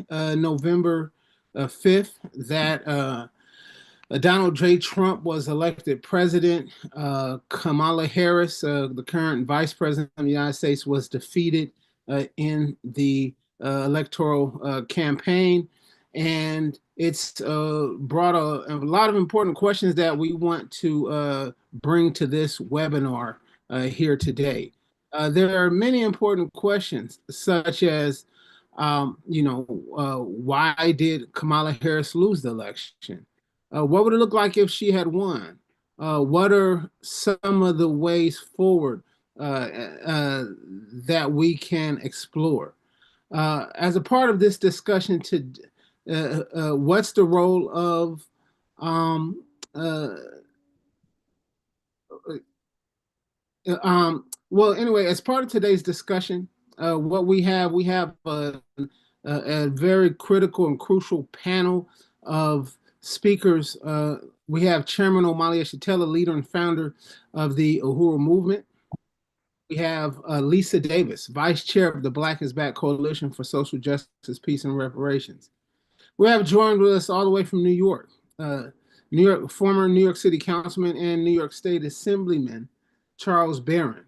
November 5th, that Donald J. Trump was elected president. Kamala Harris, the current vice president of the United States, was defeated in the electoral campaign. And it's brought a lot of important questions that we want to bring to this webinar here today. There are many important questions, such as, why did Kamala Harris lose the election? What would it look like if she had won? What are some of the ways forward that we can explore? As a part of this discussion, what's the role of um, uh, well, anyway, as part of today's discussion, what we have a very critical and crucial panel of speakers. We have Chairman Omali Yeshitela, leader and founder of the Uhuru Movement. We have Lisa Davis, Vice Chair of the Black is Back Coalition for Social Justice, Peace, and Reparations. We have joined with us all the way from New York, former New York City Councilman and New York State Assemblyman Charles Barron.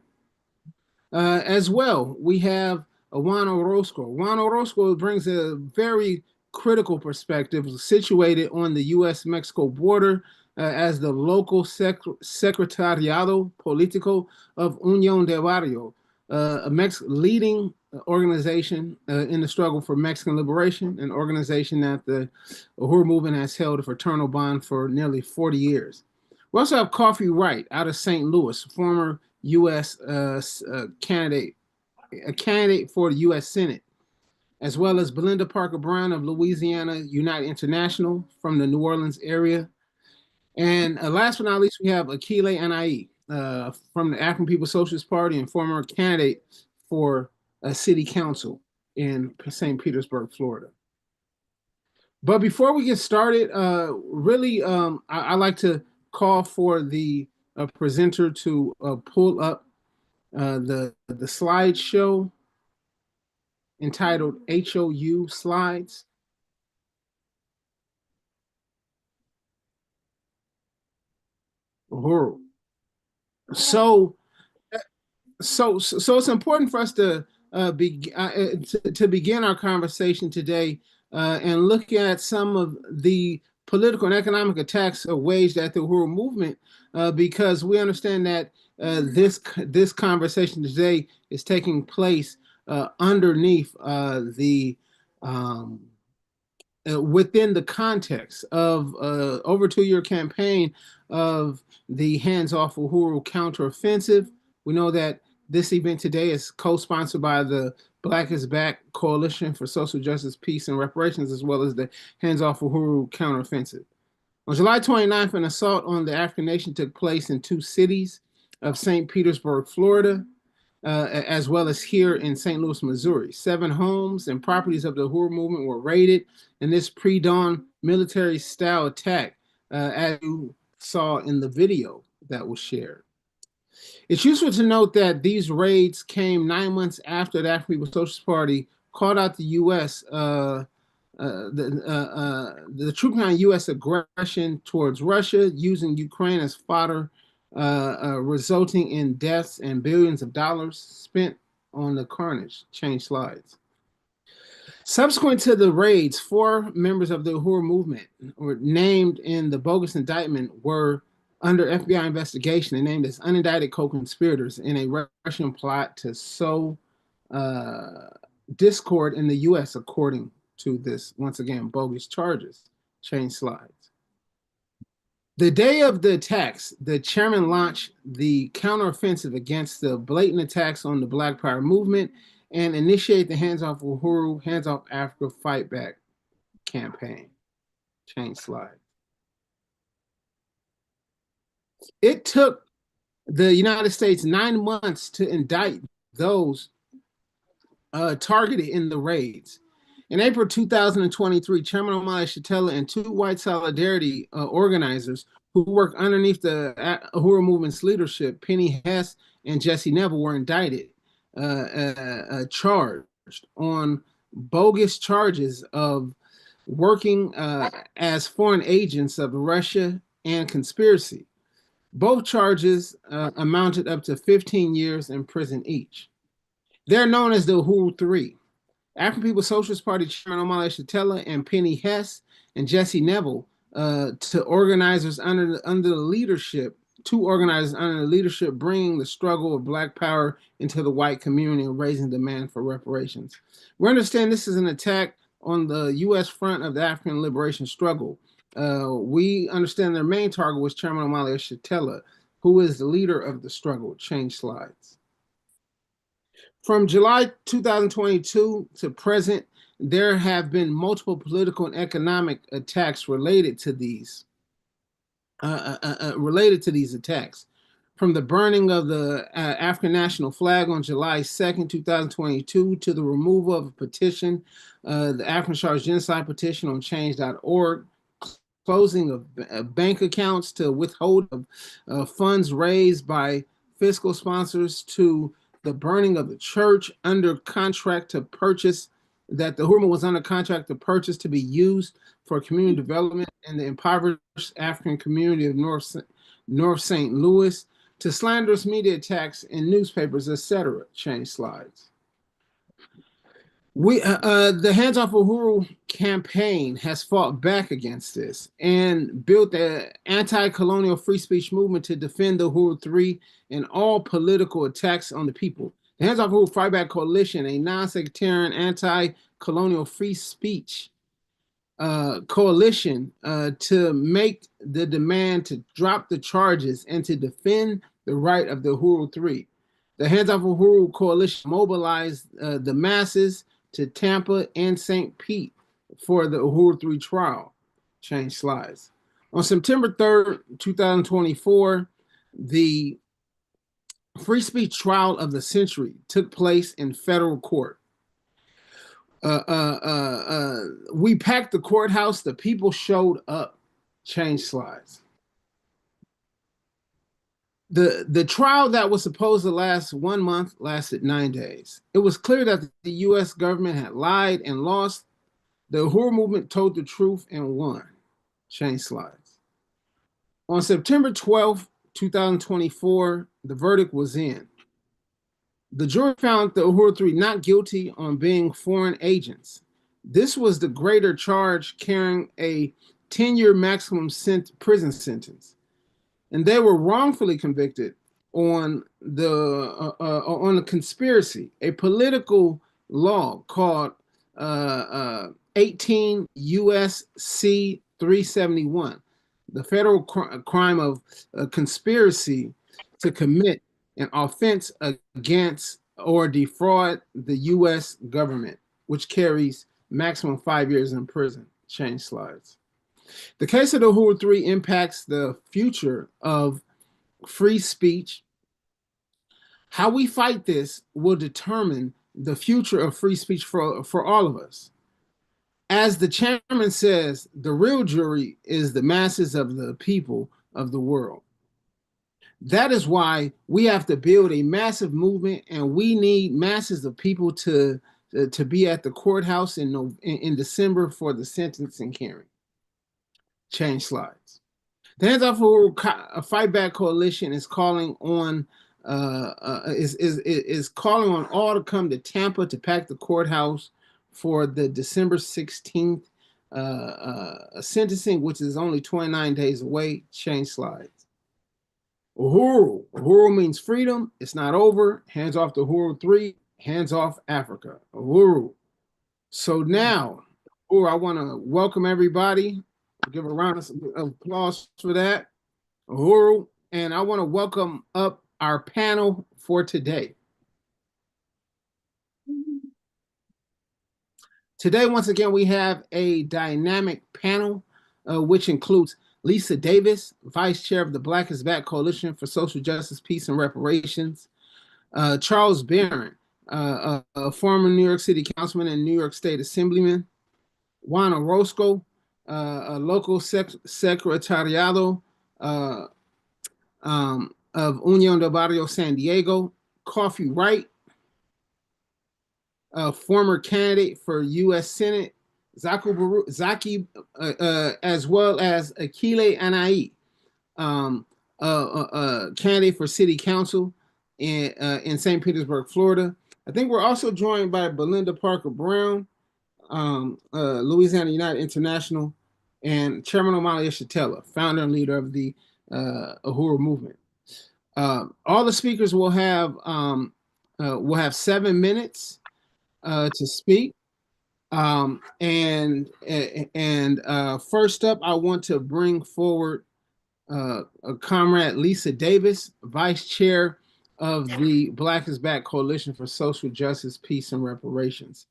As well, we have Juan Orozco. Juan Orozco brings a very critical perspective, situated on the U.S.-Mexico border as the local Secretariado Político of Unión de Barrio, a leading organization in the struggle for Mexican liberation, an organization that the Uhuru Movement has held a fraternal bond for nearly 40 years. We also have Coffee Wright out of St. Louis, former U.S. Candidate for the U.S. Senate, as well as Belinda Parker Brown of Louisiana United International from the New Orleans area. And last but not least, we have Akile Anai from the African People's Socialist Party and former candidate for city council in St. Petersburg, Florida. But before we get started, I like to call for the presenter to pull up the slideshow entitled HOU Slides. So it's important for us to begin our conversation today and look at some of the political and economic attacks waged at the Uhuru Movement, because we understand that this conversation today is taking place underneath within the context of over 2-year campaign of the Hands Off Uhuru counteroffensive. We know that this event today is co-sponsored by the Black is Back Coalition for Social Justice, Peace, and Reparations, as well as the Hands Off Uhuru counteroffensive. On July 29th, an assault on the African nation took place in 2 cities of St. Petersburg, Florida, as well as here in St. Louis, Missouri. 7 homes and properties of the Uhuru Movement were raided in this pre-dawn military-style attack, as you saw in the video that was shared. It's useful to note that these raids came 9 months after the African People's Socialist Party called out the U.S. The troop behind U.S. aggression towards Russia, using Ukraine as fodder, resulting in deaths and billions of dollars spent on the carnage. Change slides. Subsequent to the raids, 4 members of the Uhuru Movement were named in the bogus indictment were under FBI investigation and named as unindicted co-conspirators in a Russian plot to sow discord in the U.S., according to this, once again, bogus charges. Change slides. The day of the attacks, the chairman launched the counteroffensive against the blatant attacks on the Black Power movement and initiated the Hands Off Uhuru, Hands Off Africa Fight Back campaign. Change slide. It took the United States 9 months to indict those targeted in the raids. In April 2023, Chairman Omali Yeshitela and 2 white solidarity organizers who work underneath the Uhuru Movement's leadership, Penny Hess and Jesse Neville, were indicted, charged on bogus charges of working as foreign agents of Russia and conspiracy. Both charges amounted up to 15 years in prison each. They're known as the Who Three. African People's Socialist Party Chairman Omar Shatella and Penny Hess and Jesse Neville, to organizers under the leadership, two organizers under the leadership, bringing the struggle of Black power into the white community and raising demand for reparations. We understand this is an attack on the U.S. front of the African liberation struggle. We understand their main target was Chairman Omar Shatella, who is the leader of the struggle. Change slides. From July 2022 to present, there have been multiple political and economic attacks related to these attacks. From the burning of the African national flag on July 2nd, 2022, to the removal of a petition, the African Charge Genocide petition on change.org, closing of bank accounts, to withhold of funds raised by fiscal sponsors, to the burning of the church under contract to purchase, that the Hurma was under contract to purchase to be used for community development in the impoverished African community of North St. Louis, to slanderous media attacks in newspapers, etc. Change slides. The Hands Off Uhuru campaign has fought back against this and built an anti-colonial free speech movement to defend the Uhuru Three and all political attacks on the people. The Hands Off Uhuru Fight Back Coalition, a non-sectarian anti-colonial free speech coalition to make the demand to drop the charges and to defend the right of the Uhuru Three. The Hands Off Uhuru Coalition mobilized the masses to Tampa and St. Pete for the Uhuru Three trial. Change slides. On September 3rd, 2024, the free speech trial of the century took place in federal court. We packed the courthouse. The people showed up. Change slides. The trial that was supposed to last 1 month lasted 9 days. It was clear that the U.S. government had lied and lost. The Uhuru movement told the truth and won. Change slides. On September 12th, 2024, the verdict was in. The jury found the Uhuru Three not guilty on being foreign agents. This was the greater charge, carrying a 10-year maximum prison sentence. And they were wrongfully convicted on the conspiracy, a political law called 18 U.S.C. 371, the federal crime of conspiracy to commit an offense against or defraud the U.S. government, which carries maximum 5 years in prison. Change slides. The case of the Uhuru Three impacts the future of free speech. How we fight this will determine the future of free speech for all of us. As the chairman says, the real jury is the masses of the people of the world. That is why we have to build a massive movement, and we need masses of people to be at the courthouse in December for the sentencing hearing. Change slides. The Hands Off Uhuru Fight Back Coalition is calling on calling on all to come to Tampa to pack the courthouse for the December 16th sentencing, which is only 29 days away. Change slides. Uhuru. Uhuru means freedom. It's not over. Hands off the Uhuru Three. Hands off Africa. Uhuru. So now, Uhuru, I want to welcome everybody. Give a round of applause for that. Uhuru. And I want to welcome up our panel for today. Today, once again, we have a dynamic panel, which includes Lisa Davis, Vice Chair of the Black is Back Coalition for Social Justice, Peace, and Reparations, Charles Barron, a former New York City Councilman and New York State Assemblyman, Juan Orozco, a local secretariado of Unión del Barrio San Diego, Coffee Wright, former candidate for U.S. Senate, Zaki, as well as Akile Anai, um, candidate for City Council in St. Petersburg, Florida. I think we're also joined by Belinda Parker Brown, Louisiana United International, and Chairman Omali Yeshitela, founder and leader of the Uhuru movement. All the speakers will have 7 minutes to speak. And first up, I want to bring forward Comrade Lisa Davis, Vice Chair of the Black is Back Coalition for Social Justice, Peace, and Reparations.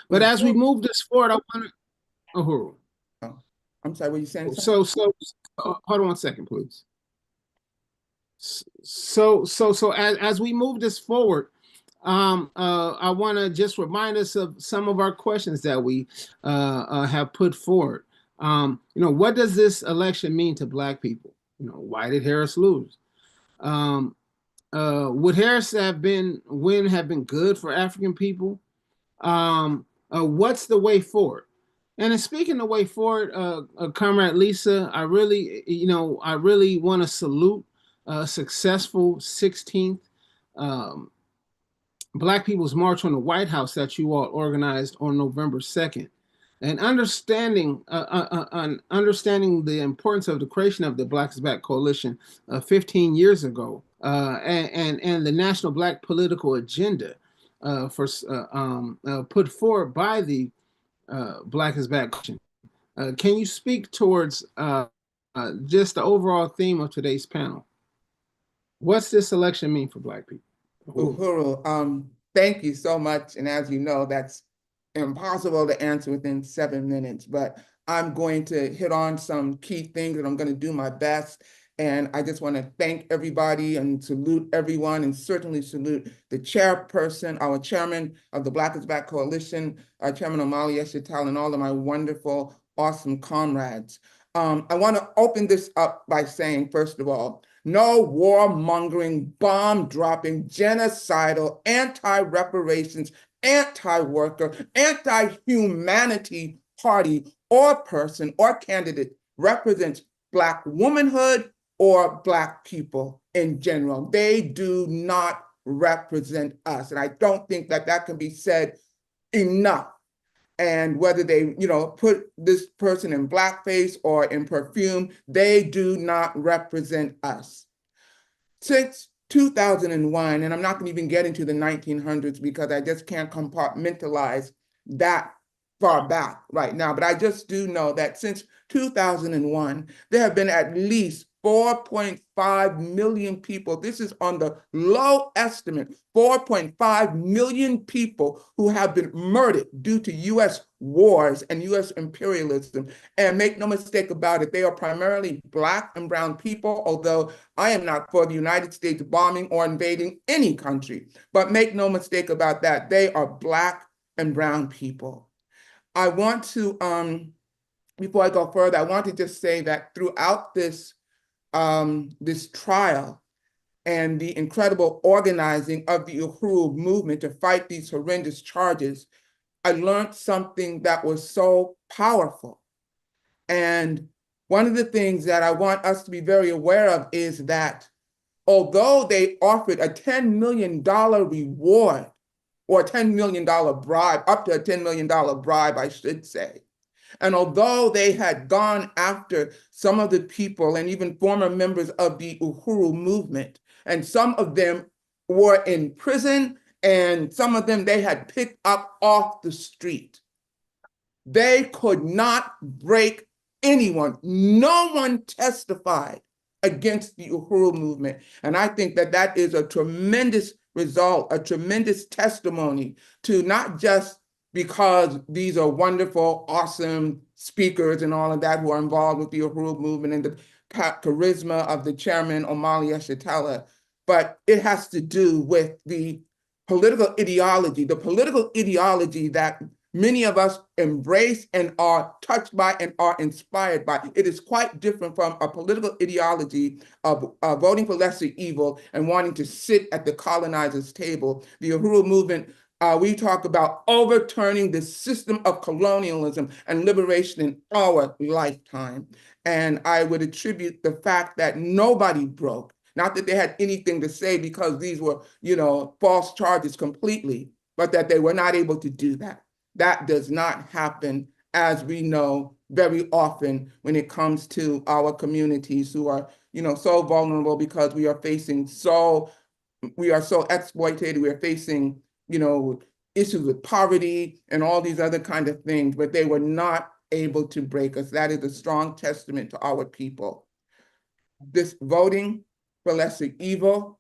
But as we move this forward, I want to. Oh, I'm sorry, were you saying something? So, hold on 1 second, please. So as we move this forward, I want to just remind us of some of our questions that we have put forward. What does this election mean to Black people? Why did Harris lose? Would Harris have been good for African people? What's the way forward? And in speaking the way forward, Comrade Lisa, I really want to salute successful 16th Black People's March on the White House that you all organized on November 2nd. And understanding the importance of the creation of the Black is Back Coalition 15 years ago, and the national Black political agenda put forward by the Black is Back Coalition. Can you speak towards just the overall theme of today's panel? What's this election mean for Black people? Uhuru, thank you so much. And as you know, that's impossible to answer within 7 minutes, but I'm going to hit on some key things and I'm going to do my best. And I just want to thank everybody and salute everyone, and certainly salute the chairperson, our chairman of the Black is Back Coalition, our Chairman Omali Yeshitela, and all of my wonderful, awesome comrades. I want to open this up by saying, first of all, no warmongering, bomb-dropping, genocidal, anti-reparations, anti-worker, anti-humanity party or person or candidate represents Black womanhood or Black people in general. They do not represent us. And I don't think that that can be said enough. And whether they, put this person in blackface or in perfume, they do not represent us. Since 2001, and I'm not going to even get into the 1900s because I just can't compartmentalize that far back right now, but I just do know that since 2001, there have been at least 4.5 million people. This is on the low estimate, 4.5 million people who have been murdered due to U.S. wars and U.S. imperialism. And make no mistake about it, they are primarily Black and brown people, although I am not for the United States bombing or invading any country. But make no mistake about that, they are Black and brown people. I want to, before I go further, I want to just say that throughout this trial and the incredible organizing of the Uhuru movement to fight these horrendous charges, I learned something that was so powerful. And one of the things that I want us to be very aware of is that although they offered a $10 million reward, or a $10 million bribe, up to a $10 million bribe, I should say, and although they had gone after some of the people and even former members of the Uhuru movement, and some of them were in prison, and some of them they had picked up off the street, they could not break anyone. No one testified against the Uhuru movement. And I think that that is a tremendous result, a tremendous testimony to not just because these are wonderful, awesome speakers and all of that who are involved with the Uhuru movement and the charisma of the chairman, Omali Yeshitela, but it has to do with the political ideology that many of us embrace and are touched by and are inspired by. It is quite different from a political ideology of voting for lesser evil and wanting to sit at the colonizer's table. The Uhuru movement We talk about overturning the system of colonialism and liberation in our lifetime. And I would attribute the fact that nobody broke, not that they had anything to say because these were, false charges completely, but that they were not able to do that. That does not happen, as we know, very often when it comes to our communities who are, so vulnerable because we are so exploited, we are facing, issues with poverty and all these other kind of things, but they were not able to break us. That is a strong testament to our people. This voting for lesser evil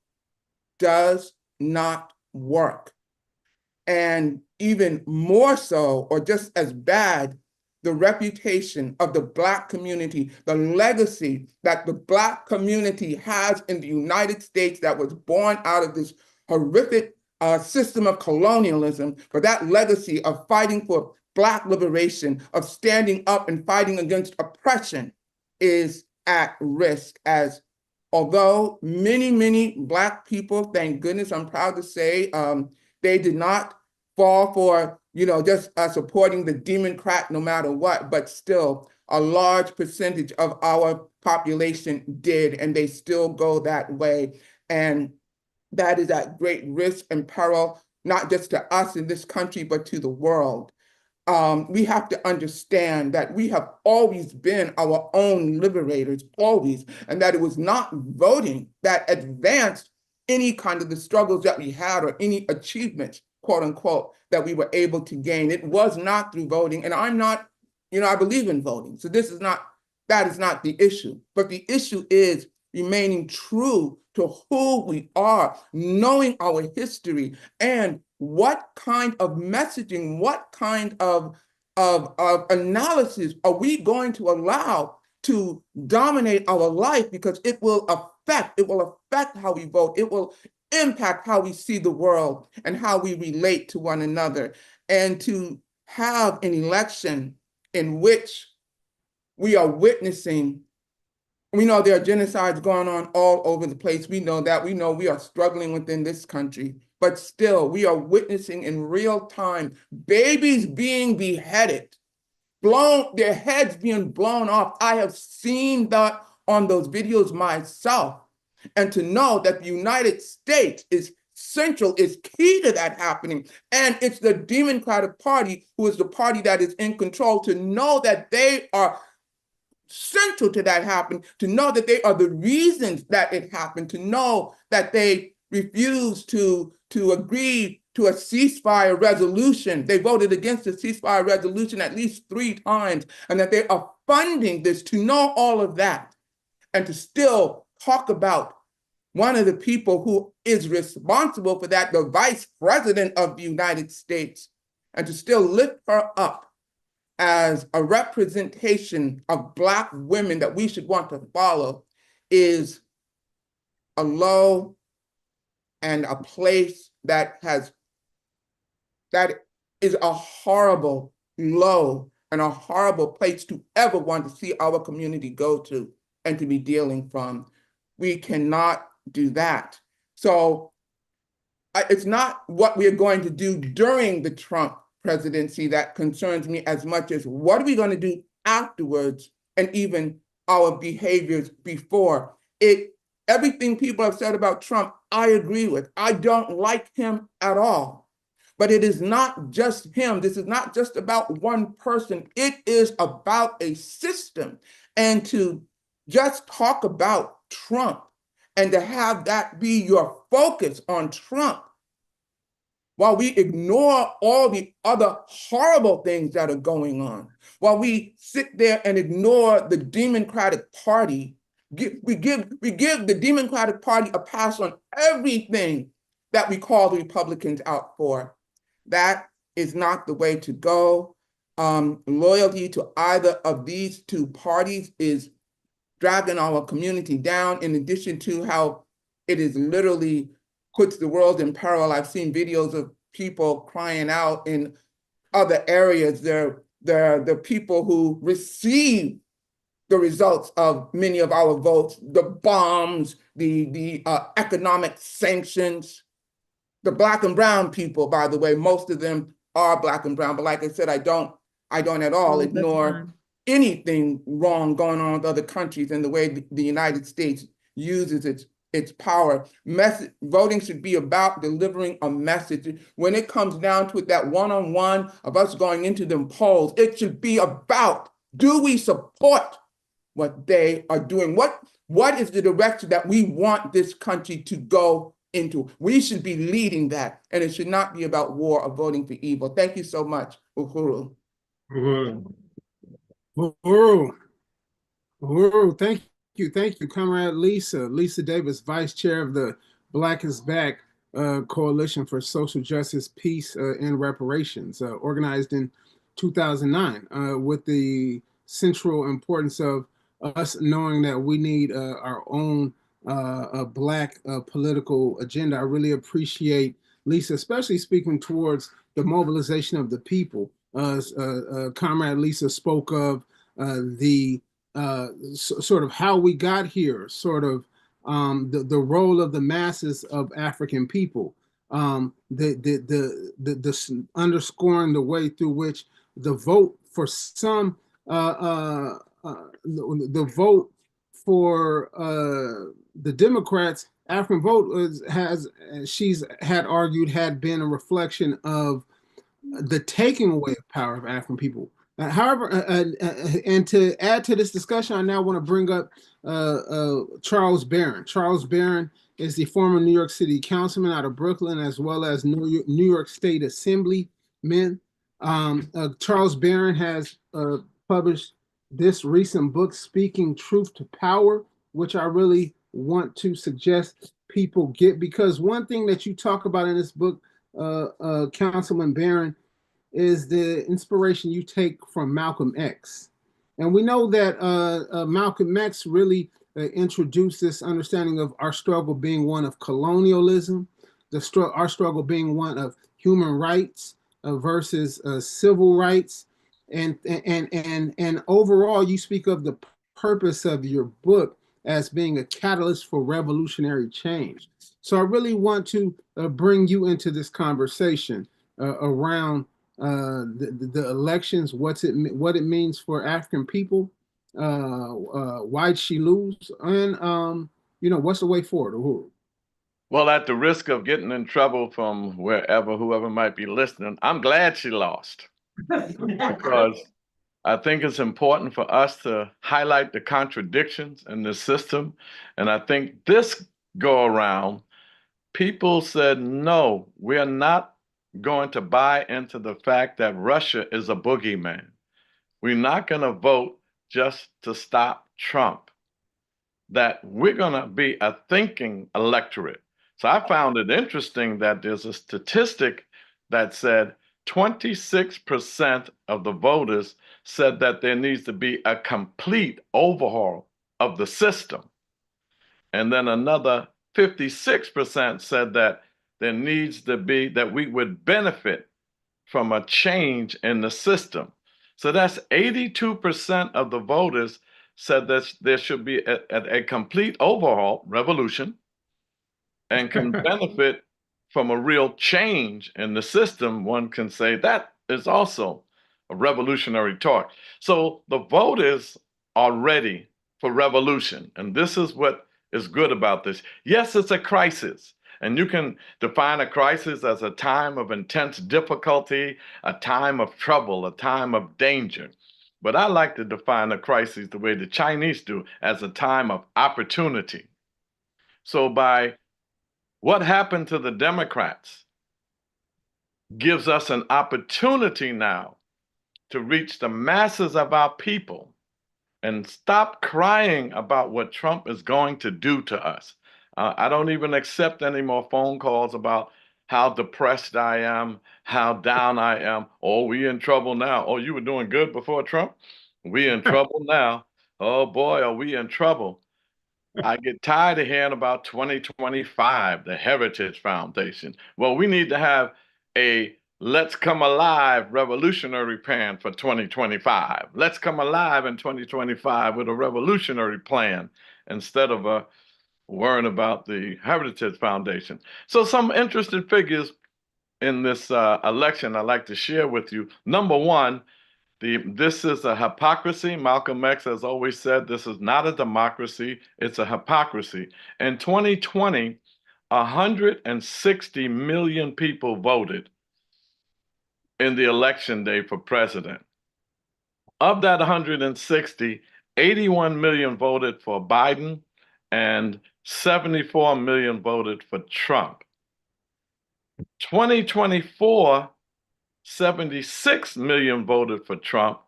does not work. And even more so, or just as bad, the reputation of the Black community, the legacy that the Black community has in the United States that was born out of this horrific system of colonialism, for that legacy of fighting for Black liberation, of standing up and fighting against oppression is at risk, as although many, many Black people, thank goodness, I'm proud to say, they did not fall for, just supporting the Democrat no matter what, but still a large percentage of our population did, and they still go that way. And that is at great risk and peril, not just to us in this country, but to the world. We have to understand that we have always been our own liberators, always, and that it was not voting that advanced any kind of the struggles that we had or any achievements, quote unquote, that we were able to gain. It was not through voting, and I'm not, I believe in voting. So that is not the issue. But the issue is remaining true to who we are, knowing our history, and what kind of messaging, what kind of analysis are we going to allow to dominate our life, because it will affect how we vote. It will impact how we see the world and how we relate to one another. And to have an election in which we are witnessing, we know there are genocides going on all over the place. We know that. We know we are struggling within this country, but still we are witnessing in real time babies being beheaded, their heads being blown off. I have seen that on those videos myself. And to know that the United States is central, is key to that happening. And it's the Democratic Party who is the party that is in control, to know that they are central to that happening, to know that they are the reasons that it happened, to know that they refused to agree to a ceasefire resolution. They voted against the ceasefire resolution at least 3 times, and that they are funding this, to know all of that, and to still talk about one of the people who is responsible for that, the Vice President of the United States, and to still lift her up as a representation of Black women that we should want to follow, is a low and a place that is a horrible low and a horrible place to ever want to see our community go to and to be dealing from. We cannot do that. So it's not what we're going to do during the Trump presidency that concerns me as much as what are we going to do afterwards, and even our behaviors before it. Everything people have said about Trump, I agree with. I don't like him at all. But it is not just him. This is not just about one person. It is about a system. And to just talk about Trump and to have that be your focus on Trump, while we ignore all the other horrible things that are going on, while we sit there and ignore the Democratic Party, we give the Democratic Party a pass on everything that we call the Republicans out for. That is not the way to go. Loyalty to either of these two parties is dragging our community down, in addition to how it is literally puts the world in peril. I've seen videos of people crying out in other areas. They're the people who receive the results of many of our votes, the bombs, the economic sanctions. the black and brown people, by the way, most of them are black and brown. But like I said, I don't at all ignore anything wrong going on with other countries and the way the United States uses its power. Voting should be about delivering a message. When it comes down to it, that one-on-one of us going into them polls, it should be about, do we support what they are doing? What is the direction that we want this country to go into? We should be leading that, and it should not be about war or voting for evil. Thank you so much, Uhuru. Uhuru. Uhuru. Uhuru. Thank you, Comrade Lisa Davis, Vice Chair of the Black is Back Coalition for Social Justice, Peace, and Reparations, organized in 2009, with the central importance of us knowing that we need our own Black political agenda. I really appreciate Lisa, especially speaking towards the mobilization of the people. Comrade Lisa spoke of the sort of how we got here, sort of the role of the masses of African people, the underscoring the way through which the vote for some, the vote for the Democrats, African vote she's had argued, had been a reflection of the taking away of power of African people. And to add to this discussion, I now want to bring up Charles Barron. Charles Barron is the former New York City councilman out of Brooklyn, as well as New York State Assemblyman. Charles Barron has published this recent book, Speaking Truth to Power, which I really want to suggest people get, because one thing that you talk about in this book, Councilman Barron, is the inspiration you take from Malcolm X. And we know that Malcolm X really introduced this understanding of our struggle being one of colonialism, our struggle being one of human rights versus civil rights. And overall, you speak of the purpose of your book as being a catalyst for revolutionary change. So I really want to bring you into this conversation around the elections, what it means for African people, why'd she lose, and what's the way forward? Uhuru. Well, at the risk of getting in trouble from whoever might be listening, I'm glad she lost because I think it's important for us to highlight the contradictions in the system. And I think this go around, people said, no, we're not going to buy into the fact that Russia is a boogeyman. We're not going to vote just to stop Trump, that we're going to be a thinking electorate. So I found it interesting that there's a statistic that said 26% of the voters said that there needs to be a complete overhaul of the system. And then another 56% said that there needs to be, that we would benefit from a change in the system. So that's 82% of the voters said that there should be a complete overhaul, revolution, and can benefit from a real change in the system. One can say that is also a revolutionary talk. So the voters are ready for revolution. And this is what is good about this. Yes, it's a crisis. And you can define a crisis as a time of intense difficulty, a time of trouble, a time of danger. But I like to define a crisis the way the Chinese do, as a time of opportunity. So by what happened to the Democrats gives us an opportunity now to reach the masses of our people and stop crying about what Trump is going to do to us. I don't even accept any more phone calls about how depressed I am, how down I am. Oh, we in trouble now. Oh, you were doing good before Trump? We in trouble now. Oh boy, are we in trouble. I get tired of hearing about 2025, the Heritage Foundation. Well, we need to have a Let's Come Alive revolutionary plan for 2025. Let's come alive in 2025 with a revolutionary plan instead of a worrying about the Heritage Foundation. So some interesting figures in this election I'd like to share with you. Number one, this is a hypocrisy. Malcolm X has always said this is not a democracy, it's a hypocrisy. In 2020, 160 million people voted in the election day for president. Of that 160, 81 million voted for Biden and 74 million voted for Trump. 2024, 76 million voted for Trump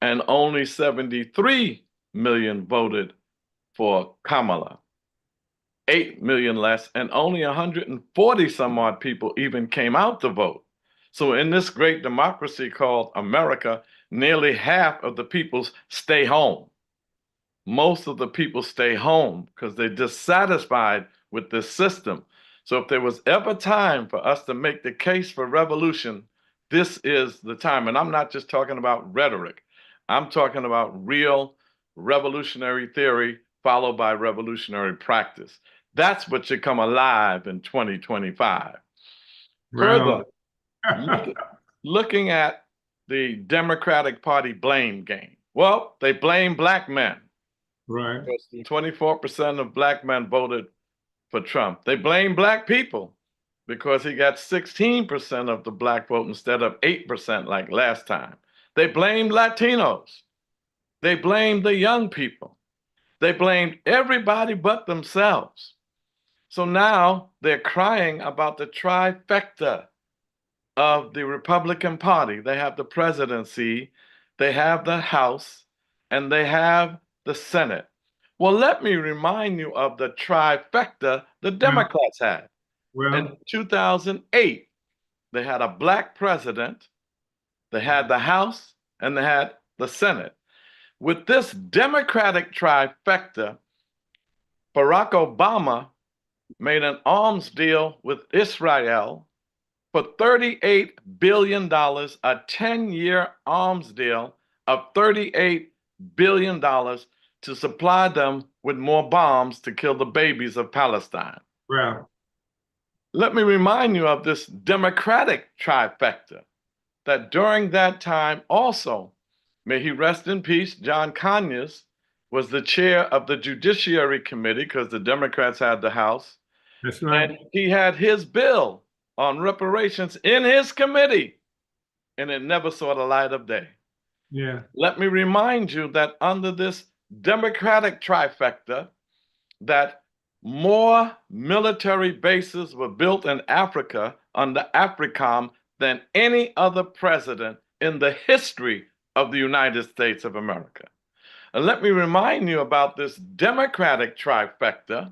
and only 73 million voted for Kamala. 8 million less, and only 140 some odd people even came out to vote. So in this great democracy called America, nearly half of the people stay home. Most of the people stay home because they're dissatisfied with this system. So if there was ever time for us to make the case for revolution, this is the time. And I'm not just talking about rhetoric. I'm talking about real revolutionary theory followed by revolutionary practice. That's what should come alive in 2025. Wow. Further, looking at the Democratic Party blame game. Well, they blame black men. Right. 24% of black men voted for Trump. They blame black people because he got 16% of the black vote instead of 8% like last time. They blame Latinos. They blame the young people. They blamed everybody but themselves. So now they're crying about the trifecta of the Republican Party. They have the presidency, they have the House, and they have the Senate. Well, let me remind you of the trifecta the Democrats had. In 2008, they had a black president, they had the House, and they had the Senate. With this Democratic trifecta, Barack Obama made an arms deal with Israel for $38 billion, a 10-year arms deal of $38 billion to supply them with more bombs to kill the babies of Palestine. Wow. Let me remind you of this Democratic trifecta, that during that time also, may he rest in peace, John Conyers was the chair of the Judiciary Committee because the Democrats had the House. That's right. And he had his bill on reparations in his committee, and it never saw the light of day. Yeah. Let me remind you that under this Democratic trifecta, that more military bases were built in Africa under AFRICOM than any other president in the history of the United States of America. And let me remind you about this Democratic trifecta,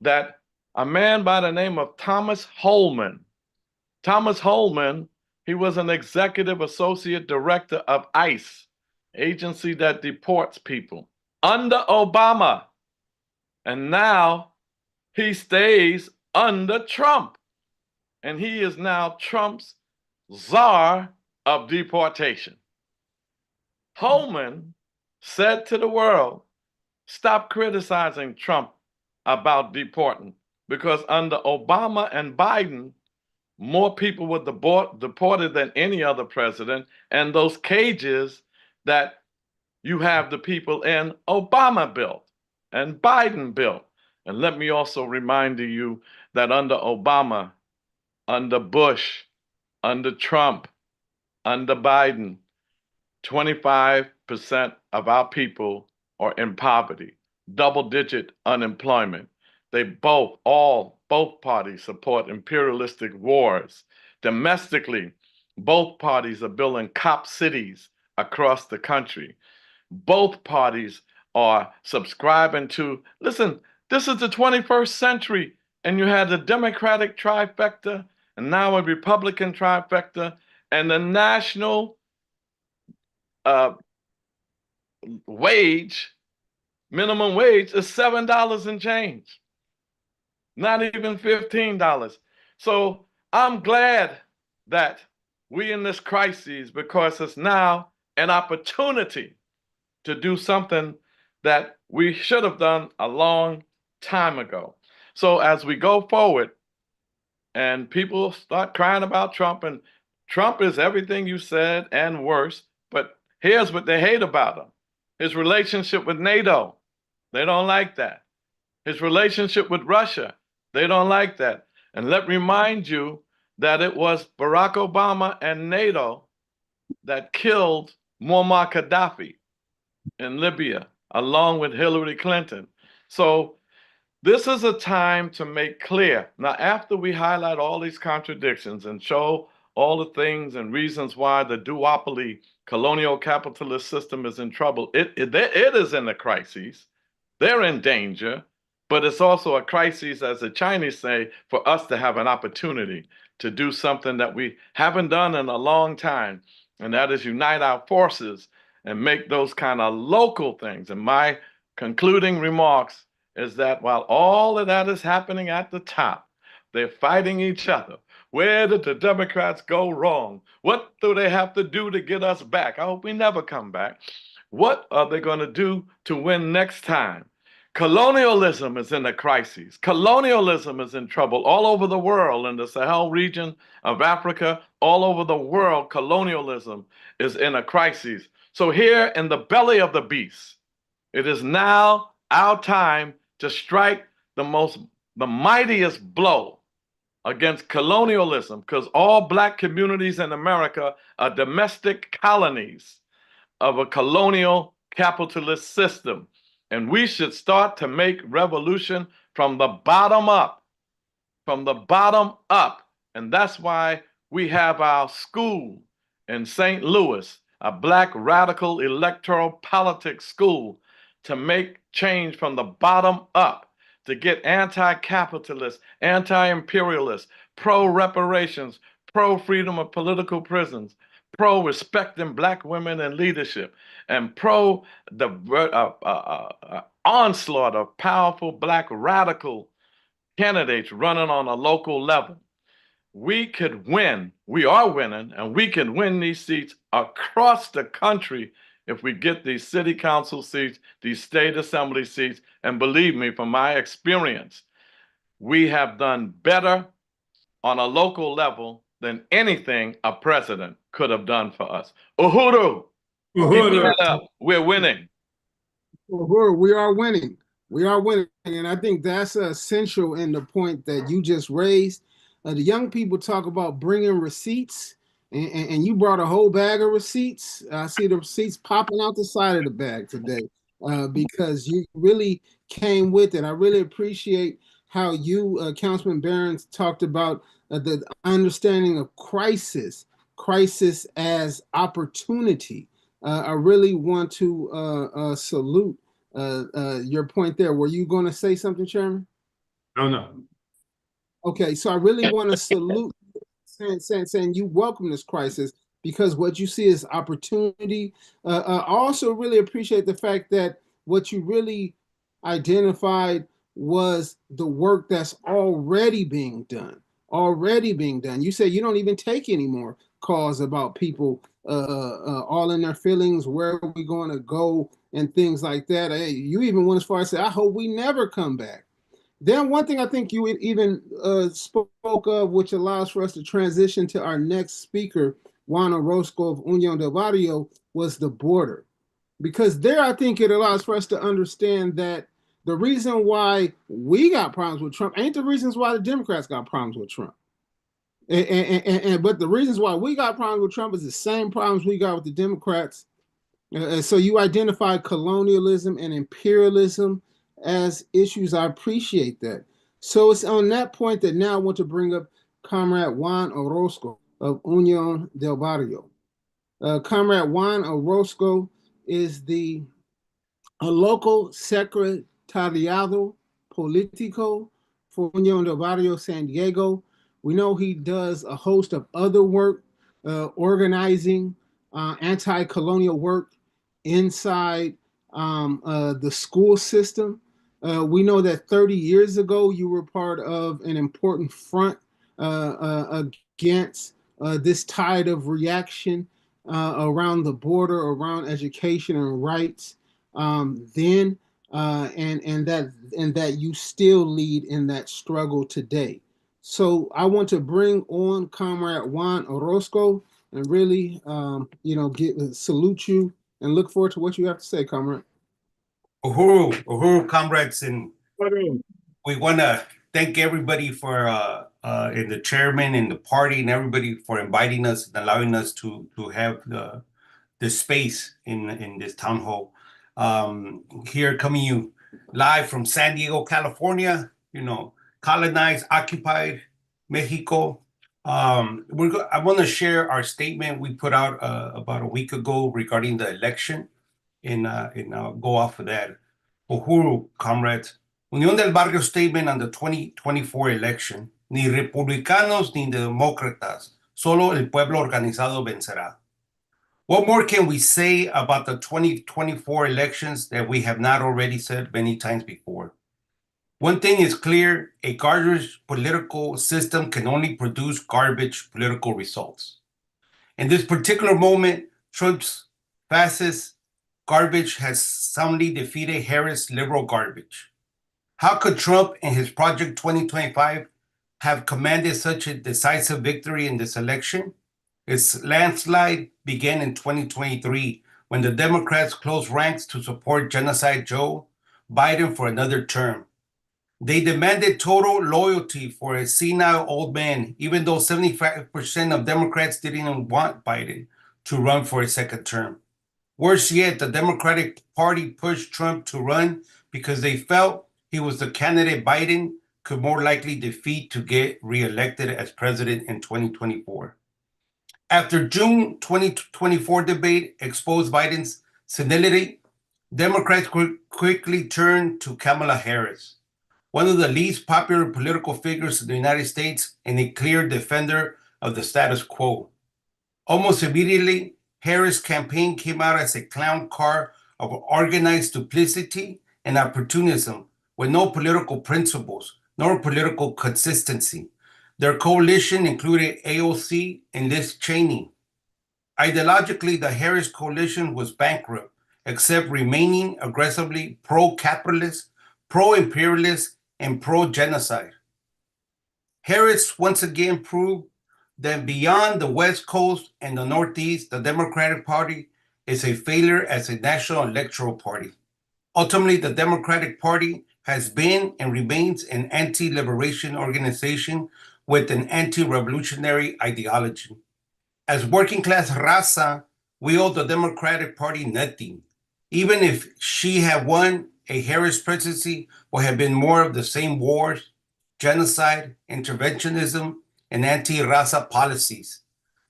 that a man by the name of Thomas Holman, he was an executive associate director of ICE, agency that deports people, under Obama. And now he stays under Trump. And he is now Trump's czar of deportation. Holman said to the world, stop criticizing Trump about deporting, because under Obama and Biden, more people were deported than any other president, and those cages that you have the people in, Obama built and Biden built. And let me also remind you that under Obama, under Bush, under Trump, under Biden, 25% of our people are in poverty, double-digit unemployment. They both parties support imperialistic wars. Domestically, both parties are building cop cities across the country. Both parties are subscribing to, listen, this is the 21st century, and you had the Democratic trifecta, and now a Republican trifecta, and the national minimum wage is $7 and change, not even $15. So I'm glad that we in this crisis, because it's now an opportunity to do something that we should have done a long time ago. So as we go forward and people start crying about Trump, and Trump is everything you said and worse, but here's what they hate about him. His relationship with NATO, they don't like that. His relationship with Russia, they don't like that. And let me remind you that it was Barack Obama and NATO that killed Muammar Gaddafi in Libya, along with Hillary Clinton. So this is a time to make clear. Now, after we highlight all these contradictions and show all the things and reasons why the duopoly colonial capitalist system is in trouble, it is in a crisis. They're in danger, but it's also a crisis, as the Chinese say, for us to have an opportunity to do something that we haven't done in a long time, and that is unite our forces and make those kind of local things. And my concluding remarks is that while all of that is happening at the top, they're fighting each other. Where did the Democrats go wrong? What do they have to do to get us back? I hope we never come back. What are they going to do to win next time? Colonialism is in a crisis. Colonialism is in trouble all over the world, in the Sahel region of Africa, all over the world. Colonialism is in a crisis. So here in the belly of the beast, it is now our time to strike the mightiest blow against colonialism, because all Black communities in America are domestic colonies of a colonial capitalist system. And we should start to make revolution from the bottom up, from the bottom up. And that's why we have our school in St. Louis, a Black radical electoral politics school, to make change from the bottom up, to get anti-capitalist, anti-imperialist, pro-reparations, pro-freedom of political prisons, pro-respecting Black women in leadership, and pro the onslaught of powerful Black radical candidates running on a local level. We could win. We are winning, and we can win these seats across the country if we get these city council seats, these state assembly seats. And believe me, from my experience, we have done better on a local level than anything a president could have done for us. Uhuru! Uhuru. We're winning. We are winning. We are winning. And I think that's essential in the point that you just raised. The young people talk about bringing receipts, and you brought a whole bag of receipts. I see the receipts popping out the side of the bag today because you really came with it. I really appreciate how you, Councilman Barron, talked about the understanding of crisis as opportunity. I really want to salute your point there. Were you going to say something, Chairman? No. Okay, so I really want to salute saying you welcome this crisis because what you see is opportunity. I also really appreciate the fact that what you really identified was the work that's already being done. You say you don't even take any more calls about people all in their feelings, where are we going to go and things like that. Hey, you even went as far as to say, I hope we never come back. Then one thing I think you even spoke of, which allows for us to transition to our next speaker, Juan Orozco of Unión del Barrio, was the border. Because there, I think it allows for us to understand that the reason why we got problems with Trump ain't the reasons why the Democrats got problems with Trump. But the reasons why we got problems with Trump is the same problems we got with the Democrats. So you identify colonialism and imperialism as issues. I appreciate that. So it's on that point that now I want to bring up Comrade Juan Orozco of Unión del Barrio. Comrade Juan Orozco is a local secretariado político for Unión del Barrio San Diego. We know he does a host of other work, organizing anti-colonial work inside the school system. We know that 30 years ago, you were part of an important front against this tide of reaction around the border, around education and rights. Then and that you still lead in that struggle today. So I want to bring on Comrade Juan Orozco and really, salute you and look forward to what you have to say, Comrade. Uhuru, Uhuru, comrades, and Uhuru. we want to thank everybody for and the chairman and the party and everybody for inviting us and allowing us to have the space in this town hall. Here coming you live from San Diego, California. Colonized, occupied Mexico. I want to share our statement we put out about a week ago regarding the election, and I'll go off of that. Uhuru, comrades. Unión del Barrio statement on the 2024 election. Ni republicanos ni demócratas. Solo el pueblo organizado vencerá. What more can we say about the 2024 elections that we have not already said many times before? One thing is clear, a garbage political system can only produce garbage political results. In this particular moment, Trump's fascist garbage has soundly defeated Harris' liberal garbage. How could Trump and his Project 2025 have commanded such a decisive victory in this election? Its landslide began in 2023 when the Democrats closed ranks to support Genocide Joe Biden for another term. They demanded total loyalty for a senile old man, even though 75% of Democrats didn't even want Biden to run for a second term. Worse yet, the Democratic Party pushed Trump to run because they felt he was the candidate Biden could more likely defeat to get reelected as president in 2024. After June 2024 debate exposed Biden's senility, Democrats quickly turned to Kamala Harris, one of the least popular political figures in the United States and a clear defender of the status quo. Almost immediately, Harris' campaign came out as a clown car of organized duplicity and opportunism with no political principles nor political consistency. Their coalition included AOC and Liz Cheney. Ideologically, the Harris coalition was bankrupt, except remaining aggressively pro-capitalist, pro-imperialist, and pro-genocide. Harris once again proved that beyond the West Coast and the Northeast, the Democratic Party is a failure as a national electoral party. Ultimately, the Democratic Party has been and remains an anti-liberation organization with an anti-revolutionary ideology. As working-class raza, we owe the Democratic Party nothing. Even if she had won, a Harris presidency would have been more of the same wars, genocide, interventionism, and anti-raza policies.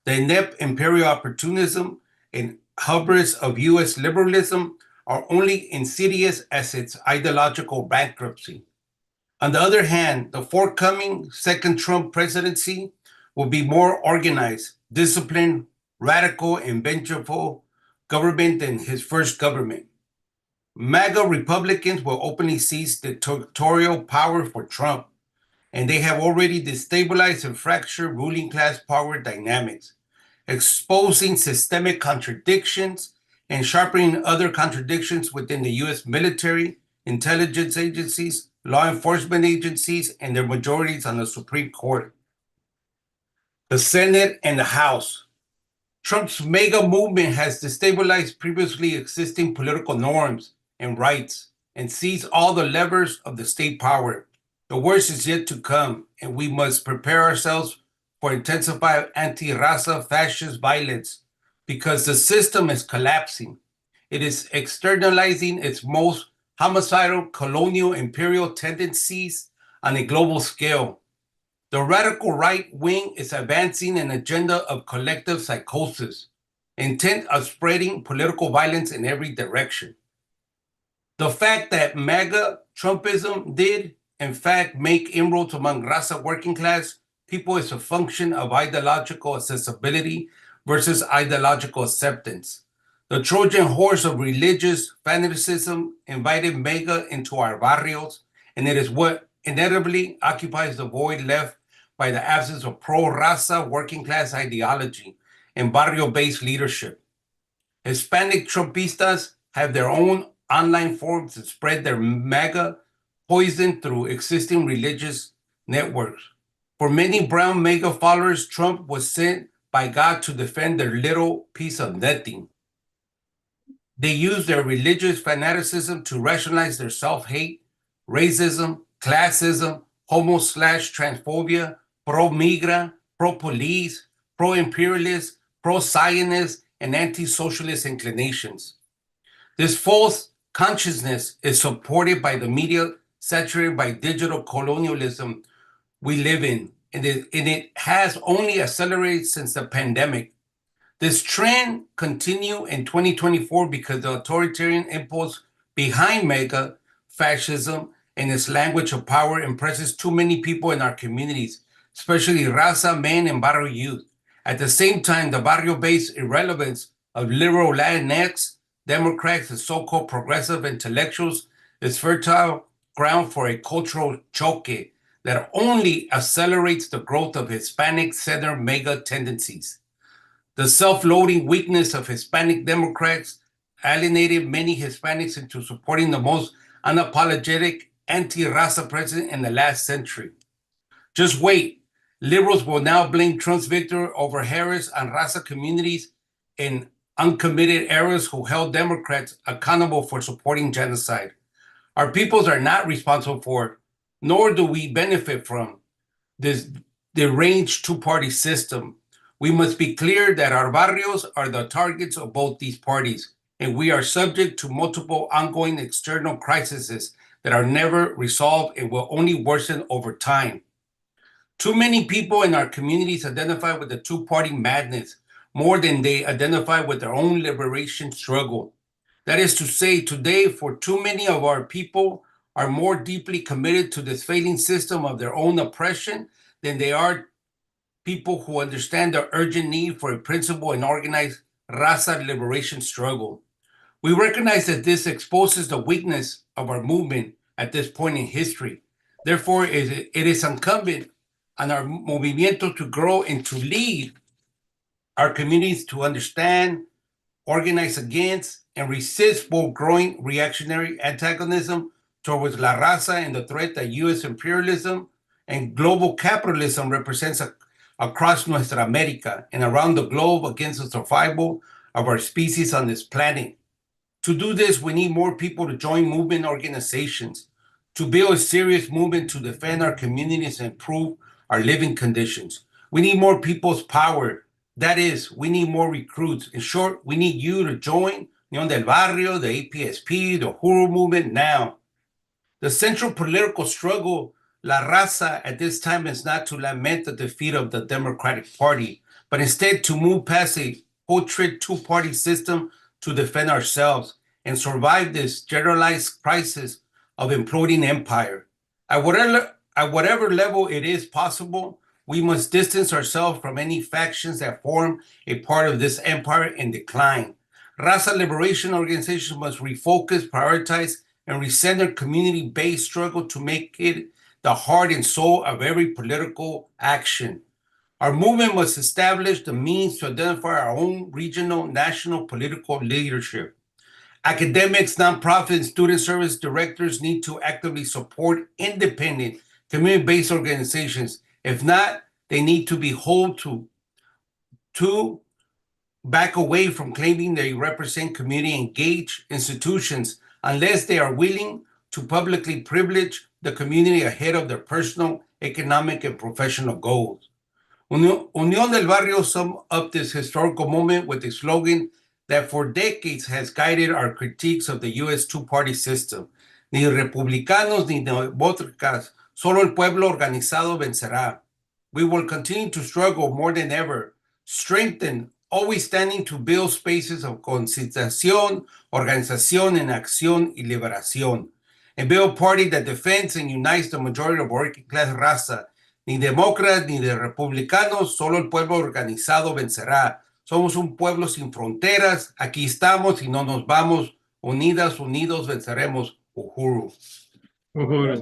The inept imperial opportunism and hubris of U.S. liberalism are only insidious as its ideological bankruptcy. On the other hand, the forthcoming second Trump presidency will be more organized, disciplined, radical, and vengeful government than his first government. MAGA Republicans will openly seize dictatorial power for Trump, and they have already destabilized and fractured ruling class power dynamics, exposing systemic contradictions and sharpening other contradictions within the U.S. military, intelligence agencies, law enforcement agencies, and their majorities on the Supreme Court, the Senate, and the House. Trump's mega movement has destabilized previously existing political norms and rights and seized all the levers of the state power. The worst is yet to come, and we must prepare ourselves for intensified anti-raza fascist violence because the system is collapsing. It is externalizing its most homicidal colonial imperial tendencies on a global scale. The radical right wing is advancing an agenda of collective psychosis, intent of spreading political violence in every direction. The fact that MAGA Trumpism did, in fact, make inroads among raza working class people is a function of ideological accessibility versus ideological acceptance. The Trojan horse of religious fanaticism invited MAGA into our barrios, and it is what inevitably occupies the void left by the absence of pro-raza working class ideology and barrio-based leadership. Hispanic Trumpistas have their own online forums and spread their MAGA poison through existing religious networks. For many brown MAGA followers, Trump was sent by God to defend their little piece of nothing. They used their religious fanaticism to rationalize their self-hate, racism, classism, homo/transphobia, pro-migra, pro-police, pro-imperialist, pro-Zionist, and anti-socialist inclinations. This false consciousness is supported by the media saturated by digital colonialism we live in, and it has only accelerated since the pandemic. This trend continued in 2024 because the authoritarian impulse behind MAGA fascism and its language of power impresses too many people in our communities, especially Raza, men, and barrio youth. At the same time, the barrio-based irrelevance of liberal Latinx, Democrats, and so-called progressive intellectuals is fertile ground for a cultural choque that only accelerates the growth of Hispanic-centered MAGA tendencies. The self-loathing weakness of Hispanic Democrats alienated many Hispanics into supporting the most unapologetic anti-Raza president in the last century. Just wait. Liberals will now blame Trump's victory over Harris and Raza communities in uncommitted errors who held Democrats accountable for supporting genocide. Our peoples are not responsible for, nor do we benefit from, this deranged two-party system. We must be clear that our barrios are the targets of both these parties, and we are subject to multiple ongoing external crises that are never resolved and will only worsen over time. Too many people in our communities identify with the two-party madness more than they identify with their own liberation struggle. That is to say, today, for too many of our people are more deeply committed to this failing system of their own oppression than they are people who understand the urgent need for a principled and organized Raza liberation struggle. We recognize that this exposes the weakness of our movement at this point in history. Therefore, it is incumbent on our movimiento to grow and to lead our communities to understand, organize against, and resist both growing reactionary antagonism towards La Raza and the threat that U.S. imperialism and global capitalism represents across Nuestra America and around the globe against the survival of our species on this planet. To do this, we need more people to join movement organizations, to build a serious movement to defend our communities and improve our living conditions. We need more people's power. That is, we need more recruits. In short, we need you to join Unión del Barrio, the APSP, the Huru movement now. The central political struggle, La Raza, at this time is not to lament the defeat of the Democratic Party, but instead to move past a putrid two-party system to defend ourselves and survive this generalized crisis of imploding empire. At whatever level it is possible, we must distance ourselves from any factions that form a part of this empire in decline. Raza liberation organizations must refocus, prioritize, and recenter community-based struggle to make it the heart and soul of every political action. Our movement must establish the means to identify our own regional, national political leadership. Academics, nonprofit, and student service directors need to actively support independent, community-based organizations. If not, they need to be held to back away from claiming they represent community-engaged institutions unless they are willing to publicly privilege the community ahead of their personal, economic, and professional goals. Unión del Barrio summed up this historical moment with a slogan that for decades has guided our critiques of the U.S. two-party system. Ni republicanos ni demócratas, solo el pueblo organizado vencerá. We will continue to struggle more than ever, strengthen, always standing to build spaces of concienciación, organización, and acción y liberación, and build a party that defends and unites the majority of working class raza. Ni demócratas ni de republicanos, solo el pueblo organizado vencerá. Somos un pueblo sin fronteras, aquí estamos y no nos vamos. Unidas, unidos, venceremos. Uhuru. Uhuru,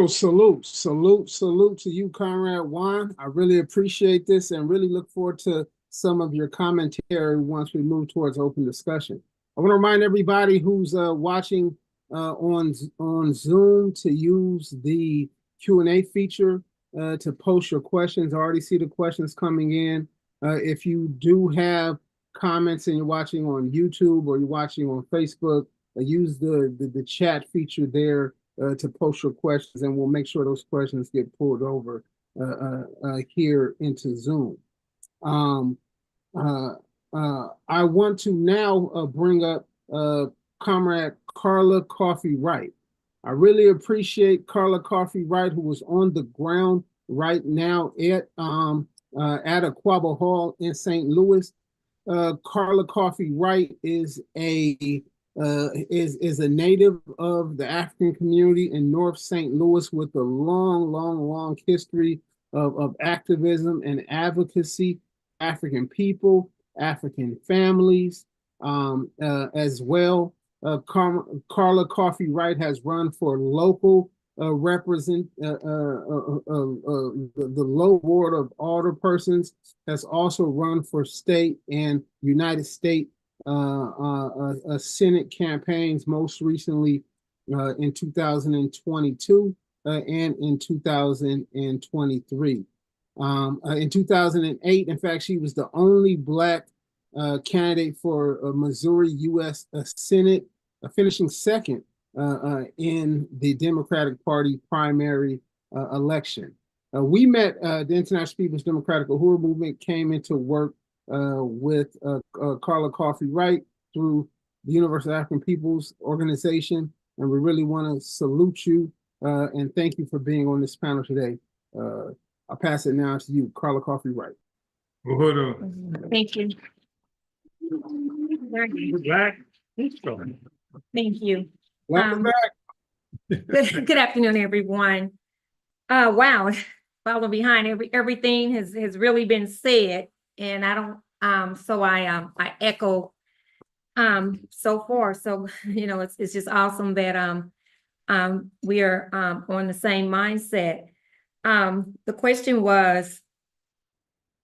salute to you, Conrad Juan. I really appreciate this and really look forward to some of your commentary once we move towards open discussion. I want to remind everybody who's watching on Zoom to use the Q&A feature to post your questions. I already see the questions coming in. If you do have comments and you're watching on YouTube or you're watching on Facebook, use the chat feature there to post your questions, and we'll make sure those questions get pulled over here into Zoom. I want to now bring up Comrade Carla Coffey Wright. I really appreciate Carla Coffey Wright, who was on the ground right now at Aquaba Hall in St. Louis. Carla Coffey Wright is a native of the African community in North St. Louis with a long history of activism and advocacy, African people, African families, as well. Carla Coffey Wright has run for local the low board of alderpersons, has also run for state and United States Senate campaigns, most recently in 2022 and in 2023. In 2008, in fact, she was the only Black candidate for Missouri U.S. Senate, finishing second in the Democratic Party primary election. We met the International People's Democratic Uhuru Movement came into work with Carla Coffey Wright through the Universal African Peoples Organization, and we really want to salute you and thank you for being on this panel today. I'll pass it now to you, Carla Coffey Wright. Thank you. Thank you. Welcome back. Good afternoon, everyone. Wow, follow behind everything has really been said, and I don't so I echo so far. So it's just awesome that we are on the same mindset. The question was,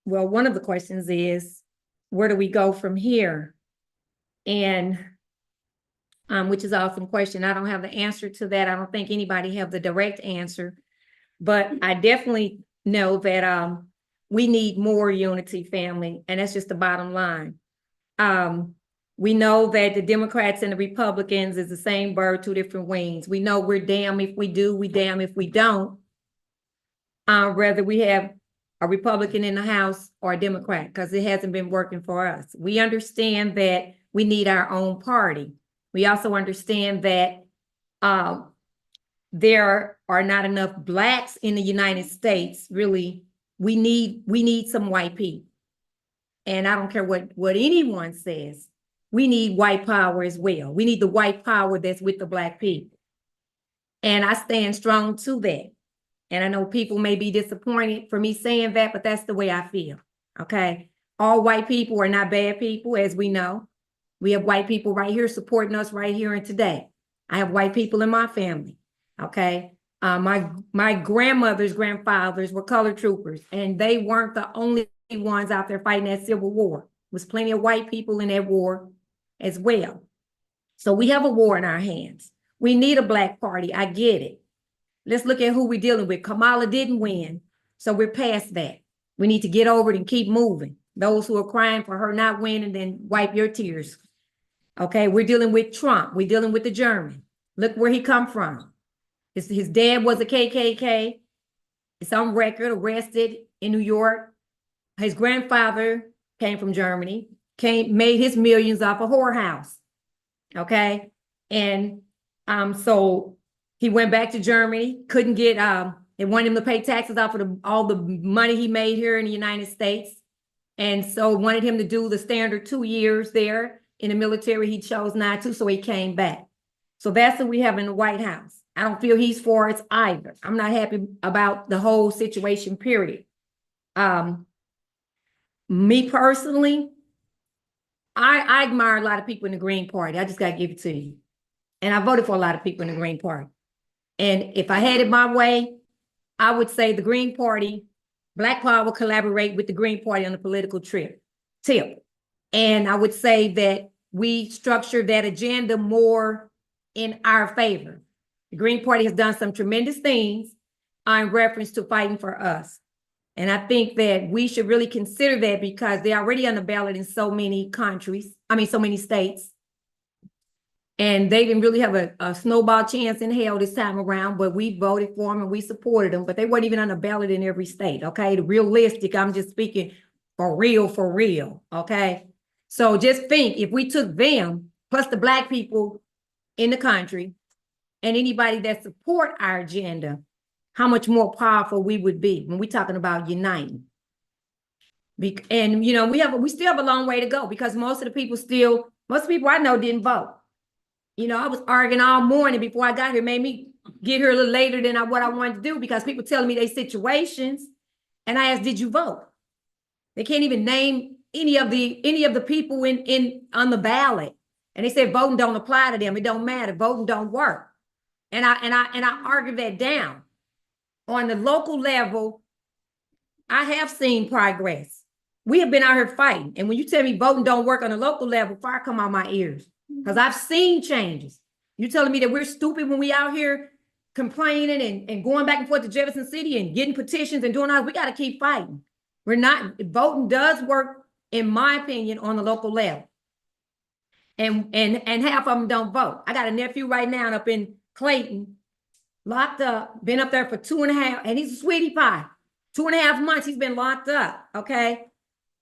well, one of the questions is, where do we go from here? And which is an awesome question. I don't have the answer to that. I don't think anybody have the direct answer, but I definitely know that we need more unity, family, and that's just the bottom line. We know that the Democrats and the Republicans is the same bird, two different wings. We know we're damn if we do, we damn if we don't. Whether we have a Republican in the House or a Democrat, because it hasn't been working for us. We understand that we need our own party. We also understand that there are not enough Blacks in the United States. Really, we need some white people. And I don't care what anyone says. We need white power as well. We need the white power that's with the Black people. And I stand strong to that. And I know people may be disappointed for me saying that, but that's the way I feel, okay? All white people are not bad people, as we know. We have white people right here supporting us right here and today. I have white people in my family, okay? My grandmother's grandfathers were colored troopers, and they weren't the only ones out there fighting that Civil War. There was plenty of white people in that war as well. So we have a war in our hands. We need a Black party, I get it. Let's look at who we're dealing with. Kamala didn't win, so we're past that. We need to get over it and keep moving. Those who are crying for her not winning, then wipe your tears. Okay, we're dealing with Trump. We're dealing with the German. Look where he come from. His dad was a KKK. It's on record, arrested in New York. His grandfather came from Germany, made his millions off a whorehouse. Okay, and so he went back to Germany, couldn't get, they wanted him to pay taxes off of all the money he made here in the United States. And so wanted him to do the standard 2 years there in the military. He chose not to, so he came back. So that's what we have in the White House. I don't feel he's for it either. I'm not happy about the whole situation, period. Me personally, I admire a lot of people in the Green Party. I just got to give it to you. And I voted for a lot of people in the Green Party. And if I had it my way, I would say the Green Party, Black Power will collaborate with the Green Party on the political trip. tip. And I would say that we structure that agenda more in our favor. The Green Party has done some tremendous things in reference to fighting for us. And I think that we should really consider that because they're already on the ballot in so many countries, so many states. And they didn't really have a snowball chance in hell this time around, but we voted for them and we supported them, but they weren't even on the ballot in every state, okay? The realistic, I'm just speaking for real, okay? So just think, if we took them, plus the Black people in the country, and anybody that support our agenda, how much more powerful we would be when we're talking about uniting. And we still have a long way to go because most of the people I know didn't vote. I was arguing all morning before I got here, made me get here a little later than what I wanted to do because people telling me their situations. And I asked, did you vote? They can't even name any of the people on the ballot. And they said voting don't apply to them. It don't matter. Voting don't work. And I argued that down. On the local level, I have seen progress. We have been out here fighting. And when you tell me voting don't work on the local level, fire come out my ears. Because I've seen changes. You telling me that we're stupid when we out here complaining and going back and forth to Jefferson City and getting petitions and doing all, we got to keep fighting. Voting does work, in my opinion, on the local level. And half of them don't vote. I got a nephew right now up in Clayton, locked up, been up there for 2.5, and he's a sweetie pie. 2.5 months he's been locked up, okay?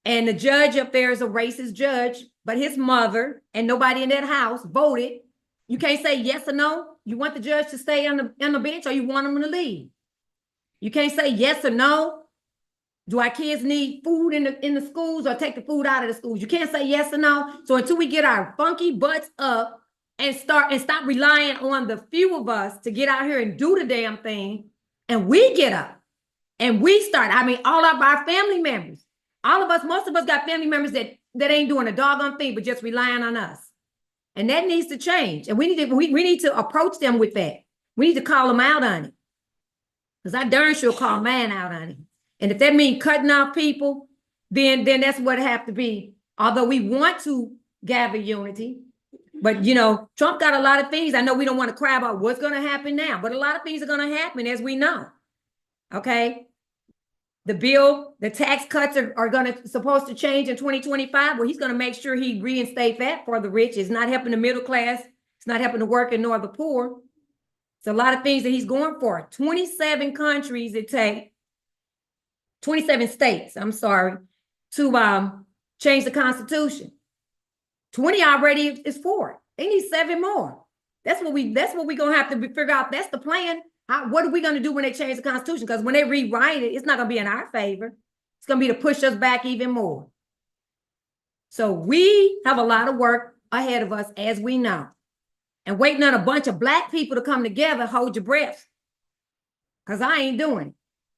And the judge up there is a racist judge, but his mother and nobody in that house voted. You can't say yes or no. You want the judge to stay on the bench or you want him to leave. You can't say yes or no. Do our kids need food in the schools or take the food out of the schools? You can't say yes or no. So until we get our funky butts up and stop relying on the few of us to get out here and do the damn thing, and we get up and we start, all of our family members, all of us, most of us got family members that ain't doing a doggone thing, but just relying on us. And that needs to change. And we need to approach them with that. We need to call them out on it. Because I darn sure call man out on it. And if that means cutting off people, then that's what it have to be. Although we want to gather unity, but Trump got a lot of things. I know we don't want to cry about what's going to happen now, but a lot of things are going to happen as we know. Okay. The tax cuts are supposed to change in 2025. Well, he's going to make sure he reinstates that for the rich. It's not helping the middle class. It's not helping the working nor the poor. It's a lot of things that he's going for. 27 countries it takes, 27 states, to change the Constitution. 20 already is for it. They need 7 more. That's what we're going to have to figure out. That's the plan. What are we going to do when they change the Constitution? Because when they rewrite it, it's not going to be in our favor. It's going to be to push us back even more. So we have a lot of work ahead of us, as we know. And waiting on a bunch of Black people to come together, hold your breath. Because I ain't doing it.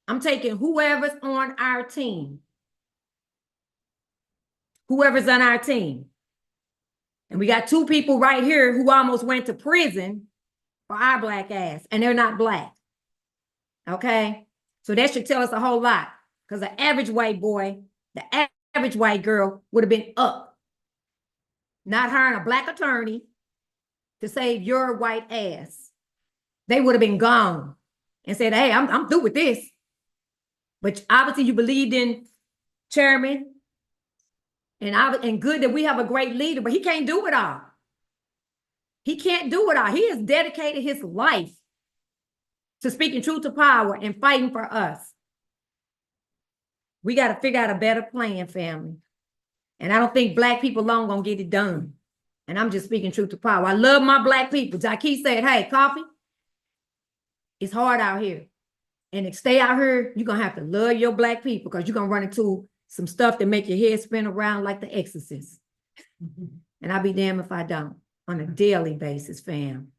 I'm taking whoever's on our team. Whoever's on our team. And we got 2 people right here who almost went to prison for our Black ass, and they're not Black. Okay? So that should tell us a whole lot. Because the average white boy, the average white girl would have been up. Not hiring a Black attorney to save your white ass. They would have been gone and said, hey, I'm through with this. But obviously you believed in chairman, and good that we have a great leader, but he can't do it all. He can't do it all. He has dedicated his life to speaking truth to power and fighting for us. We got to figure out a better plan, family. And I don't think Black people alone gonna get it done. And I'm just speaking truth to power. I love my Black people. Jackie said, hey, Coffee, it's hard out here. And to stay out here, you're going to have to love your Black people because you're going to run into some stuff that make your head spin around like the Exorcist. And I'll be damned if I don't, on a daily basis, fam.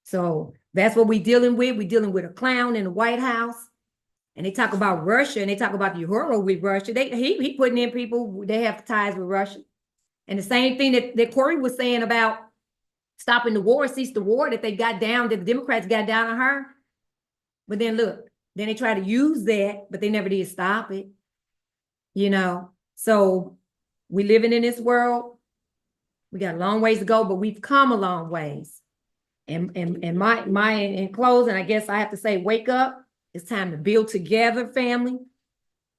So that's what we're dealing with. We're dealing with a clown in the White House. And they talk about Russia, and they talk about the horror with Russia. He putting in people, they have ties with Russia. And the same thing that Corey was saying about stopping the war, cease the war, that they got down, that the Democrats got down on her. But then look, then they try to use that, but they never did stop it. So We living in this world. We got a long ways to go, but we've come a long ways. And in closing, I guess I have to say, wake up. It's time to build together, family.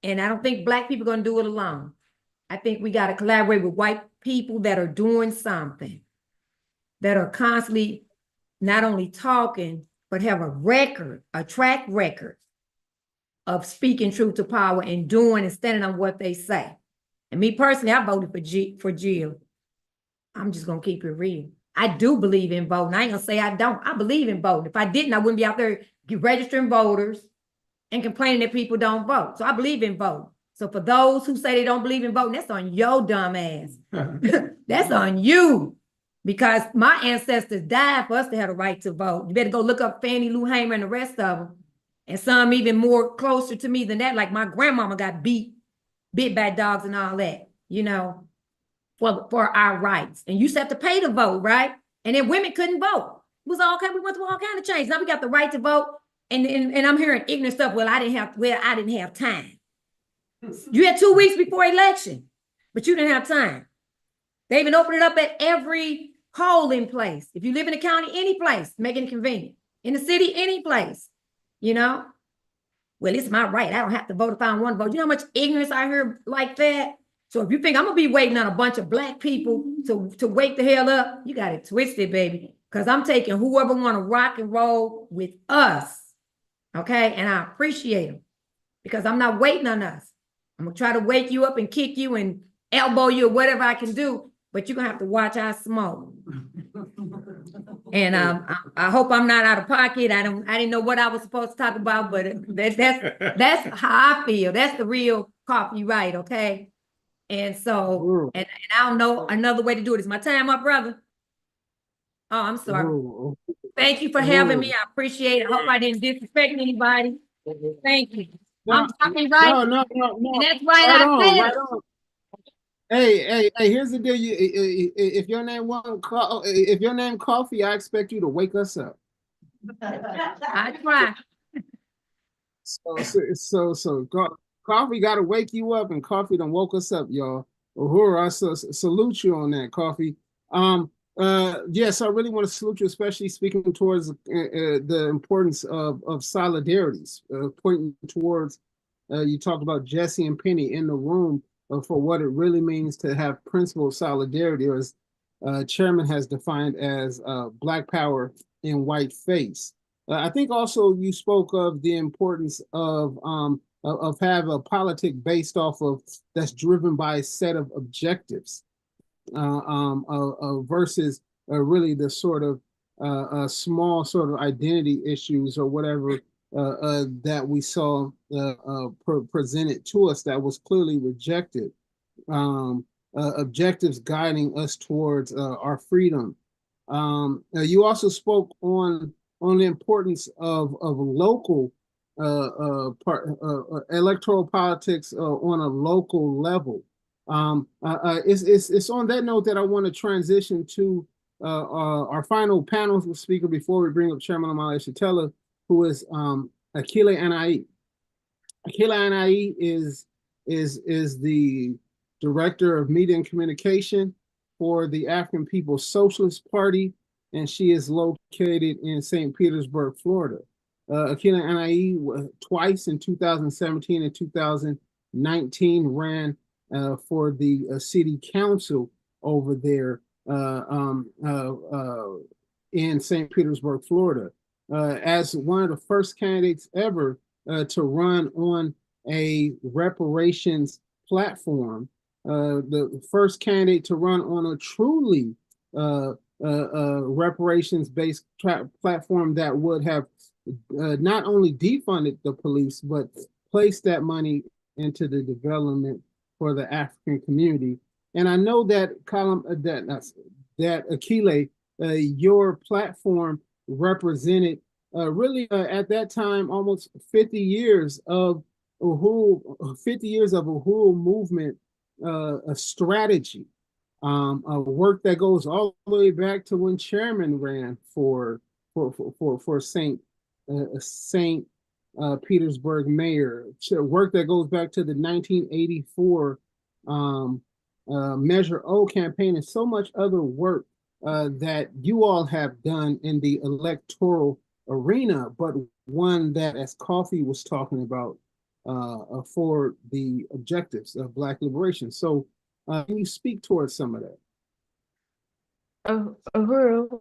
And I don't think Black people are going to do it alone. I think we got to collaborate with white people that are doing something, that are constantly not only talking, but have a track record of speaking truth to power and doing and standing on what they say. And me personally, I voted for Jill. I'm just going to keep it real. I do believe in voting. I ain't going to say I don't. I believe in voting. If I didn't, I wouldn't be out there registering voters and complaining that people don't vote. So I believe in voting. So for those who say they don't believe in voting, that's on your dumb ass. That's on you. Because my ancestors died for us to have a right to vote. You better go look up Fannie Lou Hamer and the rest of them. And some even more closer to me than that, like my grandmama got bit by dogs and all that, you know, for our rights. And you used to have to pay to vote, right? And then women couldn't vote. It was all kind, we went through all kind of change. Now we got the right to vote. And I'm hearing ignorant stuff. I didn't have time. You had 2 weeks before election, but you didn't have time. They even opened it up at every polling place. If you live in the county, any place, making it convenient. In the city, any place, you know? Well, it's my right. I don't have to vote if I don't want to vote. You know how much ignorance I hear like that? So if you think I'm going to be waiting on a bunch of Black people to wake the hell up, you got it twisted, baby. Because I'm taking whoever want to rock and roll with us, okay? And I appreciate them because I'm not waiting on us. I'm going to try to wake you up and kick you and elbow you or whatever I can do, but you're going to have to watch our smoke. And I hope I'm not out of pocket. I didn't know what I was supposed to talk about, but that's how I feel. That's the real coffee, right? Okay. And so, and I don't know another way to do it. Is my time up, brother? Oh, I'm sorry. Thank you for having me. I appreciate it. I hope I didn't disrespect anybody. Thank you. I'm talking right. No. And that's right. Right I on, said right on. Hey, here's the deal. If your name Coffee, I expect you to wake us up. I try. So Coffee got to wake you up, and Coffee done woke us up, y'all. Uhura, I salute you on that, Coffee. Yes, I really want to salute you, especially speaking towards the importance of solidarities, pointing towards. You talked about Jesse and Penny in the room for what it really means to have principled solidarity, or as Chairman has defined as Black power in white face. I think also you spoke of the importance of having a politic based off of that's driven by a set of objectives versus really the sort of small sort of identity issues or whatever that we saw presented to us that was clearly rejected. Objectives guiding us towards our freedom. You also spoke on the importance of local electoral politics on a local level. It's on that note that I want to transition to our final panel speaker before we bring up Chairman Omala Shatella, who is Akile Anai. Akile Anai is the Director of Media and Communication for the African People's Socialist Party, and she is located in St. Petersburg, Florida. Akile Anai twice in 2017 and 2019 ran for the city council over there in St. Petersburg, Florida, as one of the first candidates ever to run on a reparations platform, the first candidate to run on a truly reparations-based platform that would have not only defunded the police, but placed that money into the development for the African community. And I know that Akile, your platform represented really at that time almost 50 years of Uhuru movement, a strategy, a work that goes all the way back to when Chairman ran for St. Petersburg mayor, work that goes back to the 1984 Measure O campaign, and so much other work that you all have done in the electoral arena, but one that, as Coffee was talking about, for the objectives of Black liberation. So can you speak towards some of that? Uhuru,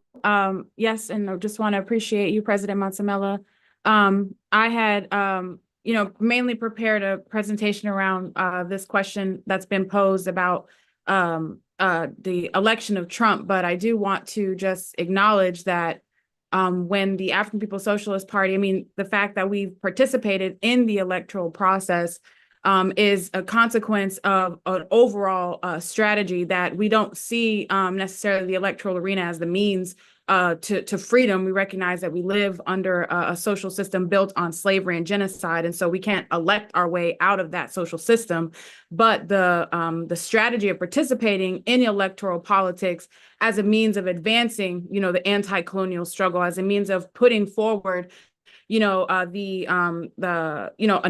yes, and I just want to appreciate you, President Matsamela. I had, mainly prepared a presentation around this question that's been posed about the election of Trump, but I do want to just acknowledge that when the African People's Socialist Party, I mean, the fact that we've participated in the electoral process is a consequence of an overall strategy that we don't see necessarily the electoral arena as the means to freedom. We recognize that we live under a social system built on slavery and genocide, and so we can't elect our way out of that social system. But the strategy of participating in electoral politics as a means of advancing, the anti-colonial struggle, as a means of putting forward an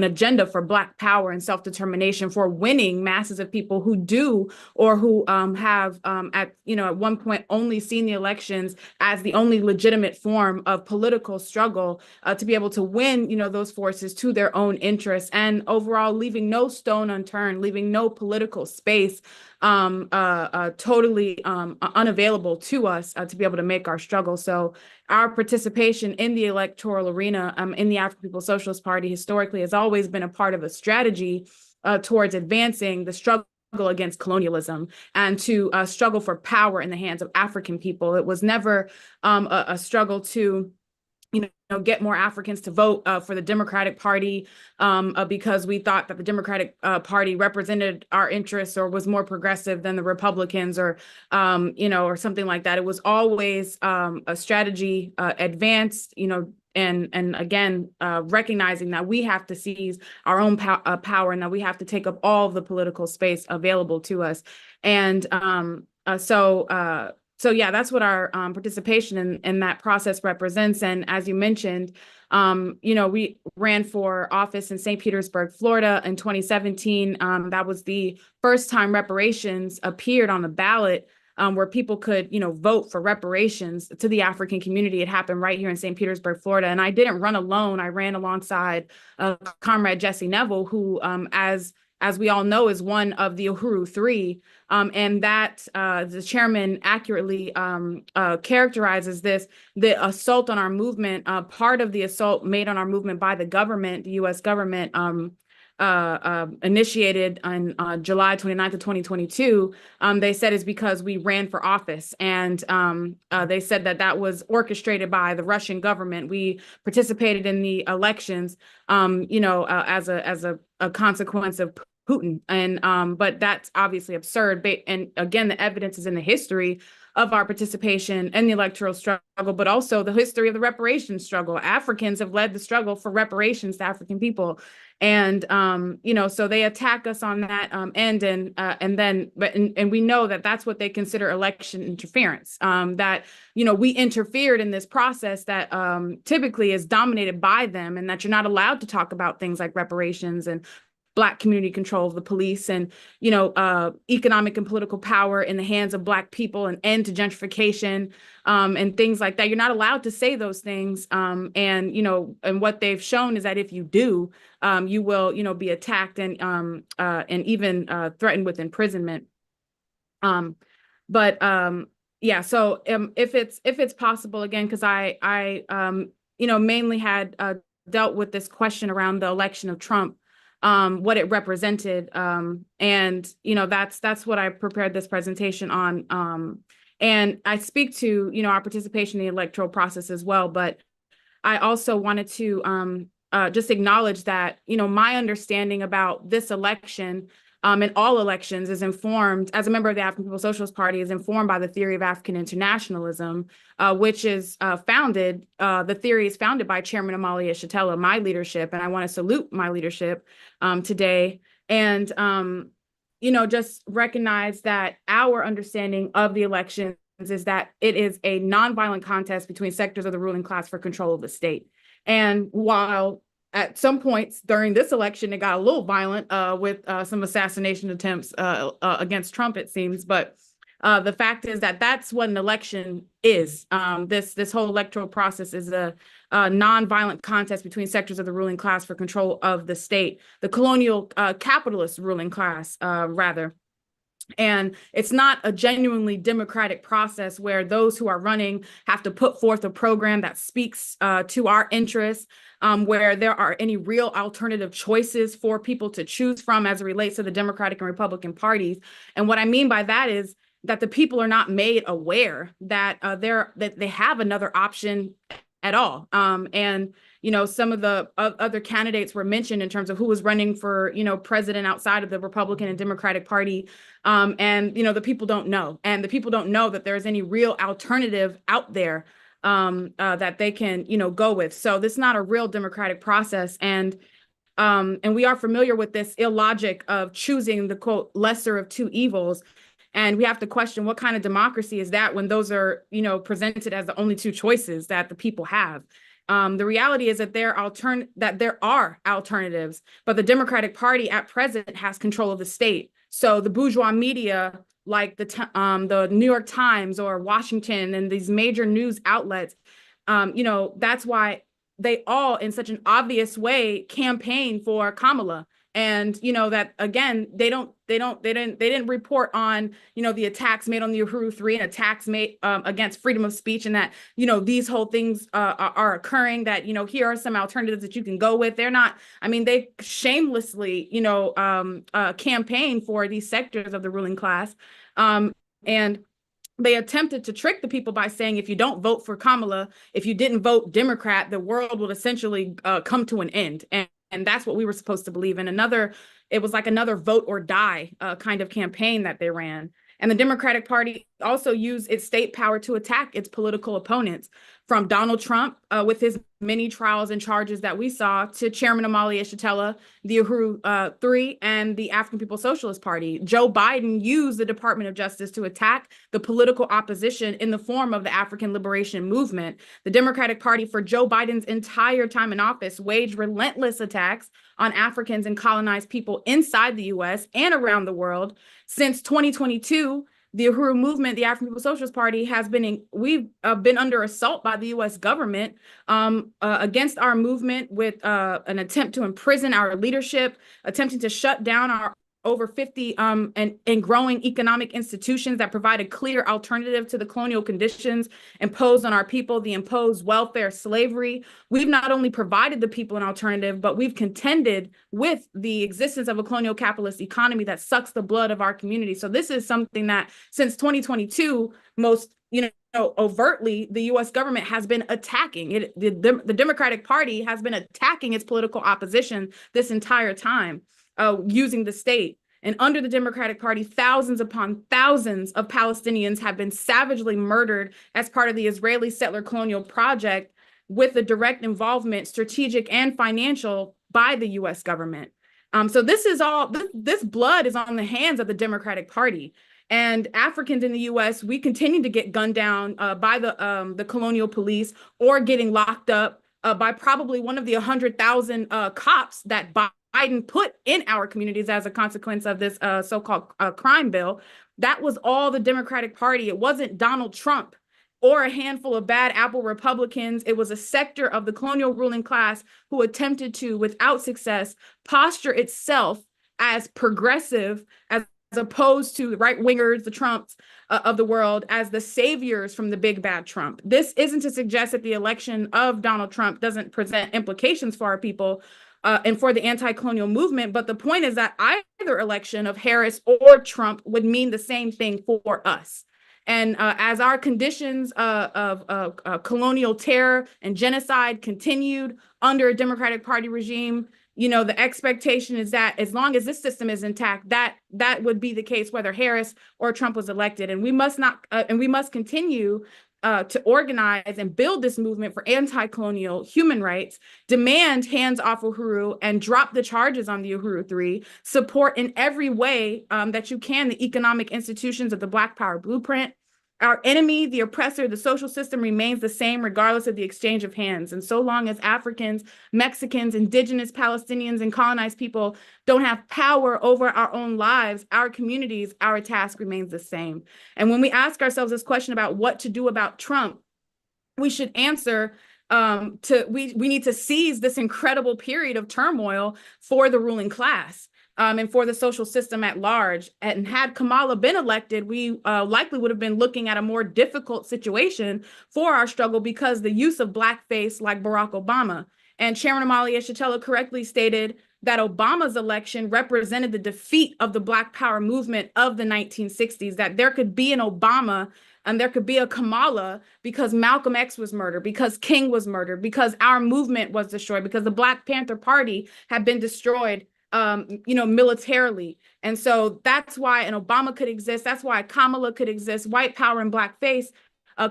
agenda for Black power and self-determination, for winning masses of people who do, or who have at one point only seen the elections as the only legitimate form of political struggle, to be able to win those forces to their own interests, and overall leaving no stone unturned, leaving no political space totally unavailable to us to be able to make our struggle. So our participation in the electoral arena in the African People's Socialist Party historically has always been a part of a strategy towards advancing the struggle against colonialism and to struggle for power in the hands of African people. It was never a struggle to get more Africans to vote for the Democratic Party because we thought that the Democratic Party represented our interests or was more progressive than the Republicans, or or something like that. It was always a strategy advanced, and again, recognizing that we have to seize our own power, and that we have to take up all of the political space available to us. And so yeah, that's what our participation in that process represents. And as you mentioned, we ran for office in St. Petersburg, Florida in 2017. That was the first time reparations appeared on the ballot, where people could, vote for reparations to the African community. It happened right here in St. Petersburg, Florida. And I didn't run alone. I ran alongside Comrade Jesse Neville, who, as we all know, is one of the Uhuru Three. And that the chairman accurately characterizes the assault on our movement, part of the assault made on our movement by the government, the U.S. government, initiated on July 29th of 2022, they said is because we ran for office. And they said that was orchestrated by the Russian government. We participated in the elections, as a consequence of Putin. And but that's obviously absurd. And again, the evidence is in the history of our participation in the electoral struggle, but also the history of the reparations struggle. Africans have led the struggle for reparations to African people. And so they attack us on that end, and we know that that's what they consider election interference. That we interfered in this process that typically is dominated by them, and that you're not allowed to talk about things like reparations and Black community control of the police, and economic and political power in the hands of Black people, and end to gentrification, and things like that. You're not allowed to say those things, and what they've shown is that if you do, you will be attacked and even threatened with imprisonment. Yeah, so if it's possible, again, because I mainly had dealt with this question around the election of Trump, what it represented, and that's what I prepared this presentation on, and I speak to our participation in the electoral process as well, but I also wanted to just acknowledge that my understanding about this election and all elections is informed, as a member of the African People's Socialist Party, is informed by the theory of African internationalism, which is the theory is founded by Chairman Amalia Shatella, my leadership, and I want to salute my leadership today. And, just recognize that our understanding of the elections is that it is a nonviolent contest between sectors of the ruling class for control of the state. And while at some points during this election, it got a little violent with some assassination attempts against Trump, it seems. But the fact is that that's what an election is. This whole electoral process is a non-violent contest between sectors of the ruling class for control of the state, the colonial capitalist ruling class, rather. And it's not a genuinely democratic process where those who are running have to put forth a program that speaks to our interests, where there are any real alternative choices for people to choose from as it relates to the Democratic and Republican parties. And what I mean by that is that the people are not made aware that that they have another option at all. And some of the other candidates were mentioned in terms of who was running for, president outside of the Republican and Democratic Party. And the people don't know. And the people don't know that there's any real alternative out there that they can, go with. So this is not a real democratic process. And we are familiar with this illogic of choosing the, quote, lesser of two evils. And we have to question, what kind of democracy is that when those are, presented as the only two choices that the people have? The reality is that there are alternatives, but the Democratic Party at present has control of the state. So the bourgeois media, like the New York Times or Washington and these major news outlets, that's why they all, in such an obvious way, campaign for Kamala. And that again, they didn't report on the attacks made on the Uhuru 3 and attacks made against freedom of speech, and that these whole things are occurring, that here are some alternatives that you can go with. They're not, they shamelessly campaign for these sectors of the ruling class, and they attempted to trick the people by saying, if you don't vote for Kamala, if you didn't vote Democrat, the world will essentially come to an end. And that's what we were supposed to believe in. It was like another vote or die kind of campaign that they ran. And the Democratic Party also used its state power to attack its political opponents, from Donald Trump with his many trials and charges that we saw, to Chairman Omali Yeshitela, the Uhuru 3, and the African People's Socialist Party. Joe Biden used the Department of Justice to attack the political opposition in the form of the African Liberation Movement. The Democratic Party, for Joe Biden's entire time in office, waged relentless attacks on Africans and colonized people inside the U.S. and around the world. Since 2022, the Uhuru movement, the African People's Socialist Party, we've been under assault by the U.S. government against our movement, with an attempt to imprison our leadership, attempting to shut down our over 50 and growing economic institutions that provide a clear alternative to the colonial conditions imposed on our people, the imposed welfare slavery. We've not only provided the people an alternative, but we've contended with the existence of a colonial capitalist economy that sucks the blood of our community. So this is something that since 2022, most overtly, the U.S. government has been attacking it. The Democratic Party has been attacking its political opposition this entire time, using the state. And under the Democratic Party, thousands upon thousands of Palestinians have been savagely murdered as part of the Israeli settler colonial project, with the direct involvement, strategic and financial, by the U.S. government. So this is all, this blood is on the hands of the Democratic Party. And Africans in the U.S., we continue to get gunned down by the colonial police, or getting locked up by probably one of the 100,000 cops that Biden put in our communities as a consequence of this so-called crime bill. That was all the Democratic Party. It wasn't Donald Trump or a handful of bad apple Republicans. It was a sector of the colonial ruling class who attempted to, without success, posture itself as progressive, as opposed to the right-wingers, the Trumps of the world, as the saviors from the big bad Trump. This isn't to suggest that the election of Donald Trump doesn't present implications for our people and for the anti-colonial movement, but the point is that either election of Harris or Trump would mean the same thing for us. And as our conditions of colonial terror and genocide continued under a Democratic Party regime, the expectation is that as long as this system is intact, that would be the case whether Harris or Trump was elected. And we must continue to organize and build this movement for anti-colonial human rights, demand hands off Uhuru and drop the charges on the Uhuru 3, support in every way that you can the economic institutions of the Black Power blueprint, Our enemy, the oppressor, the social system remains the same regardless of the exchange of hands. And so long as Africans, Mexicans, indigenous Palestinians, and colonized people don't have power over our own lives, our communities, our task remains the same. And when we ask ourselves this question about what to do about Trump, we should answer we need to seize this incredible period of turmoil for the ruling class. And for the social system at large. And had Kamala been elected, we likely would have been looking at a more difficult situation for our struggle because the use of blackface like Barack Obama. And Chairman Omali Yeshitela correctly stated that Obama's election represented the defeat of the Black Power movement of the 1960s, that there could be an Obama and there could be a Kamala because Malcolm X was murdered, because King was murdered, because our movement was destroyed, because the Black Panther Party had been destroyed militarily. And so that's why an Obama could exist. That's why Kamala could exist. White power and blackface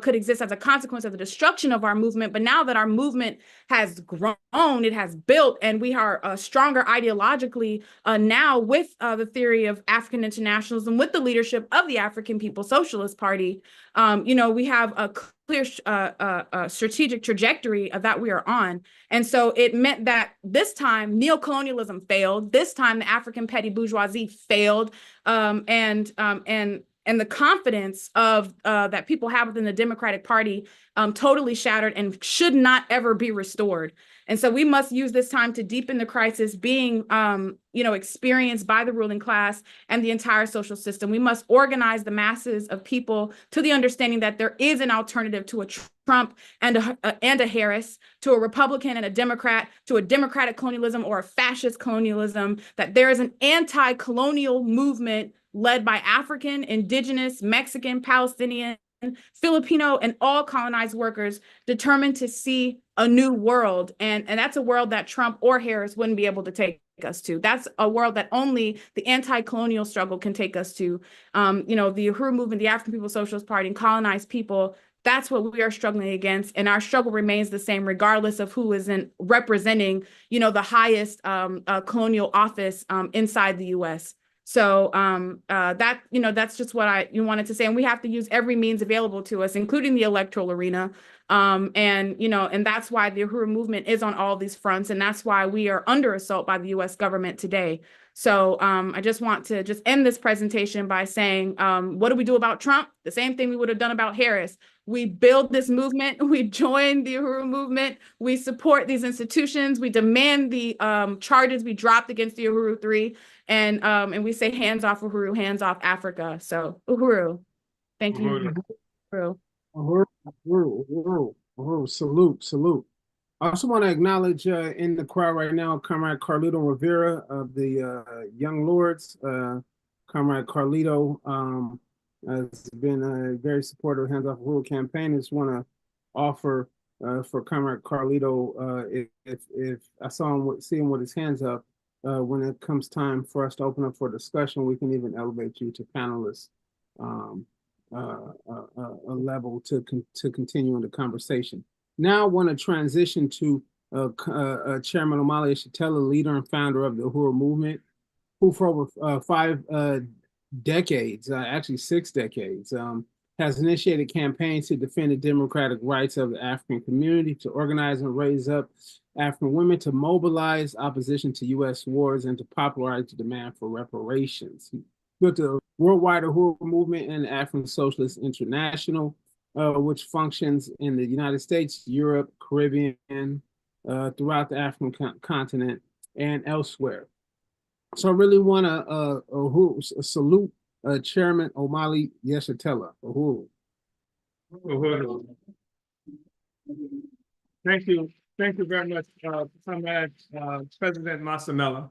could exist as a consequence of the destruction of our movement. But now that our movement has grown, it has built, and we are stronger ideologically now with the theory of African internationalism, with the leadership of the African People's Socialist Party, we have a clear strategic trajectory that we are on. And so it meant that this time neocolonialism failed. This time the African petty bourgeoisie failed. And the confidence of that people have within the Democratic Party totally shattered and should not ever be restored. And so we must use this time to deepen the crisis being, experienced by the ruling class and the entire social system. We must organize the masses of people to the understanding that there is an alternative to a Trump and a Harris, to a Republican and a Democrat, to a democratic colonialism or a fascist colonialism, that there is an anti-colonial movement led by African, indigenous, Mexican, Palestinian, Filipino, and all colonized workers determined to see a new world. And that's a world that Trump or Harris wouldn't be able to take us to. That's a world that only the anti-colonial struggle can take us to. The Uhuru movement, the African People's Socialist Party, and colonized people, that's what we are struggling against. And our struggle remains the same, regardless of who is representing, the highest colonial office inside the US. So that's just what I wanted to say. And we have to use every means available to us, including the electoral arena. And that's why the Uhuru movement is on all these fronts. And that's why we are under assault by the US government today. So I just want to end this presentation by saying, what do we do about Trump? The same thing we would have done about Harris. We build this movement. We join the Uhuru movement. We support these institutions. We demand the charges we dropped against the Uhuru 3. And we say hands off Uhuru, hands off Africa. So Uhuru, thank you. Uhuru. Uhuru. Salute. I also want to acknowledge in the crowd right now, Comrade Carlito Rivera of the Young Lords. Comrade Carlito has been very supportive of Hands Off Uhuru campaign. I just want to offer for Comrade Carlito, if I see him with his hands up, when it comes time for us to open up for discussion, we can even elevate you to panelist a level to continue in the conversation. Now I want to transition to Chairman Omali Yeshitela, leader and founder of the Uhuru movement, who for over 5 decades, actually 6 decades, has initiated campaigns to defend the democratic rights of the African community, to organize and raise up African women, to mobilize opposition to U.S. wars, and to popularize the demand for reparations. He built the worldwide Uhuru movement and the African Socialist International, which functions in the United States, Europe, Caribbean, throughout the African continent, and elsewhere. So I really want to salute Chairman Omali Yeshitela. Uhuru. Uhuru. Thank you very much, Comrade President Masamela.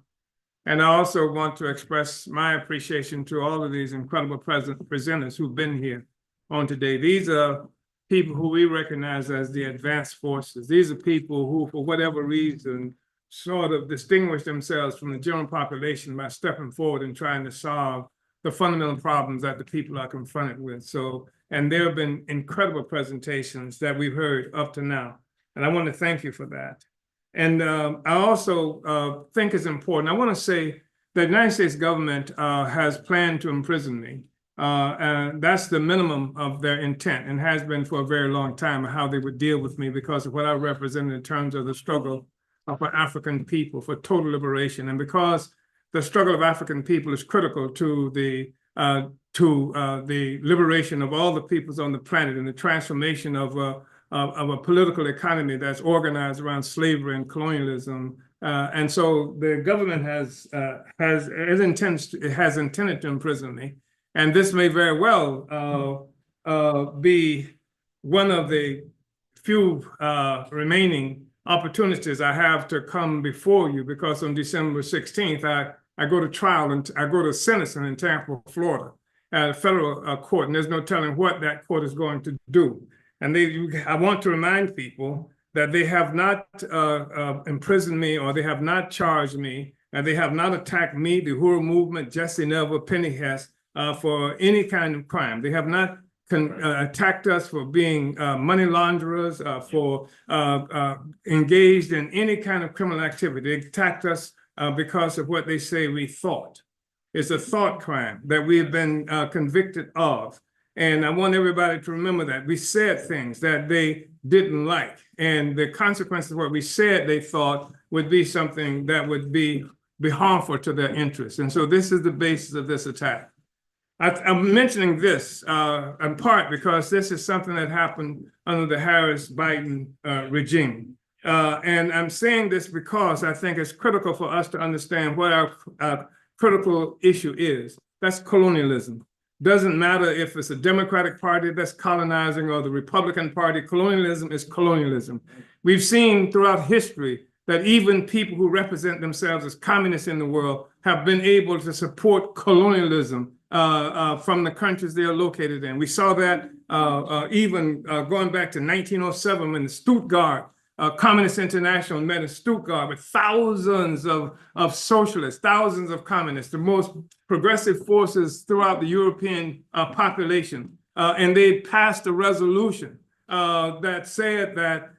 And I also want to express my appreciation to all of these incredible presenters who've been here on today. These are people who we recognize as the advanced forces. These are people who, for whatever reason, sort of distinguish themselves from the general population by stepping forward and trying to solve the fundamental problems that the people are confronted with. So, and there have been incredible presentations that we've heard up to now. And I want to thank you for that. And I also think it's important. I want to say the United States government has planned to imprison me. And that's the minimum of their intent and has been for a very long time, how they would deal with me because of what I represent in terms of the struggle for African people for total liberation. And because the struggle of African people is critical to the liberation of all the peoples on the planet and the transformation of a political economy that's organized around slavery and colonialism. And so the government has intended to imprison me. And this may very well be one of the few remaining opportunities I have to come before you, because on December 16th, I go to trial and I go to sentencing in Tampa, Florida, at a federal court, and there's no telling what that court is going to do. And I want to remind people that they have not imprisoned me, or they have not charged me, and they have not attacked me, the Uhuru movement, Jesse Neville, Penny Hess, for any kind of crime. They have not attacked us for being money launderers, for engaged in any kind of criminal activity. They attacked us because of what they say we thought. It's a thought crime that we have been convicted of. And I want everybody to remember that. We said things that they didn't like, and the consequences of what we said they thought would be something that would be harmful to their interests. And so this is the basis of this attack. I'm mentioning this in part because this is something that happened under the Harris-Biden regime. And I'm saying this because I think it's critical for us to understand what our critical issue is. That's colonialism. Doesn't matter if it's a Democratic Party that's colonizing or the Republican Party. Colonialism is colonialism. We've seen throughout history that even people who represent themselves as communists in the world have been able to support colonialism from the countries they are located in. We saw that even going back to 1907 when the Stuttgart Communist International met in Stuttgart with thousands of socialists, thousands of communists, the most progressive forces throughout the European population. And they passed a resolution that said that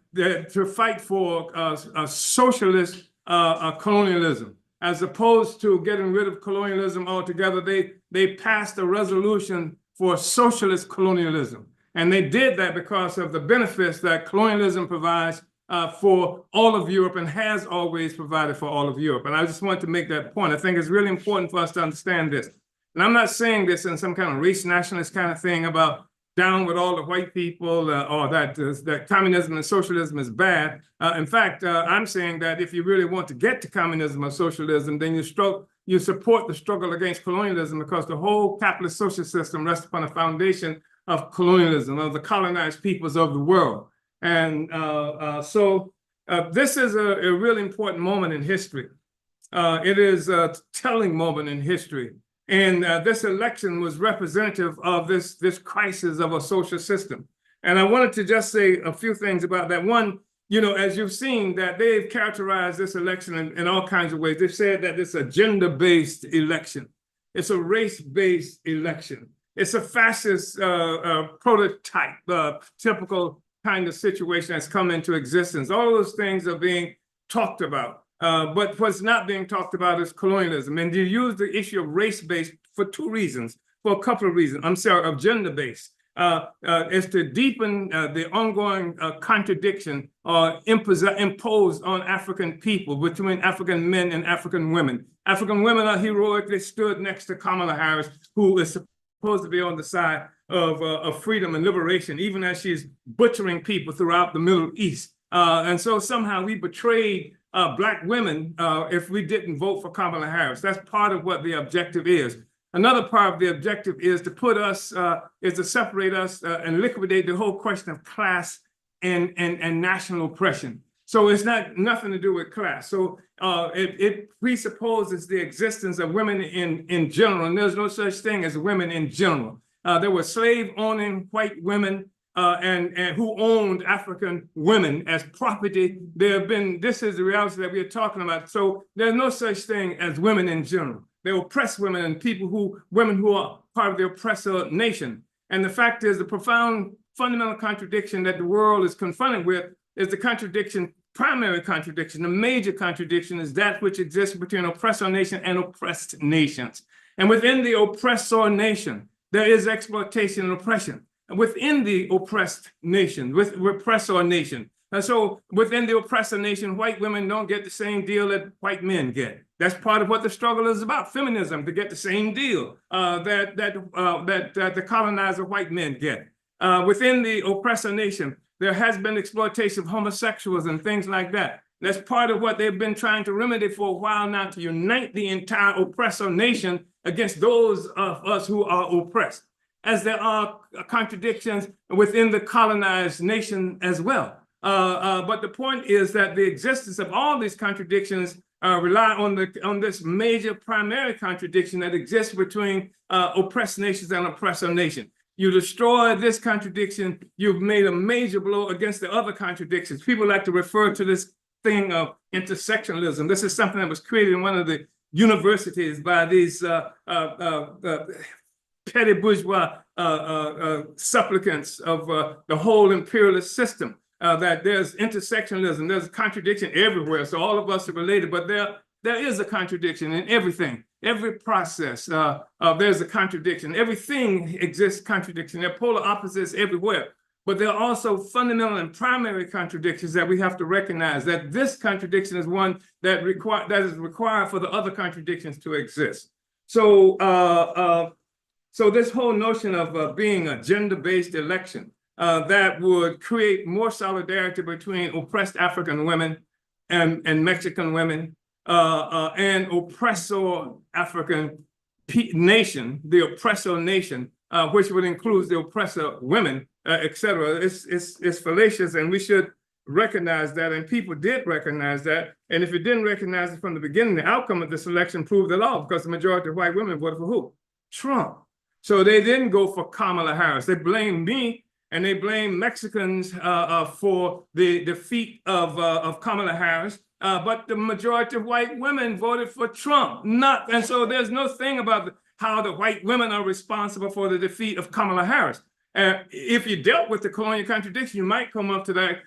to fight for a socialist colonialism, as opposed to getting rid of colonialism altogether. They passed a resolution for socialist colonialism. And they did that because of the benefits that colonialism provides for all of Europe and has always provided for all of Europe. And I just want to make that point. I think it's really important for us to understand this. And I'm not saying this in some kind of race nationalist kind of thing about down with all the white people or that communism and socialism is bad. In fact, I'm saying that if you really want to get to communism or socialism, then you support the struggle against colonialism, because the whole capitalist social system rests upon a foundation of colonialism, of the colonized peoples of the world. And so this is a really important moment in history. It is a telling moment in history. And this election was representative of this crisis of a social system. And I wanted to just say a few things about that. One, as you've seen, that they've characterized this election in all kinds of ways. They've said that it's a gender-based election. It's a race-based election. It's a fascist prototype, typical kind of situation that's come into existence. All those things are being talked about. But what's not being talked about is colonialism. And you use the issue of race-based for two reasons, for a couple of reasons. I'm sorry, of gender-based. Is to deepen the ongoing contradiction imposed on African people between African men and African women. African women are heroic. They stood next to Kamala Harris, who is supposed to be on the side of freedom and liberation, even as she's butchering people throughout the Middle East. And so somehow we betrayed Black women if we didn't vote for Kamala Harris. That's part of what the objective is. Another part of the objective is to put us, is to separate us and liquidate the whole question of class and national oppression. So it's nothing to do with class. So it presupposes the existence of women in general, and there's no such thing as women in general. There were slave-owning white women and who owned African women as property. This is the reality that we are talking about. So there's no such thing as women in general. They oppress women and women who are part of the oppressor nation. And the fact is, the profound fundamental contradiction that the world is confronted with is the primary contradiction, the major contradiction is that which exists between oppressor nation and oppressed nations. And within the oppressor nation, there is exploitation and oppression within the oppressed nation, with oppressor nation. And so within the oppressor nation, white women don't get the same deal that white men get. That's part of what the struggle is about, feminism, to get the same deal that the colonizer white men get. Within the oppressor nation, there has been exploitation of homosexuals and things like that. That's part of what they've been trying to remedy for a while now, to unite the entire oppressor nation against those of us who are oppressed, as there are contradictions within the colonized nation as well. But the point is that the existence of all these contradictions rely on this major primary contradiction that exists between oppressed nations and oppressor nation. You destroy this contradiction, you've made a major blow against the other contradictions. People like to refer to this thing of intersectionalism. This is something that was created in one of the universities by these petty bourgeois supplicants of the whole imperialist system. That there's intersectionalism, there's a contradiction everywhere. So all of us are related, but there is a contradiction in everything. Every process, there's a contradiction. Everything exists contradiction. There are polar opposites everywhere. But there are also fundamental and primary contradictions that we have to recognize, that this contradiction is one that is required for the other contradictions to exist. So, so this whole notion of being a gender-based election, that would create more solidarity between oppressed African women and Mexican women and oppressor African nation, the oppressor nation, which would include the oppressor women, etc. It's fallacious, and we should recognize that, and people did recognize that. And if you didn't recognize it from the beginning, the outcome of this election proved it all, because the majority of white women voted for who? Trump. So they didn't go for Kamala Harris. They blamed me, and they blame Mexicans for the defeat of Kamala Harris. But the majority of white women voted for Trump. And so there's no thing about how the white women are responsible for the defeat of Kamala Harris. If you dealt with the colonial contradiction, you might come up to that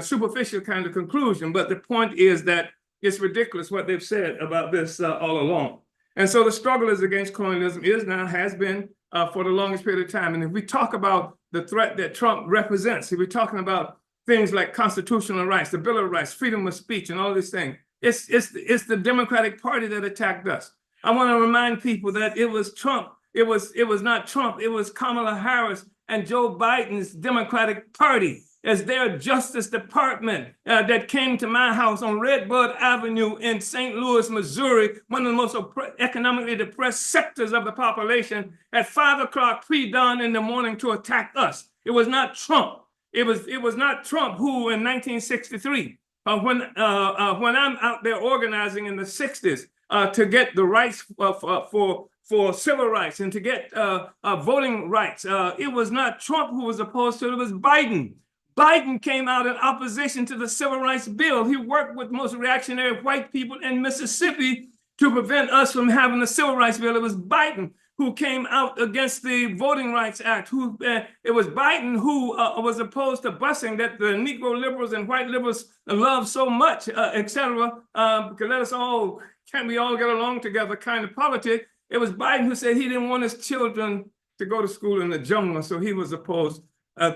superficial kind of conclusion. But the point is that it's ridiculous what they've said about this all along. And so the struggle is against colonialism has been for the longest period of time. And if we talk about the threat that Trump represents, if we're talking about things like constitutional rights, the Bill of Rights, freedom of speech, and all these things, it's the Democratic Party that attacked us. I want to remind people that it was Trump. It was not Trump. It was Kamala Harris and Joe Biden's Democratic Party as their Justice Department that came to my house on Redbud Avenue in St. Louis, Missouri, one of the most economically depressed sectors of the population, at 5 o'clock pre-dawn in the morning to attack us. It was not Trump. It was not Trump who in 1963, when I'm out there organizing in the 60s to get the rights for civil rights and to get voting rights, it was not Trump who was opposed to it, it was Biden. Biden came out in opposition to the Civil Rights Bill. He worked with most reactionary white people in Mississippi to prevent us from having the Civil Rights Bill. It was Biden who came out against the Voting Rights Act. It was Biden who was opposed to busing that the Negro liberals and white liberals love so much, etc. Because can't we all get along together kind of politics. It was Biden who said he didn't want his children to go to school in the jungle, so he was opposed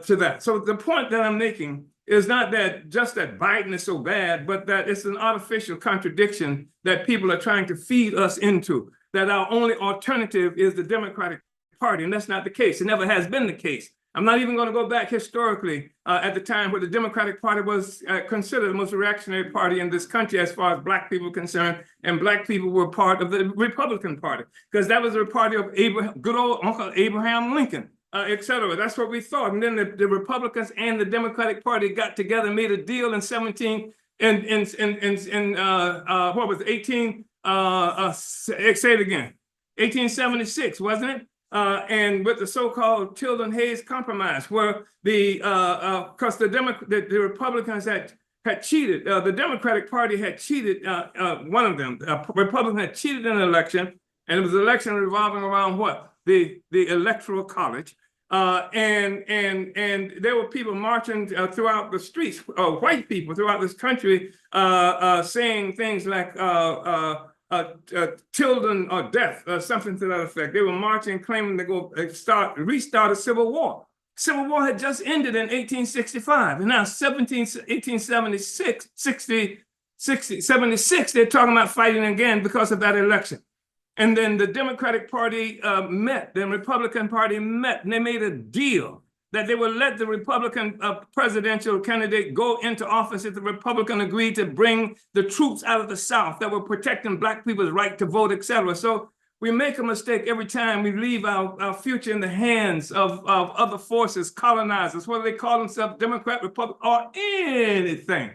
to that. So the point that I'm making is not that just that Biden is so bad, but that it's an artificial contradiction that people are trying to feed us into, that our only alternative is the Democratic Party, and that's not the case. It never has been the case. I'm not even going to go back historically at the time where the Democratic Party was considered the most reactionary party in this country as far as Black people are concerned, and Black people were part of the Republican Party, because that was the party of good old Uncle Abraham Lincoln, etc. That's what we thought. And then the Republicans and the Democratic Party got together and made a deal in 1876, wasn't it? And with the so-called Tilden Hayes Compromise, where because the Republicans had cheated, the Democratic Party had cheated, one of them, Republican had cheated in an election, and it was an election revolving around what? The Electoral College. And there were people marching throughout the streets, white people throughout this country, saying things like, children or death, or something to that effect. They were marching, claiming to go restart a civil war. Civil War had just ended in 1865, and now 1876, 76, they're talking about fighting again because of that election. And then the Democratic Party met, the Republican Party met, and they made a deal that they would let the Republican presidential candidate go into office if the Republican agreed to bring the troops out of the South that were protecting Black people's right to vote, et cetera. So we make a mistake every time we leave our future in the hands of other forces, colonizers, whether they call themselves Democrat, Republican, or anything.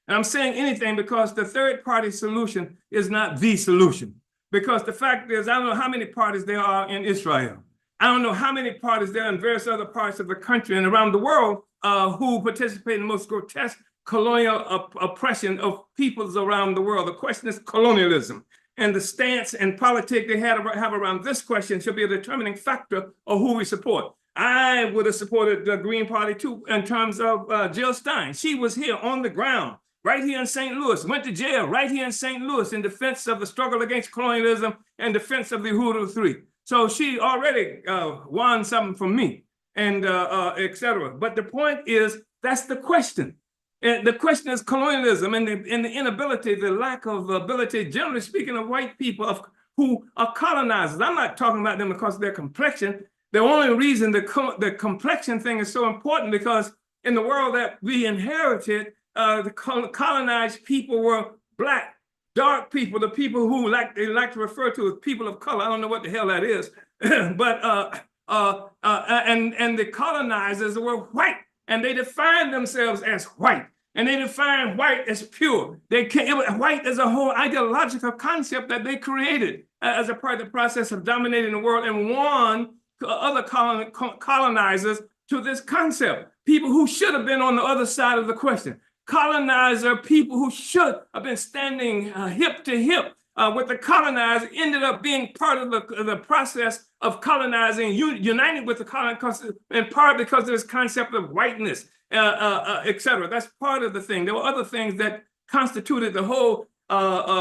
And I'm saying anything because the third party solution is not the solution. Because the fact is, I don't know how many parties there are in Israel. I don't know how many parties there are in various other parts of the country and around the world who participate in the most grotesque colonial oppression of peoples around the world. The question is colonialism. And the stance and politics they have around this question should be a determining factor of who we support. I would have supported the Green Party too in terms of Jill Stein. She was here on the ground, right here in St. Louis, went to jail right here in St. Louis in defense of the struggle against colonialism and defense of the Hutu Three. So she already won something from me and et cetera. But the point is, that's the question. And the question is colonialism and the inability, the lack of ability, generally speaking, of white people who are colonizers. I'm not talking about them because of their complexion. The only reason the complexion thing is so important because in the world that we inherited, the colonized people were Black, dark people, the people who they like to refer to as people of color. I don't know what the hell that is, but and the colonizers were white, and they defined themselves as white. And they define white as pure. White as a whole ideological concept that they created as a part of the process of dominating the world and won other colonizers to this concept. People who should have been on the other side of the question. Colonizer people who should have been standing hip to hip with the colonizer ended up being part of the process of colonizing, united with the colonizer, in part because of this concept of whiteness. Et cetera. That's part of the thing. There were other things that constituted the whole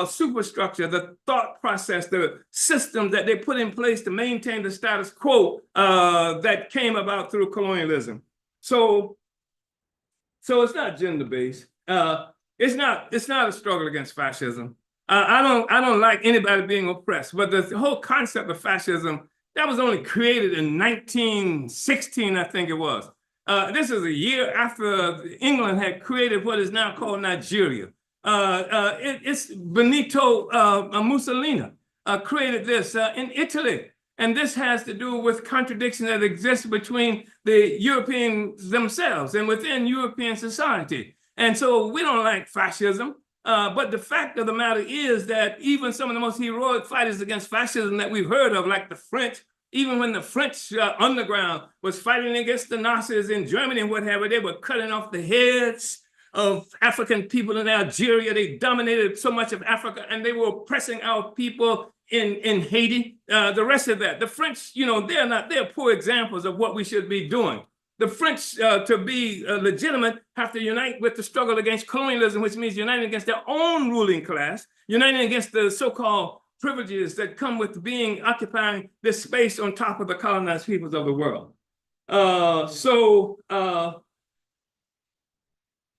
superstructure, the thought process, the system that they put in place to maintain the status quo that came about through colonialism. So it's not gender-based. It's not a struggle against fascism. I don't like anybody being oppressed, but the whole concept of fascism that was only created in 1916, I think it was. This is a year after England had created what is now called Nigeria. It's Benito Mussolini created this in Italy. And this has to do with contradictions that exist between the Europeans themselves and within European society. And so we don't like fascism. But the fact of the matter is that even some of the most heroic fighters against fascism that we've heard of, like the French, even when the French underground was fighting against the Nazis in Germany and whatever, they were cutting off the heads of African people in Algeria. They dominated so much of Africa, and they were oppressing our people in Haiti. The rest of that, the French, they're poor examples of what we should be doing. The French, to be legitimate, have to unite with the struggle against colonialism, which means uniting against their own ruling class, uniting against the so-called privileges that come with occupying this space on top of the colonized peoples of the world.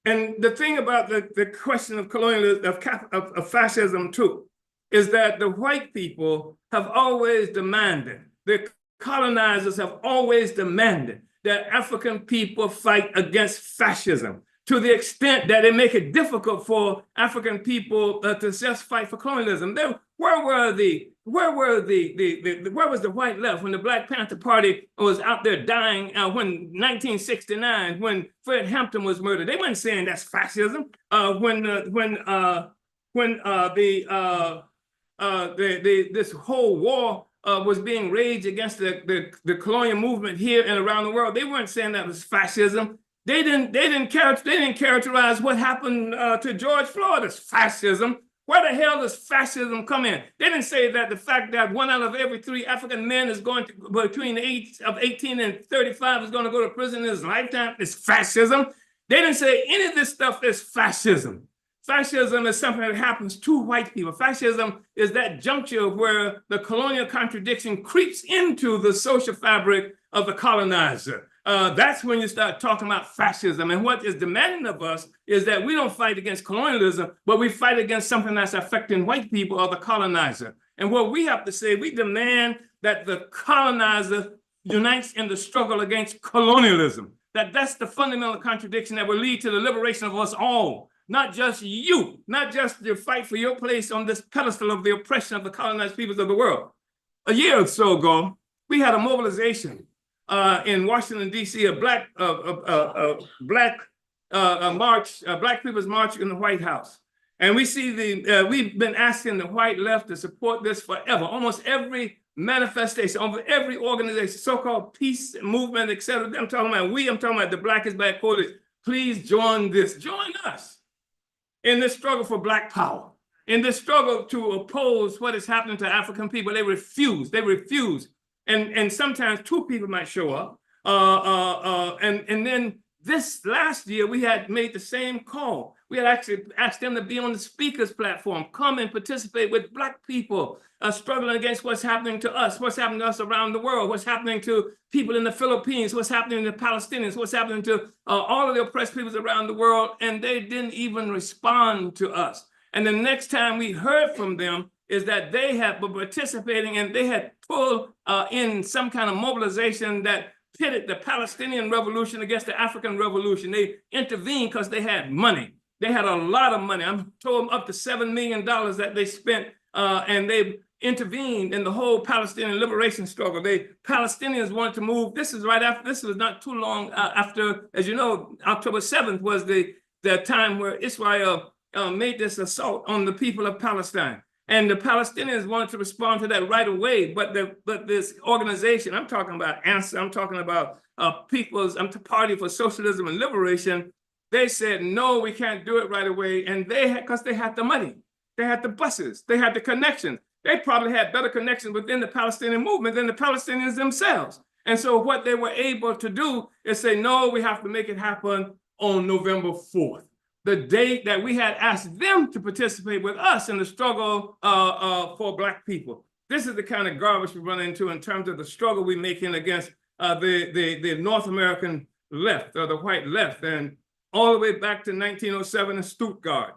And the thing about the question of colonialism, of fascism too, is that the white people have always demanded, the colonizers have always demanded that African people fight against fascism to the extent that it make it difficult for African people to just fight for colonialism. Where was the white left when the Black Panther Party was out there dying when 1969, when Fred Hampton was murdered? They weren't saying that's fascism. This whole war was being raged against the colonial movement here and around the world, they weren't saying that was fascism. They didn't characterize what happened to George Floyd as fascism. Where the hell does fascism come in? They didn't say that the fact that 1 out of every 3 African men is going to, between the age of 18 and 35, is going to go to prison in his lifetime is fascism. They didn't say any of this stuff is fascism. Fascism is something that happens to white people. Fascism is that juncture where the colonial contradiction creeps into the social fabric of the colonizer. That's when you start talking about fascism. And what is demanding of us is that we don't fight against colonialism, but we fight against something that's affecting white people or the colonizer. And what we have to say, we demand that the colonizer unites in the struggle against colonialism. That's the fundamental contradiction that will lead to the liberation of us all. Not just you, not just the fight for your place on this pedestal of the oppression of the colonized peoples of the world. A year or so ago, we had a mobilization in Washington, D.C., a black people's march in the White House. And we see we've been asking the white left to support this forever. Almost every manifestation, over every organization, so-called peace movement, et cetera. I'm talking about the Black is Back Coalition. Please join this, join us in this struggle for Black power, in this struggle to oppose what is happening to African people. They refuse. And sometimes two people might show up. And then this last year, we had made the same call. We had actually asked them to be on the speaker's platform, come and participate with Black people struggling against what's happening to us, what's happening to us around the world, what's happening to people in the Philippines, what's happening to Palestinians, what's happening to all of the oppressed peoples around the world. And they didn't even respond to us. And the next time we heard from them is that they had been participating and they had pulled in some kind of mobilization that pitted the Palestinian revolution against the African revolution. They intervened because they had money. They had a lot of money. I'm told up to $7 million that they spent, and they intervened in the whole Palestinian liberation struggle. Palestinians wanted to move. This was not too long after, as you know, October 7th was the time where Israel made this assault on the people of Palestine. And the Palestinians wanted to respond to that right away. But this organization, I'm talking about ANSA, I'm talking about Party for Socialism and Liberation, they said, no, we can't do it right away. And because they had the money, they had the buses, they had the connections. They probably had better connections within the Palestinian movement than the Palestinians themselves. And so what they were able to do is say, no, we have to make it happen on November 4th. The date that we had asked them to participate with us in the struggle for Black people. This is the kind of garbage we run into in terms of the struggle we're making against the North American left or the white left, and all the way back to 1907 in Stuttgart.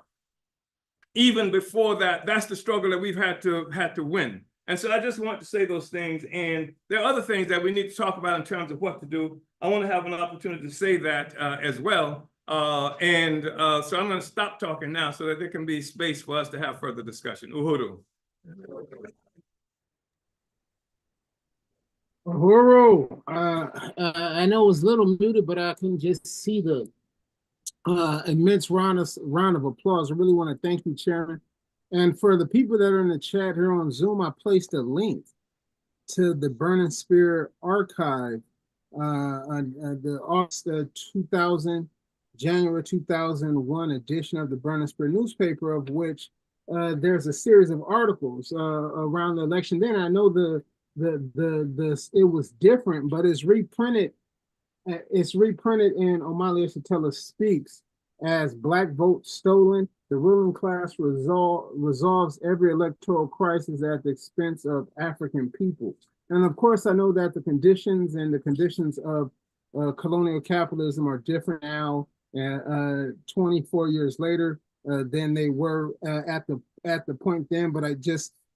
Even before that, that's the struggle that we've had to win. And so I just want to say those things. And there are other things that we need to talk about in terms of what to do. I want to have an opportunity to say that as well. So I'm going to stop talking now so that there can be space for us to have further discussion. Uhuru. Uhuru. I know it was a little muted, but I can just see the immense round of applause. I really want to thank you, Chairman. And for the people that are in the chat here on Zoom, I placed a link to the Burning Spear archive, the January 2001 edition of the Burning Spear newspaper, of which there's a series of articles around the election. Then I know it was different, but it's reprinted. It's reprinted in Omali Shatella Speaks as Black Vote Stolen. The ruling class resolves every electoral crisis at the expense of African people. And of course, I know that the conditions of colonial capitalism are different now, 24 years later, than they were at the point then. But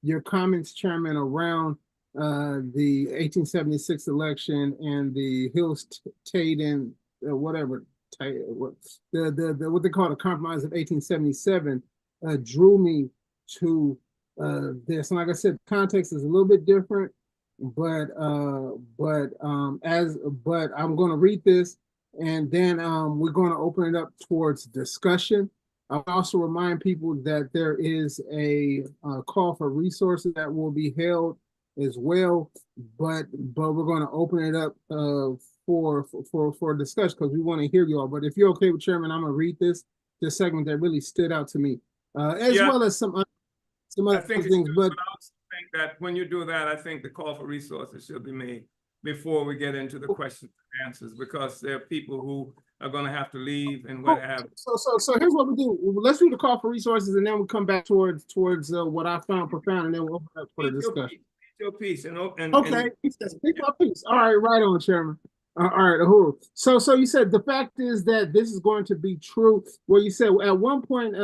your comments, Chairman, around the 1876 election and the Hills-Tate what they call the compromise of 1877 drew me to this. And like I said, context is a little bit different, but I'm going to read this, and then we're going to open it up towards discussion. I'll also remind people that there is a call for resources that will be held as well, but we're going to open it up for discussion because we want to hear you all. But if you're okay with, Chairman, I'm going to read this segment that really stood out to me, well as some other things. But I also think that when you do that, I think the call for resources should be made. before we get into the questions and answers, because there are people who are gonna have to leave and what have. So here's what we do. Let's do the call for resources, and then we'll come back towards what I found profound, and then we'll open up for the discussion. Your piece and Okay, he says, pick my piece. All right on, Chairman. All right, Uhuru. So you said the fact is that this is going to be true. Well, you said at one point,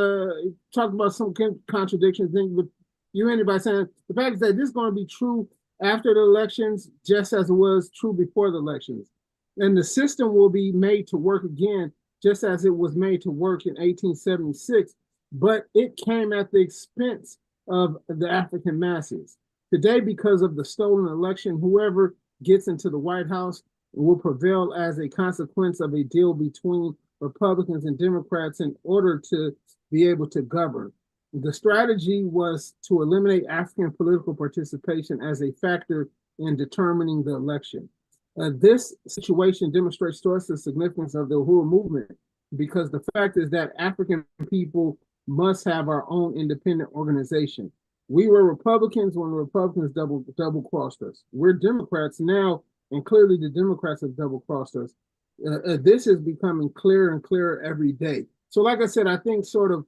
talked about some contradictions. Then you ended by saying the fact is that this is going to be true after the elections, just as it was true before the elections, and the system will be made to work again, just as it was made to work in 1876. But it came at the expense of the African masses. Today, because of the stolen election, whoever gets into the White House will prevail as a consequence of a deal between Republicans and Democrats in order to be able to govern. The strategy was to eliminate African political participation as a factor in determining the election. This situation demonstrates to us the significance of the Uhuru movement, because the fact is that African people must have our own independent organization. We were Republicans when the Republicans double crossed us. We're Democrats now, and clearly the Democrats have double crossed us. This is becoming clearer and clearer every day. So, like I said, I think sort of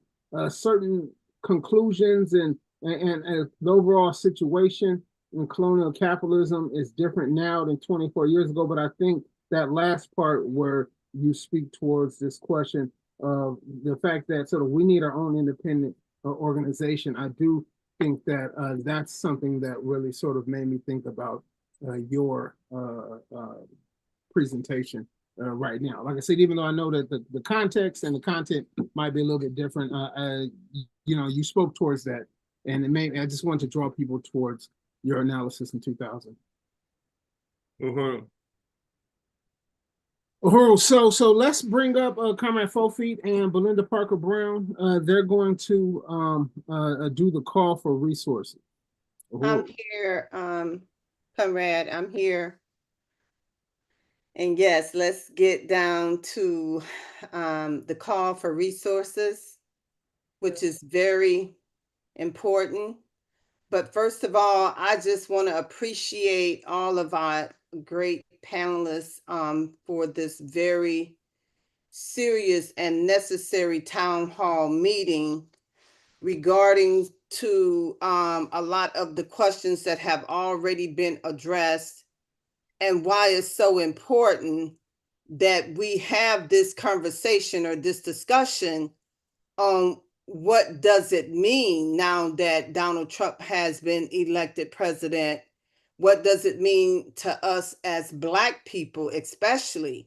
certain conclusions and the overall situation in colonial capitalism is different now than 24 years ago. But I think that last part where you speak towards this question of the fact that sort of we need our own independent organization, I do think that that's something that really sort of made me think about your presentation right now. Like I said, even though I know that the context and the content might be a little bit different, you spoke towards that, and I just wanted to draw people towards your analysis in 2000. Uhuru, so let's bring up Comrade Fofiet and Belinda Parker Brown. They're going to do the call for resources. Uhuru. I'm here, Comrade, I'm here. And yes, let's get down to the call for resources, which is very important. But first of all, I just want to appreciate all of our great panelists for this very serious and necessary town hall meeting regarding to a lot of the questions that have already been addressed, and why it's so important that we have this conversation or this discussion on what does it mean now that Donald Trump has been elected president? What does it mean to us as Black people, especially?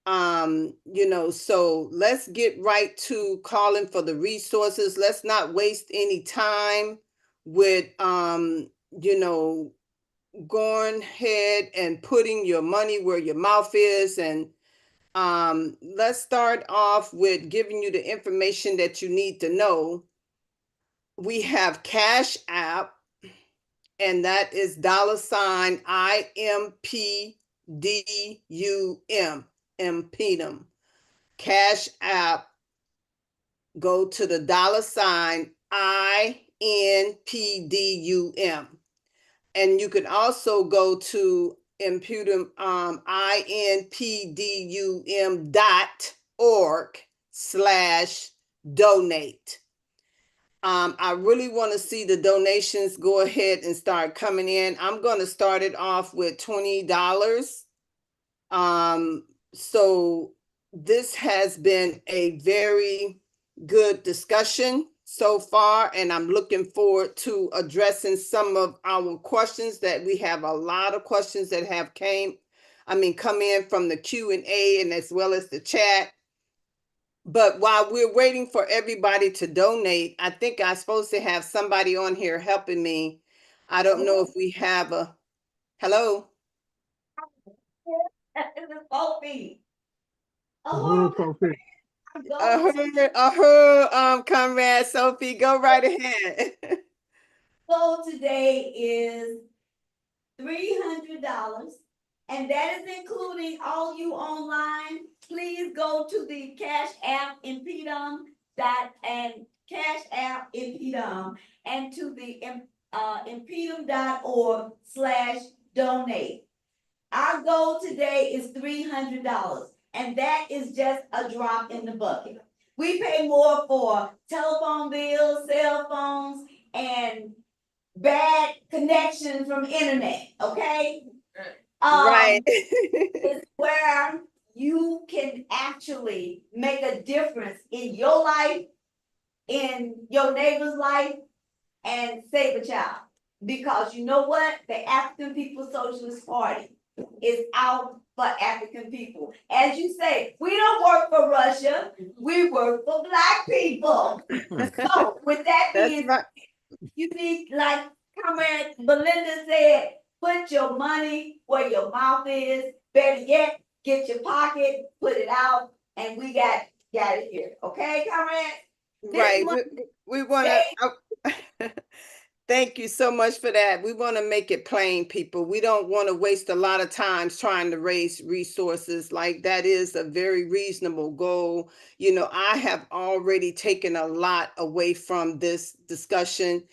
So let's get right to calling for the resources. Let's not waste any time with, going ahead and putting your money where your mouth is. And let's start off with giving you the information that you need to know. We have Cash App, and that is $IMPDUM, impedum. Cash App, go to the $INPDUM. And you can also go to impedum, INPDUM.org/donate. I really want to see the donations go ahead and start coming in. I'm going to start it off with $20. So this has been a very good discussion so far, and I'm looking forward to addressing some of our questions. That we have a lot of questions that have come in from the Q&A and as well as the chat. But while we're waiting for everybody to donate, I think I'm supposed to have somebody on here helping me. I don't know if we have a, hello? This is Fofiet. Comrade Sophie, go right ahead. So today is $300, and that is including all you online. Please go to the Cash App impedum and to the impedum.org/donate. Our goal today is $300, and that is just a drop in the bucket. We pay more for telephone bills, cell phones, and bad connection from internet, okay? Right. It's where you can actually make a difference in your life, in your neighbor's life, and save a child. Because you know what? The African People's Socialist Party is out for African people. As you say, we don't work for Russia, we work for Black people. So with that That's being, right. you need, like Comrade Belinda said, put your money where your mouth is. Better yet, get your pocket, put it out, and we got it here. Okay, Comrade? Right. We want to. Thank you so much for that. We want to make it plain, people. We don't want to waste a lot of time trying to raise resources. Like, that is a very reasonable goal. You know, I have already taken a lot away from this discussion,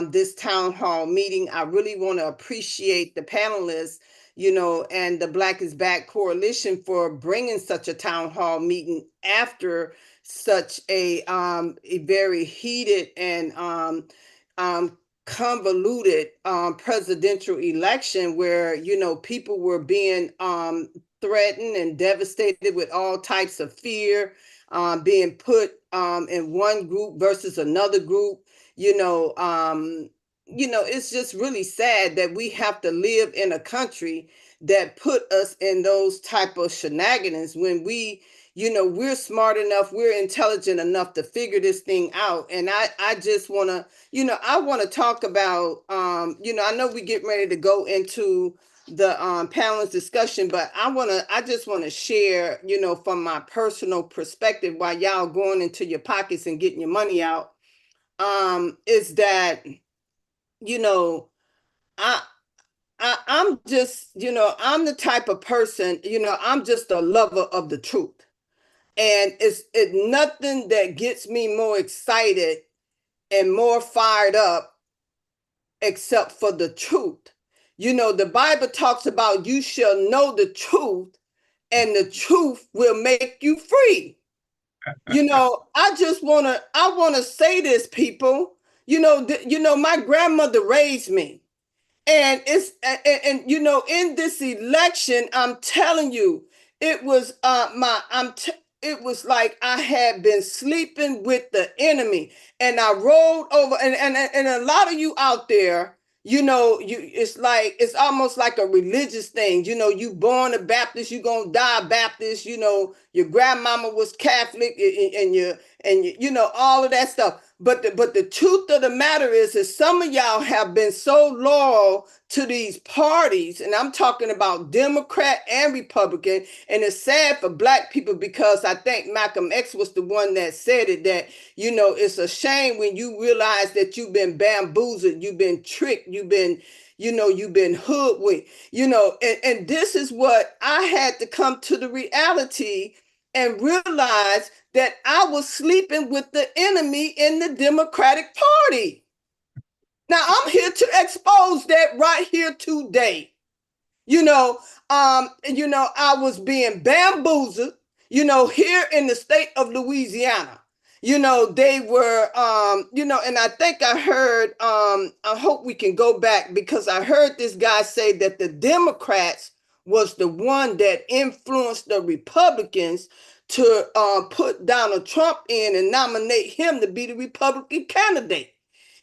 this town hall meeting. I really want to appreciate the panelists, you know, and the Black is Back Coalition for bringing such a town hall meeting after such a very heated and convoluted presidential election where, you know, people were being threatened and devastated with all types of fear, being put in one group versus another group. It's just really sad that we have to live in a country that put us in those type of shenanigans when we're smart enough, we're intelligent enough to figure this thing out. And I just want to, I want to talk about, I know we get ready to go into the panelist discussion, but I just want to share, from my personal perspective, while y'all going into your pockets and getting your money out, is that, I'm just, I'm the type of person, I'm just a lover of the truth. And it's nothing that gets me more excited and more fired up except for the truth. The Bible talks about you shall know the truth and the truth will make you free. I want to say this, people. My grandmother raised me. And in this election, I'm telling you, it was it was like I had been sleeping with the enemy, and I rolled over. And a lot of you out there, it's almost like a religious thing. You born a Baptist, you gonna die Baptist. Your grandmama was Catholic, and all of that stuff. But the truth of the matter is some of y'all have been so loyal to these parties, and I'm talking about Democrat and Republican, and it's sad for Black people because I think Malcolm X was the one that said it, that, it's a shame when you realize that you've been bamboozled, you've been tricked, you've been hoodwinked, and this is what I had to come to the reality and realize that I was sleeping with the enemy in the Democratic Party. Now I'm here to expose that right here today. I was being bamboozled, here in the state of Louisiana. They were, and I think I heard, I hope we can go back because I heard this guy say that the Democrats was the one that influenced the Republicans to put Donald Trump in and nominate him to be the Republican candidate.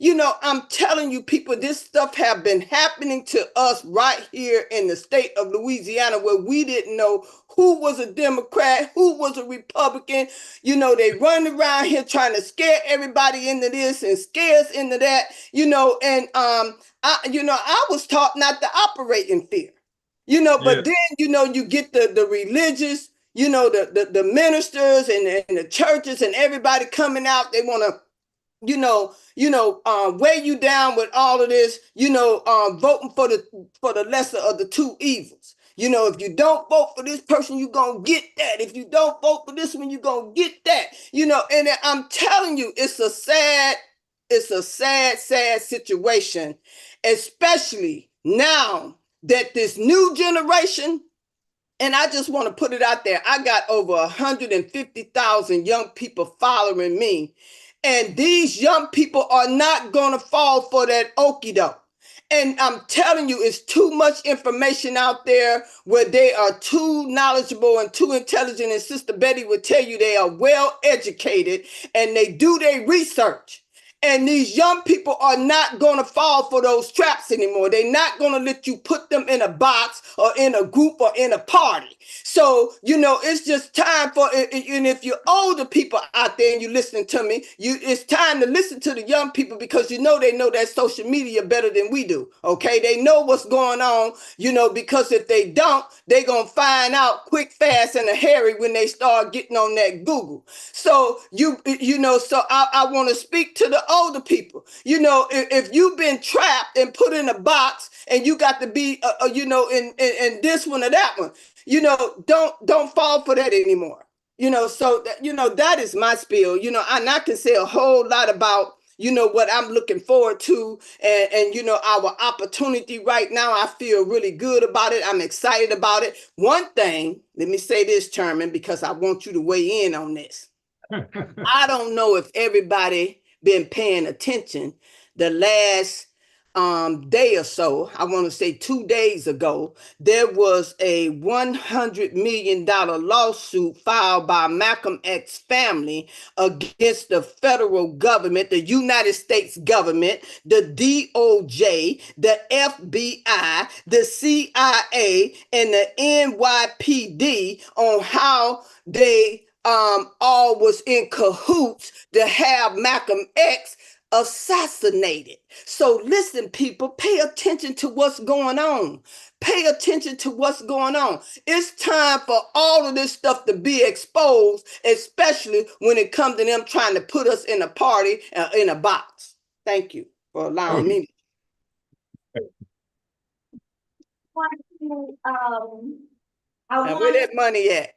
I'm telling you, people, this stuff have been happening to us right here in the state of Louisiana, where we didn't know who was a Democrat, who was a Republican. They run around here trying to scare everybody into this and scare us into that, and I was taught not to operate in fear. But then, you get the religious, the ministers and the churches and everybody coming out, they want to weigh you down with all of this, voting for the lesser of the two evils. If you don't vote for this person, you're going to get that. If you don't vote for this one, you're going to get that. And I'm telling you, it's a sad situation, especially now that this new generation, and I just want to put it out there, I got over 150,000 young people following me. And these young people are not going to fall for that okie doke. And I'm telling you, it's too much information out there where they are too knowledgeable and too intelligent. And Sister Betty would tell you they are well educated and they do their research. And these young people are not going to fall for those traps anymore. They're not going to let you put them in a box or in a group or in a party. So, it's just time for, and if you're older people out there and you're listening to me, it's time to listen to the young people because they know that social media better than we do. Okay. They know what's going on, because if they don't, they're going to find out quick, fast, and a hurry when they start getting on that Google. So, so I want to speak to the older people. If you've been trapped and put in a box and you got to be, in this one or that one, don't fall for that anymore. So that is my spiel. And I can say a whole lot about what I'm looking forward to and our opportunity right now. I feel really good about it. I'm excited about it. One thing, let me say this, Chairman, because I want you to weigh in on this. I don't know if everybody been paying attention the last day or so. I want to say 2 days ago, there was a $100 million lawsuit filed by Malcolm X family against the federal government, the United States government, the DOJ, the FBI, the CIA, and the NYPD on how they all was in cahoots to have Malcolm X assassinated. So listen, people, pay attention to what's going on. Pay attention to what's going on. It's time for all of this stuff to be exposed, especially when it comes to them trying to put us in a party, in a box. Thank you for allowing me. Now, where that money at?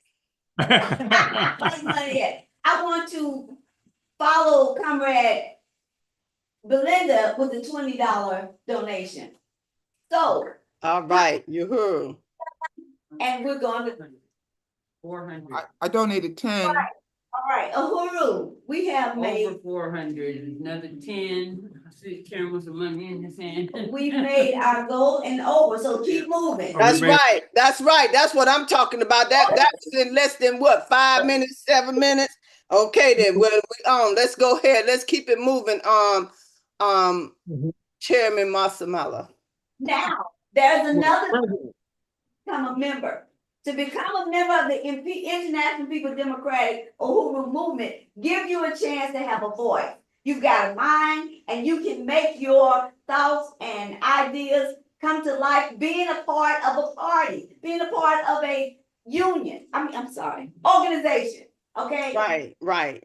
Where's money at? I want to follow Comrade Belinda with the $20 donation. So. All right, you heard. And we're going to. 400. I donated 10. All right, Uhuru, we have made. Over 400, another 10. I see Chairman with some money in his hand. We've made our goal and over, so keep moving. That's right. That's right. That's what I'm talking about. That's in less than what, 5 minutes, 7 minutes? Okay, then. Well, let's go ahead. Let's keep it moving. Chairman Masamela. Now, there's another become a member. To become a member of the International People's Democratic Uhuru Movement, give you a chance to have a voice. You've got a mind and you can make your thoughts and ideas come to life being a part of a party, being a part of a union. Organization. Okay? Right.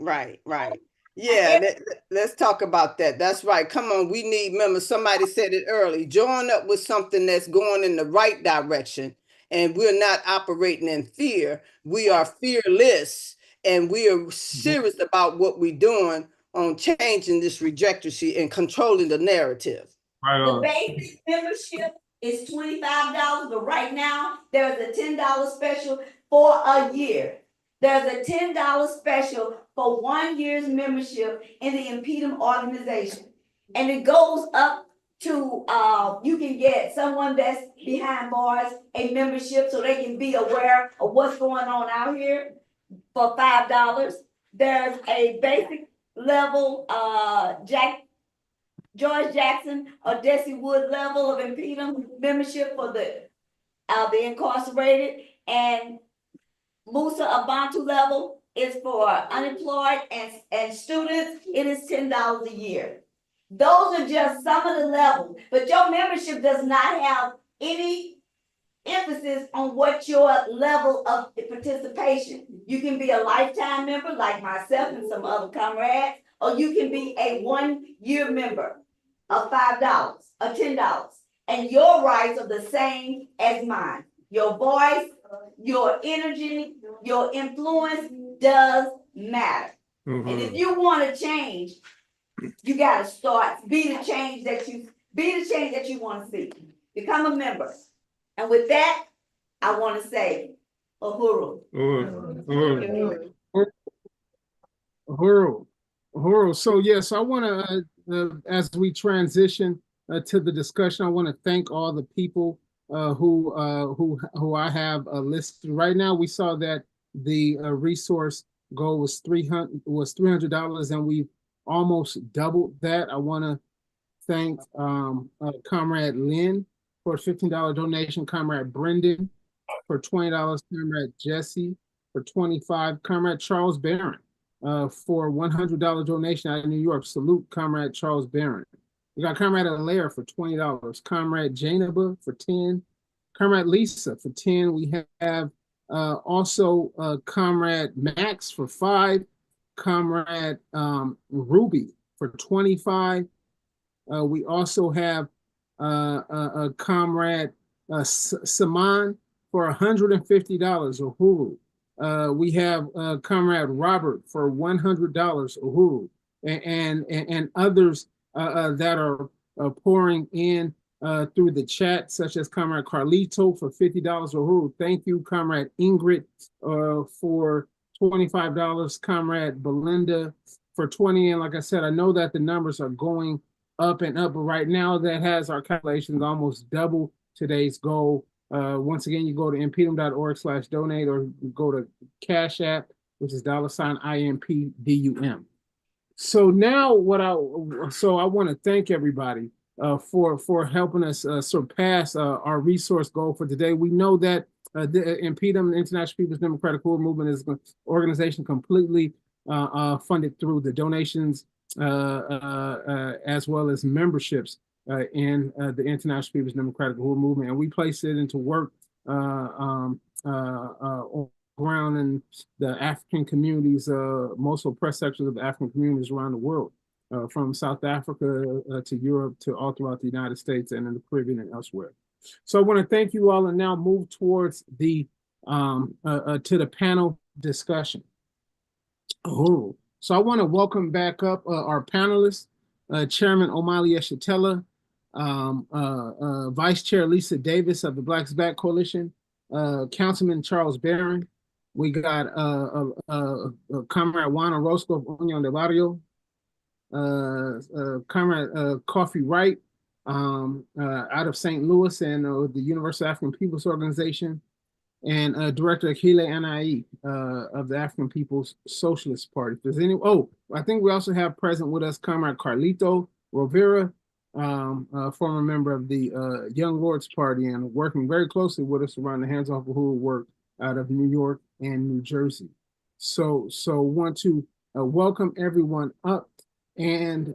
Yeah, let's talk about that. That's right. Come on, we need members. Somebody said it early. Join up with something that's going in the right direction. And we're not operating in fear. We are fearless and we are serious about what we're doing on changing this trajectory and controlling the narrative. The basic membership is $25, but right now there's a $10 special for a year. There's a $10 special for 1 year's membership in the Impedum organization. And it goes up to you can get someone that's behind bars a membership so they can be aware of what's going on out here for $5. There's a basic level George Jackson or Desi Wood level of Impedum membership for the incarcerated, and Musa Abantu level is for unemployed and students. It is $10 a year. Those are just some of the levels, but your membership does not have any emphasis on what your level of participation. You can be a lifetime member like myself and some other comrades, or you can be a 1 year member of $5 or $10. And your rights are the same as mine. Your voice, your energy, your influence does matter. Mm-hmm. And if you want to change, you gotta start, be the change that you want to see. Become a member. And with that, I want to say, uhuru. Uhuru. Uhuru. So yes, I want to, as we transition to the discussion, I want to thank all the people who I have listed right now. We saw that the resource goal was $300, and we've almost doubled that. I want to thank Comrade Lynn for a $15 donation, Comrade Brendan for $20, Comrade Jesse for $25, Comrade Charles Barron for $100 donation out of New York. Salute Comrade Charles Barron. We got Comrade Alaire for $20, Comrade Janaba for 10, Comrade Lisa for 10. We have also Comrade Max for 5, Comrade Ruby for 25. We also have Comrade Saman for $150, Uhuru. We have Comrade Robert for $100, Uhuru, and others that are pouring in through the chat, such as Comrade Carlito for $50, Uhuru. Thank you, Comrade Ingrid, for $25, Comrade Belinda for 20. And like I said, I know that the numbers are going up and up, but right now that has our calculations almost double today's goal. Once again, you go to impedum.org/donate, or go to Cash App, which is $IMPDUM. So now I want to thank everybody for helping us surpass our resource goal for today. We know that the Impedum, the International People's Democratic Movement, is an organization completely funded through the donations as well as memberships in the International People's Democratic Movement, and we place it into work around in the African communities, most oppressed sections of the African communities around the world, from South Africa to Europe to all throughout the United States and in the Caribbean and elsewhere. So I want to thank you all, and now move towards the to the panel discussion. So I want to welcome back up our panelists, Chairman Omali Yeshitela, Vice Chair Lisa Davis of the Blacks Back Coalition, Councilman Charles Barron. We got Comrade Juana Roscoe of Union de Barrio, Comrade Coffee Wright out of St. Louis and the Universal African Peoples Organization, and Director Akile Anai of the African People's Socialist Party. If there's any, I think we also have present with us Comrade Carlito Rovera, a former member of the Young Lords Party, and working very closely with us around the Hands Off Uhuru work out of New York and New Jersey. So want to welcome everyone up and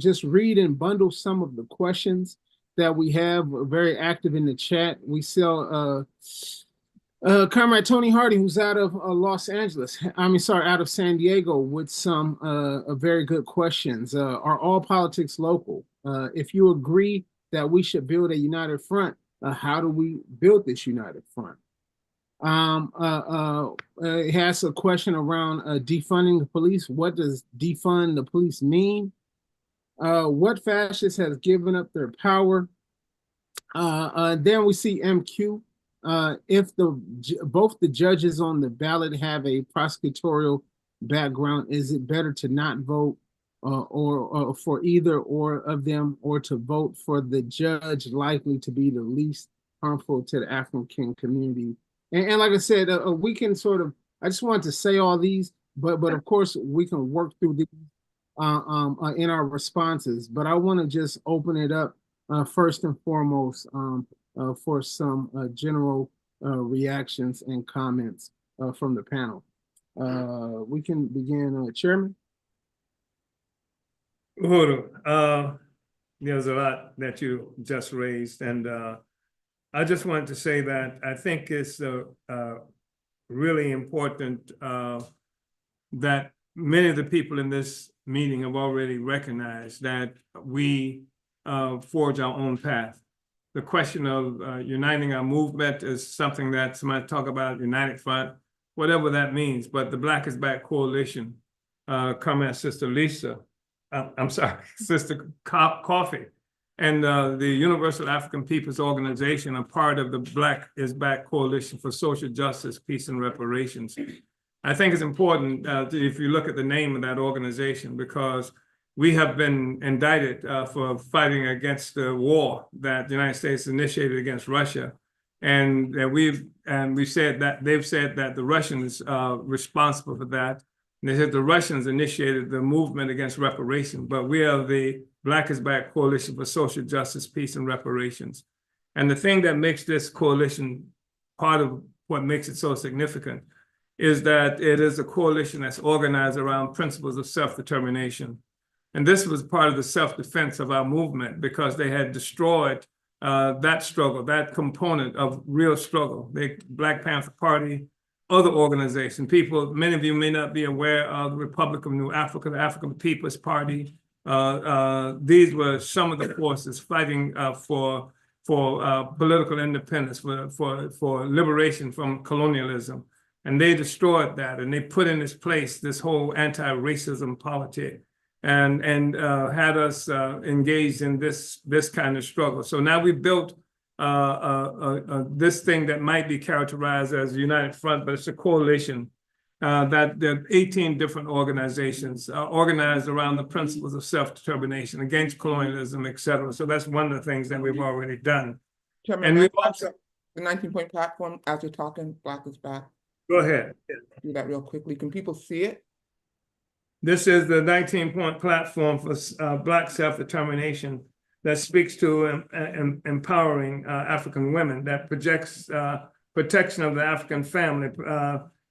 just read and bundle some of the questions that we have very active in the chat. We saw Comrade Tony Hardy, who's out of out of San Diego, with some very good questions. Are all politics local? If you agree that we should build a united front, how do we build this united front? It has a question around defunding the police. What does defund the police mean? What fascists has given up their power? Then we see MQ. If both the judges on the ballot have a prosecutorial background, is it better to not vote or for either or of them, or to vote for the judge likely to be the least harmful to the African community? And like I said, we can I just wanted to say all these, but of course we can work through these in our responses. But I want to just open it up first and foremost for some general reactions and comments from the panel. We can begin, Chairman. Uhuru, there's a lot that you just raised, and I just wanted to say that I think it's really important that many of the people in this meeting have already recognized that we forge our own path. The question of uniting our movement is something that somebody talk about, United Front, whatever that means, but the Black is Back Coalition, Sister Lisa, I'm sorry, Sister Coffee, and the Universal African Peoples Organization are part of the Black is Back Coalition for Social Justice, Peace, and Reparations. I think it's important if you look at the name of that organization, because we have been indicted for fighting against the war that the United States initiated against Russia. And we've said that they've said that the Russians are responsible for that. And they said the Russians initiated the movement against reparation, but we are the Black is Back Coalition for Social Justice, Peace, and Reparations. And the thing that makes this coalition part of what makes it so significant is that it is a coalition that's organized around principles of self-determination. And this was part of the self-defense of our movement, because they had destroyed that struggle, that component of real struggle. The Black Panther Party, other organizations, many of you may not be aware of the Republic of New Africa, the African People's Party. These were some of the forces fighting for political independence, for liberation from colonialism. And they destroyed that, and they put in its place this whole anti-racism politic, and had us engaged in this kind of struggle. So now we've built this thing that might be characterized as a united front, but it's a coalition that there are 18 different organizations organized around the principles of self-determination against colonialism, et cetera. So that's one of the things that we've already done. Chairman, And we've also, the 19-point platform, as you're talking, Black is Back. go ahead. Do that real quickly. Can people see it? This is the 19-point platform for Black self-determination that speaks to empowering African women, that projects protection of the African family,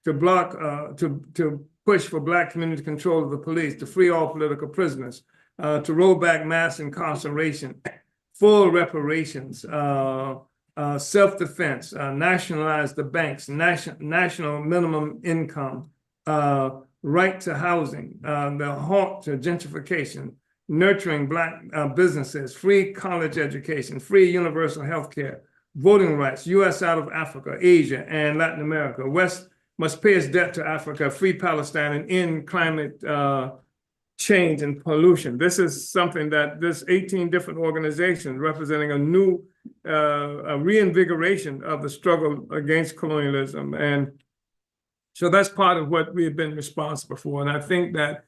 to push for Black community control of the police, to free all political prisoners, to roll back mass incarceration, full reparations, self-defense, nationalize the banks, national minimum income, right to housing, the halt to gentrification, nurturing Black businesses, free college education, free universal health care, voting rights, U.S. out of Africa, Asia, and Latin America. West must pay its debt to Africa, free Palestine, and end climate change and pollution. This is something that this 18 different organizations representing a new reinvigoration of the struggle against colonialism. And so that's part of what we've been responsible for. And I think that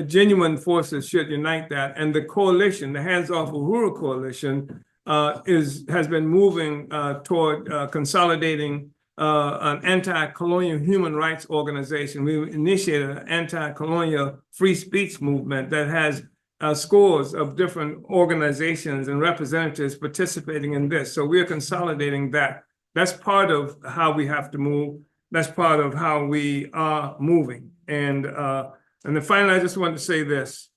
genuine forces should unite that. And the coalition, the Hands Off Uhuru Coalition, has been moving toward consolidating an anti-colonial human rights organization. We initiated an anti-colonial free speech movement that has scores of different organizations and representatives participating in this. So we're consolidating that. That's part of how we have to move. That's part of how we are moving. And then finally, I just want to say this,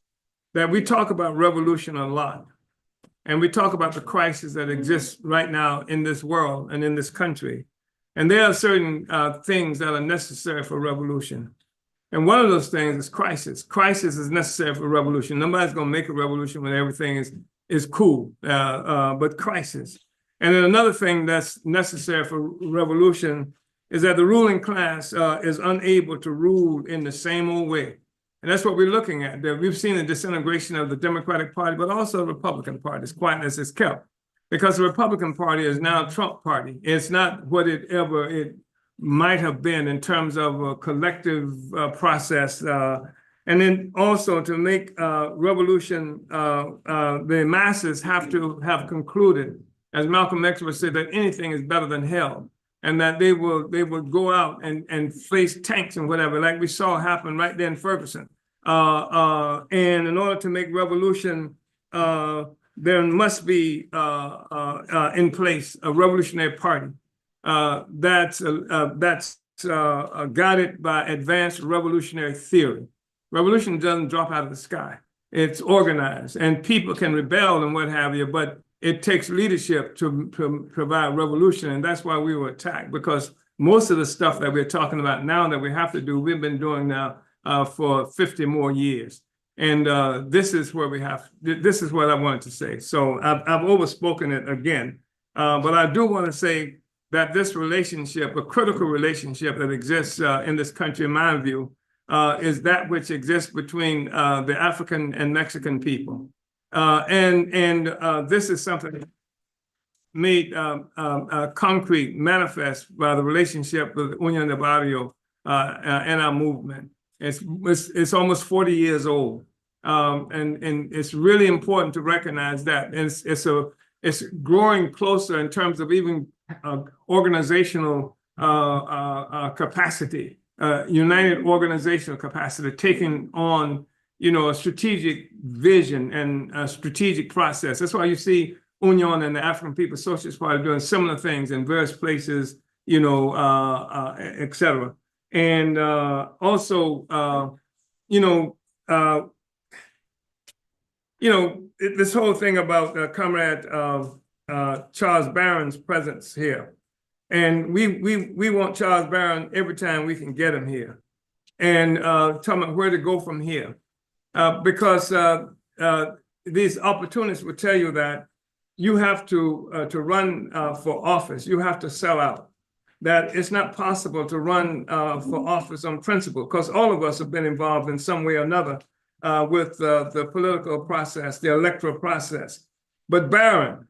that we talk about revolution a lot. And we talk about the crisis that exists right now in this world and in this country. And there are certain things that are necessary for revolution. And one of those things is crisis. Crisis is necessary for revolution. Nobody's going to make a revolution when everything is cool, but crisis. And then another thing that's necessary for revolution is that the ruling class is unable to rule in the same old way. And that's what we're looking at. We've seen the disintegration of the Democratic Party, but also the Republican Party, as quiet as it's kept. Because the Republican Party is now a Trump party. It's not what it might have been in terms of a collective process. And then also to make revolution, the masses have to have concluded, as Malcolm X would say, that anything is better than hell. And that they will go out and face tanks and whatever, like we saw happen right there in Ferguson. And in order to make revolution, there must be in place a revolutionary party that's guided by advanced revolutionary theory. Revolution doesn't drop out of the sky. It's organized, and people can rebel and what have you, but it takes leadership to provide revolution. And that's why we were attacked, because most of the stuff that we're talking about now that we have to do, we've been doing now for 50 more years. And this is where this is what I wanted to say. So I've overspoken it again, but I do want to say that this relationship, a critical relationship that exists in this country, in my view, is that which exists between the African and Mexican people. This is something made concrete, manifest by the relationship with Union de Barrio and our movement. It's almost 40 years old, and it's really important to recognize that. And it's growing closer in terms of even organizational capacity, united organizational capacity, taking on a strategic vision and a strategic process. That's why you see Union and the African People's Socialist Party doing similar things in various places, et cetera. And also, this whole thing about Comrade Charles Barron's presence here. And we want Charles Barron every time we can get him here. And talking about where to go from here. Because these opportunists will tell you that you have to run for office. You have to sell out. That it's not possible to run for office on principle, because all of us have been involved in some way or another with the political process, the electoral process. But Barron,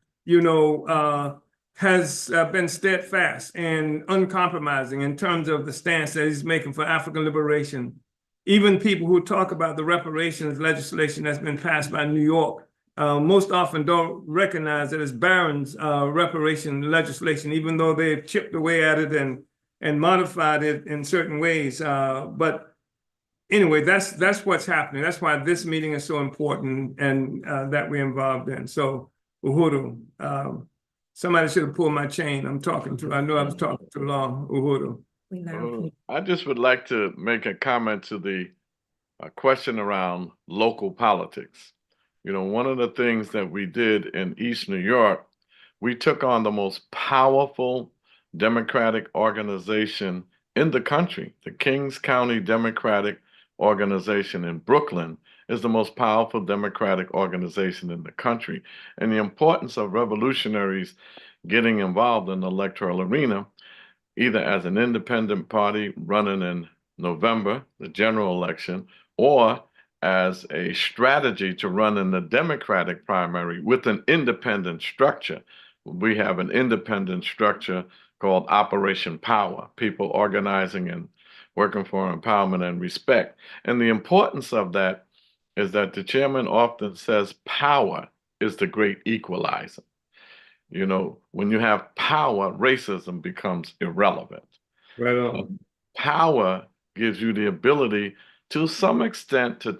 has been steadfast and uncompromising in terms of the stance that he's making for African liberation. Even people who talk about the reparations legislation that's been passed by New York most often don't recognize that it's Barron's reparation legislation, even though they've chipped away at it and modified it in certain ways. But anyway, that's what's happening. That's why this meeting is so important and that we're involved in. So, Uhuru, somebody should have pulled my chain. I know I was talking too long. Uhuru. I just would like to make a comment to the question around local politics. One of the things that we did in East New York, we took on the most powerful Democratic organization in the country. The Kings County Democratic Organization in Brooklyn is the most powerful Democratic organization in the country. And the importance of revolutionaries getting involved in the electoral arena, either as an independent party running in November, the general election, or as a strategy to run in the Democratic primary with an independent structure. We have an independent structure called Operation Power, people organizing and working for empowerment and respect. And the importance of that is that the chairman often says power is the great equalizer. When you have power, racism becomes irrelevant. Right on. Power gives you the ability to some extent to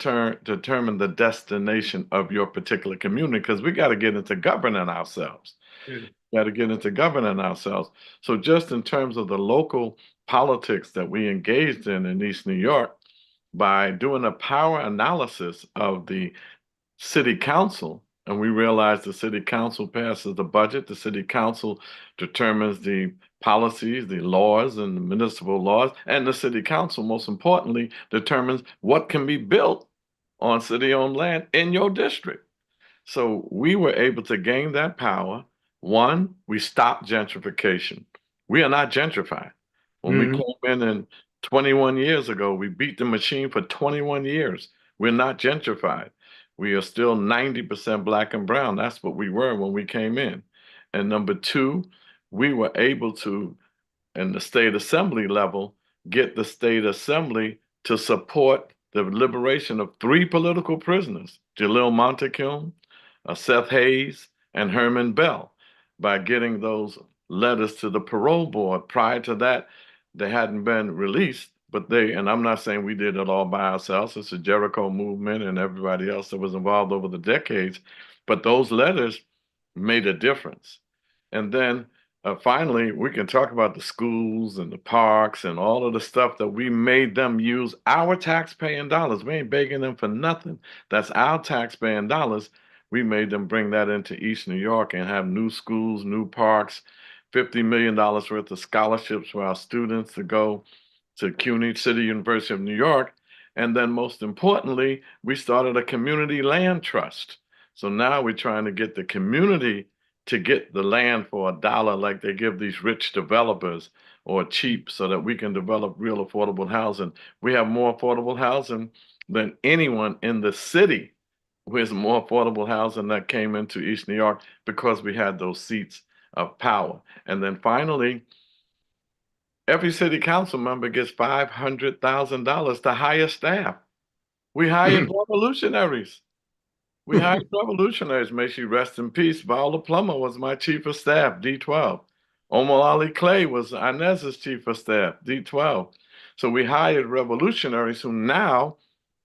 determine the destination of your particular community, because we got to get into governing ourselves. So just in terms of the local politics that we engaged in East New York, by doing a power analysis of the city council, and we realized the city council passes the budget, the city council determines the policies, the laws, and the municipal laws, and the city council, most importantly, determines what can be built on city-owned land in your district. So we were able to gain that power. One, we stopped gentrification. We are not gentrified. When we came in 21 years ago, we beat the machine for 21 years. We're not gentrified. We are still 90% Black and brown. That's what we were when we came in. And number two, we were able to, in the state assembly level, get the state assembly to support the liberation of 3 political prisoners, Jalil Montecalm, Seth Hayes, and Herman Bell, by getting those letters to the parole board. Prior to that, they hadn't been released, but and I'm not saying we did it all by ourselves. It's a Jericho movement and everybody else that was involved over the decades, but those letters made a difference. And then finally, we can talk about the schools and the parks and all of the stuff that we made them use our taxpaying dollars. We ain't begging them for nothing. That's our taxpaying dollars. We made them bring that into East New York and have new schools, new parks, $50 million worth of scholarships for our students to go to CUNY, City University of New York. And then most importantly, we started a community land trust. So now we're trying to get the community to get the land for $1 like they give these rich developers, or cheap, so that we can develop real affordable housing. We have more affordable housing than anyone in the city with more affordable housing that came into East New York because we had those seats of power. And then finally, every city council member gets $500,000 to hire staff. We hired revolutionaries. We hired revolutionaries. May she rest in peace. Viola Plummer was my chief of staff, D12. Omar Ali Clay was Inez's chief of staff, D12. So we hired revolutionaries who now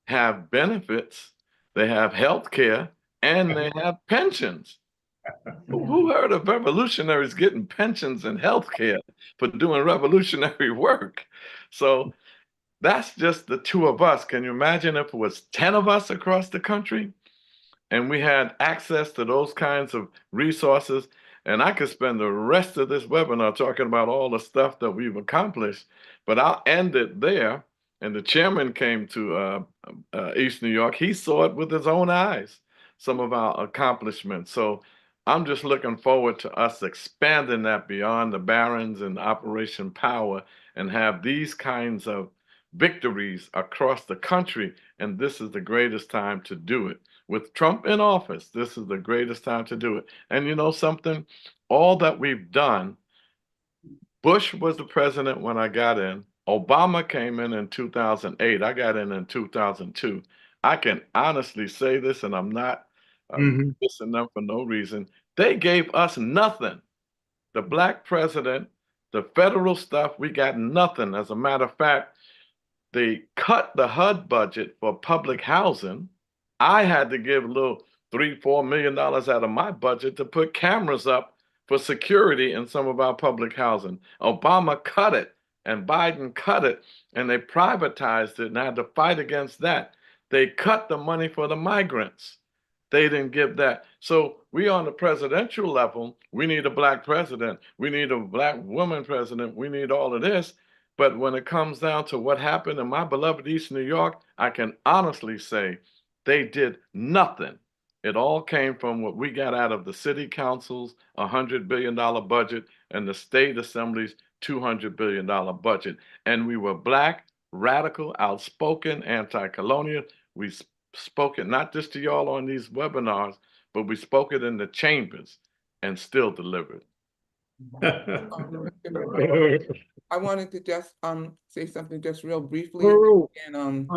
have benefits, they have health care, and they have pensions. Who heard of revolutionaries getting pensions and health care for doing revolutionary work? So that's just the two of us. Can you imagine if it was 10 of us across the country and we had access to those kinds of resources? And I could spend the rest of this webinar talking about all the stuff that we've accomplished, but I'll end it there. And the chairman came to East New York. He saw it with his own eyes, some of our accomplishments. So I'm just looking forward to us expanding that beyond the Barons and Operation Power and have these kinds of victories across the country. And this is the greatest time to do it. With Trump in office, this is the greatest time to do it. And you know something? All that we've done, Bush was the president when I got in. Obama came in 2008. I got in 2002. I can honestly say this, and I'm not dissing them for no reason. They gave us nothing. The black president, the federal stuff, we got nothing. As a matter of fact, they cut the HUD budget for public housing. I had to give a little $3-4 million out of my budget to put cameras up for security in some of our public housing. Obama cut it and Biden cut it, and they privatized it, and I had to fight against that. They cut the money for the migrants. They didn't give that. So we on the presidential level, we need a black president. We need a black woman president. We need all of this. But when it comes down to what happened in my beloved East New York, I can honestly say they did nothing. It all came from what we got out of the city council's $100 billion budget and the state assembly's $200 billion budget. And we were black, radical, outspoken, anti-colonial. We spoke it not just to y'all on these webinars, but we spoke it in the chambers and still delivered. I wanted to just say something just real briefly. Guru, And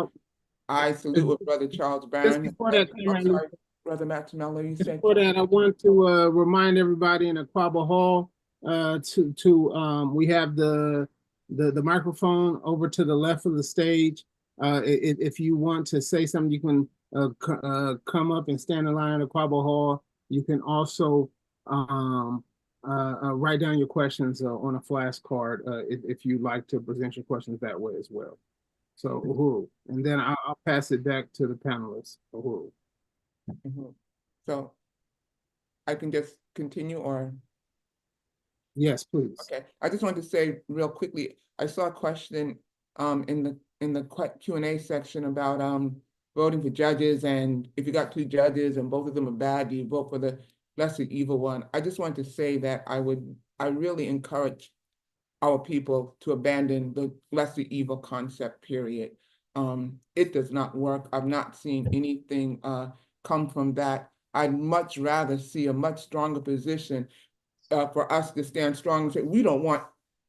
I salute what Brother Charles Barron. before that, I'm sorry, Brother Maximella, you said. before that, I want to remind everybody in Aquaba Hall we have the microphone over to the left of the stage. If you want to say something, you can come up and stand in line at Aquaba Hall. You can also write down your questions on a flashcard if you'd like to present your questions that way as well. So, Uhuru. And then I'll pass it back to the panelists. Uhuru. So I can just continue or? Yes, please. Okay, I just wanted to say real quickly, I saw a question in the Q&A section about voting for judges, and if you got 2 judges and both of them are bad, do you vote for the lesser evil one? I just wanted to say that I really encourage our people to abandon the lesser evil concept, period. It does not work. I've not seen anything come from that. I'd much rather see a much stronger position for us to stand strong and say, we don't want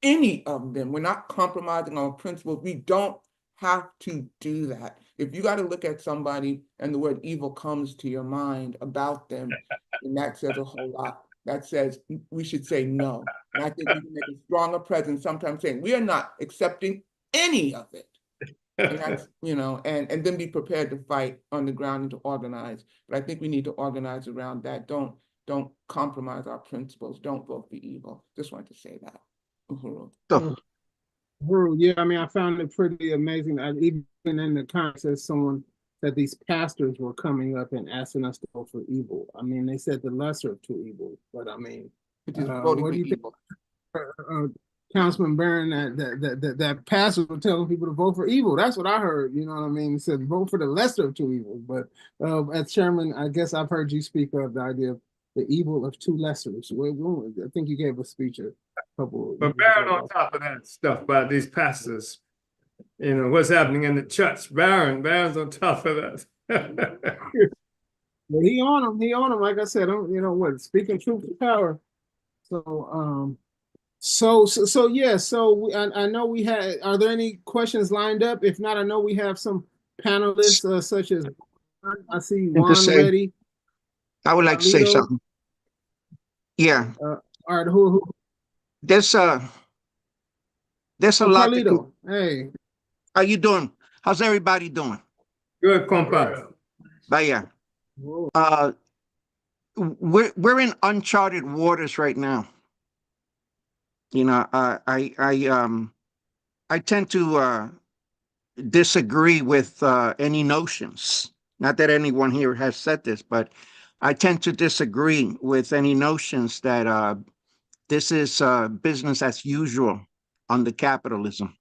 any of them. We're not compromising our principles. We don't have to do that. If you got to look at somebody and the word evil comes to your mind about them, and that says a whole lot. That says we should say no. And I think we can make a stronger presence sometimes saying we are not accepting any of it. And that's, and then be prepared to fight on the ground and to organize. But I think we need to organize around that. Don't compromise our principles. Don't vote for evil. Just wanted to say that. Uhuru. Uhuru, yeah, I mean, I found it pretty amazing. Even in the comments, someone said these pastors were coming up and asking us to vote for evil. I mean, they said the lesser of 2 evils, but I mean, what do you evil. think, Councilman Barron, that pastors were telling people to vote for evil? That's what I heard. You know what I mean? He said vote for the lesser of 2 evils. But as chairman, I guess I've heard you speak of the idea of the evil of 2 lessers. I think you gave a speech a couple. But Barron, on top of that stuff about these pastors, what's happening in the church. Barron's on top of that. But he on him. He on him. Like I said, I'm, you know what? Speaking truth to power. So, yeah. So I know we had. Are there any questions lined up? If not, I know we have some panelists such as I see And to Juan say, ready. I would like to say Carlito. something. Yeah, All right. Who? there's there's a Oh, lot to. Carlito. Hey. How you doing? How's everybody doing? Good, compa. But yeah, Whoa. we're in uncharted waters right now. You know, I tend to disagree with any notions. Not that anyone here has said this, but I tend to disagree with any notions that this is business as usual under capitalism.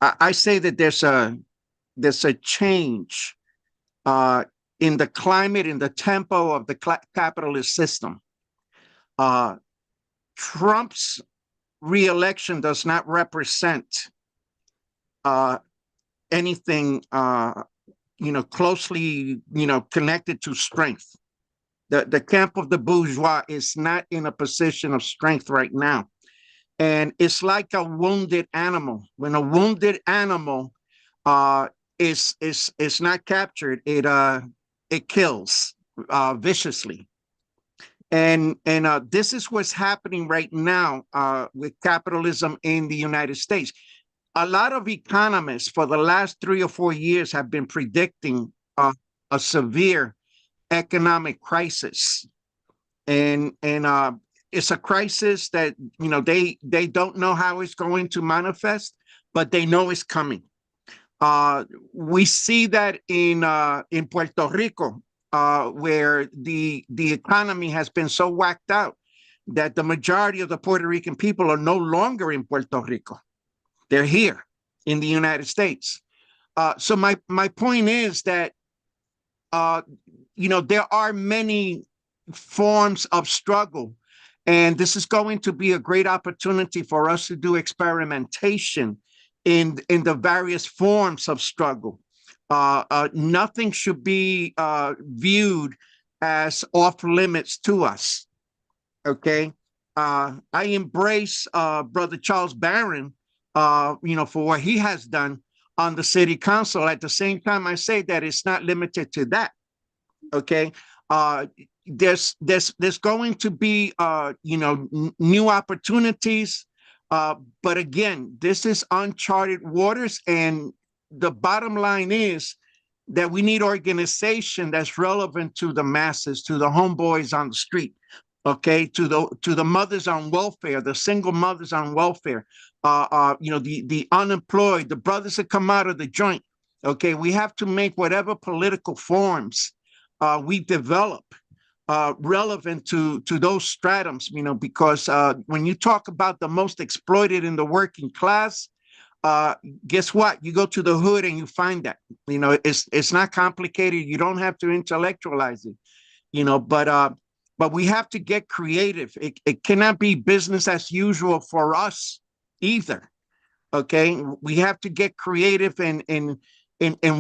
I say that there's a change uh, in the climate, in the tempo of the capitalist system. Trump's reelection does not represent uh, anything closely connected to strength. The camp of the bourgeois is not in a position of strength right now, and it's like a wounded animal. When a wounded animal is not captured, it kills viciously. And this is what's happening right now with capitalism in the United States. A lot of economists for the last 3 or 4 years have been predicting a severe economic crisis, and it's a crisis that they don't know how it's going to manifest, but they know it's coming. We see that in Puerto Rico, where the economy has been so whacked out that the majority of the Puerto Rican people are no longer in Puerto Rico. They're here in the United States. So my point is that there are many forms of struggle, and this is going to be a great opportunity for us to do experimentation in the various forms of struggle. Nothing should be viewed as off limits to us. Okay, I embrace Brother Charles Barron, for what he has done on the city council. At the same time, I say that it's not limited to that. Okay, there's going to be new opportunities, but again, this is uncharted waters, and the bottom line is that we need organization that's relevant to the masses, to the homeboys on the street, okay, to the mothers on welfare, the single mothers on welfare, the unemployed, the brothers that come out of the joint. Okay, we have to make whatever political forms we develop relevant to those stratums, because when you talk about the most exploited in the working class, guess what? You go to the hood and you find that. It's not complicated. You don't have to intellectualize it, but we have to get creative. It cannot be business as usual for us either. Okay, we have to get creative in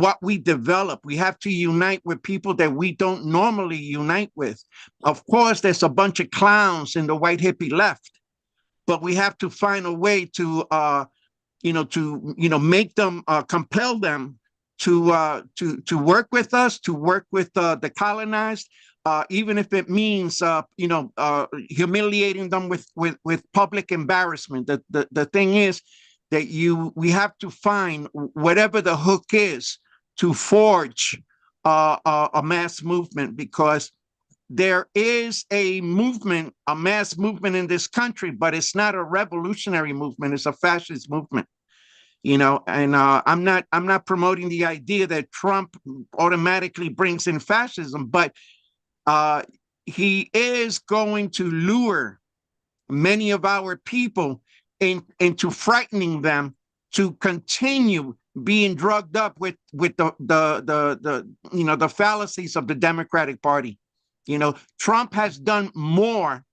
what we develop. We have to unite with people that we don't normally unite with. Of course, there's a bunch of clowns in the white hippie left, but we have to find a way to make them, compel them to work with us, to work with the colonized, even if it means humiliating them with public embarrassment. The thing is that we have to find whatever the hook is to forge a mass movement, because there is a movement, a mass movement in this country, but it's not a revolutionary movement. It's a fascist movement. And I'm not promoting the idea that Trump automatically brings in fascism, but he is going to lure many of our people into frightening them to continue being drugged up with the fallacies of the Democratic Party. Trump has done more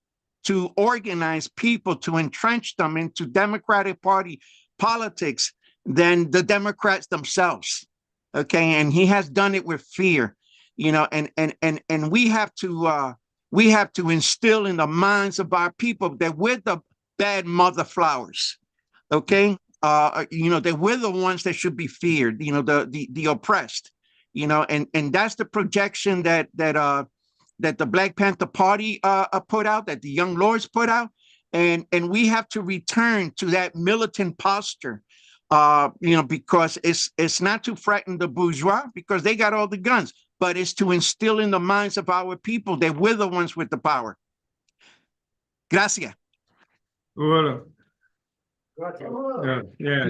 to organize people, to entrench them into Democratic Party politics than the Democrats themselves. Okay, and he has done it with fear. you know, and we have to instill in the minds of our people that we're the bad mother flowers, okay? You know, that we're the ones that should be feared, you know, the oppressed, you know, and that's the projection that the Black Panther Party put out, that the Young Lords put out, and we have to return to that militant posture, you know, because it's not to frighten the bourgeois because they got all the guns, but it's to instill in the minds of our people that we're the ones with the power. Gracias. Well, yeah.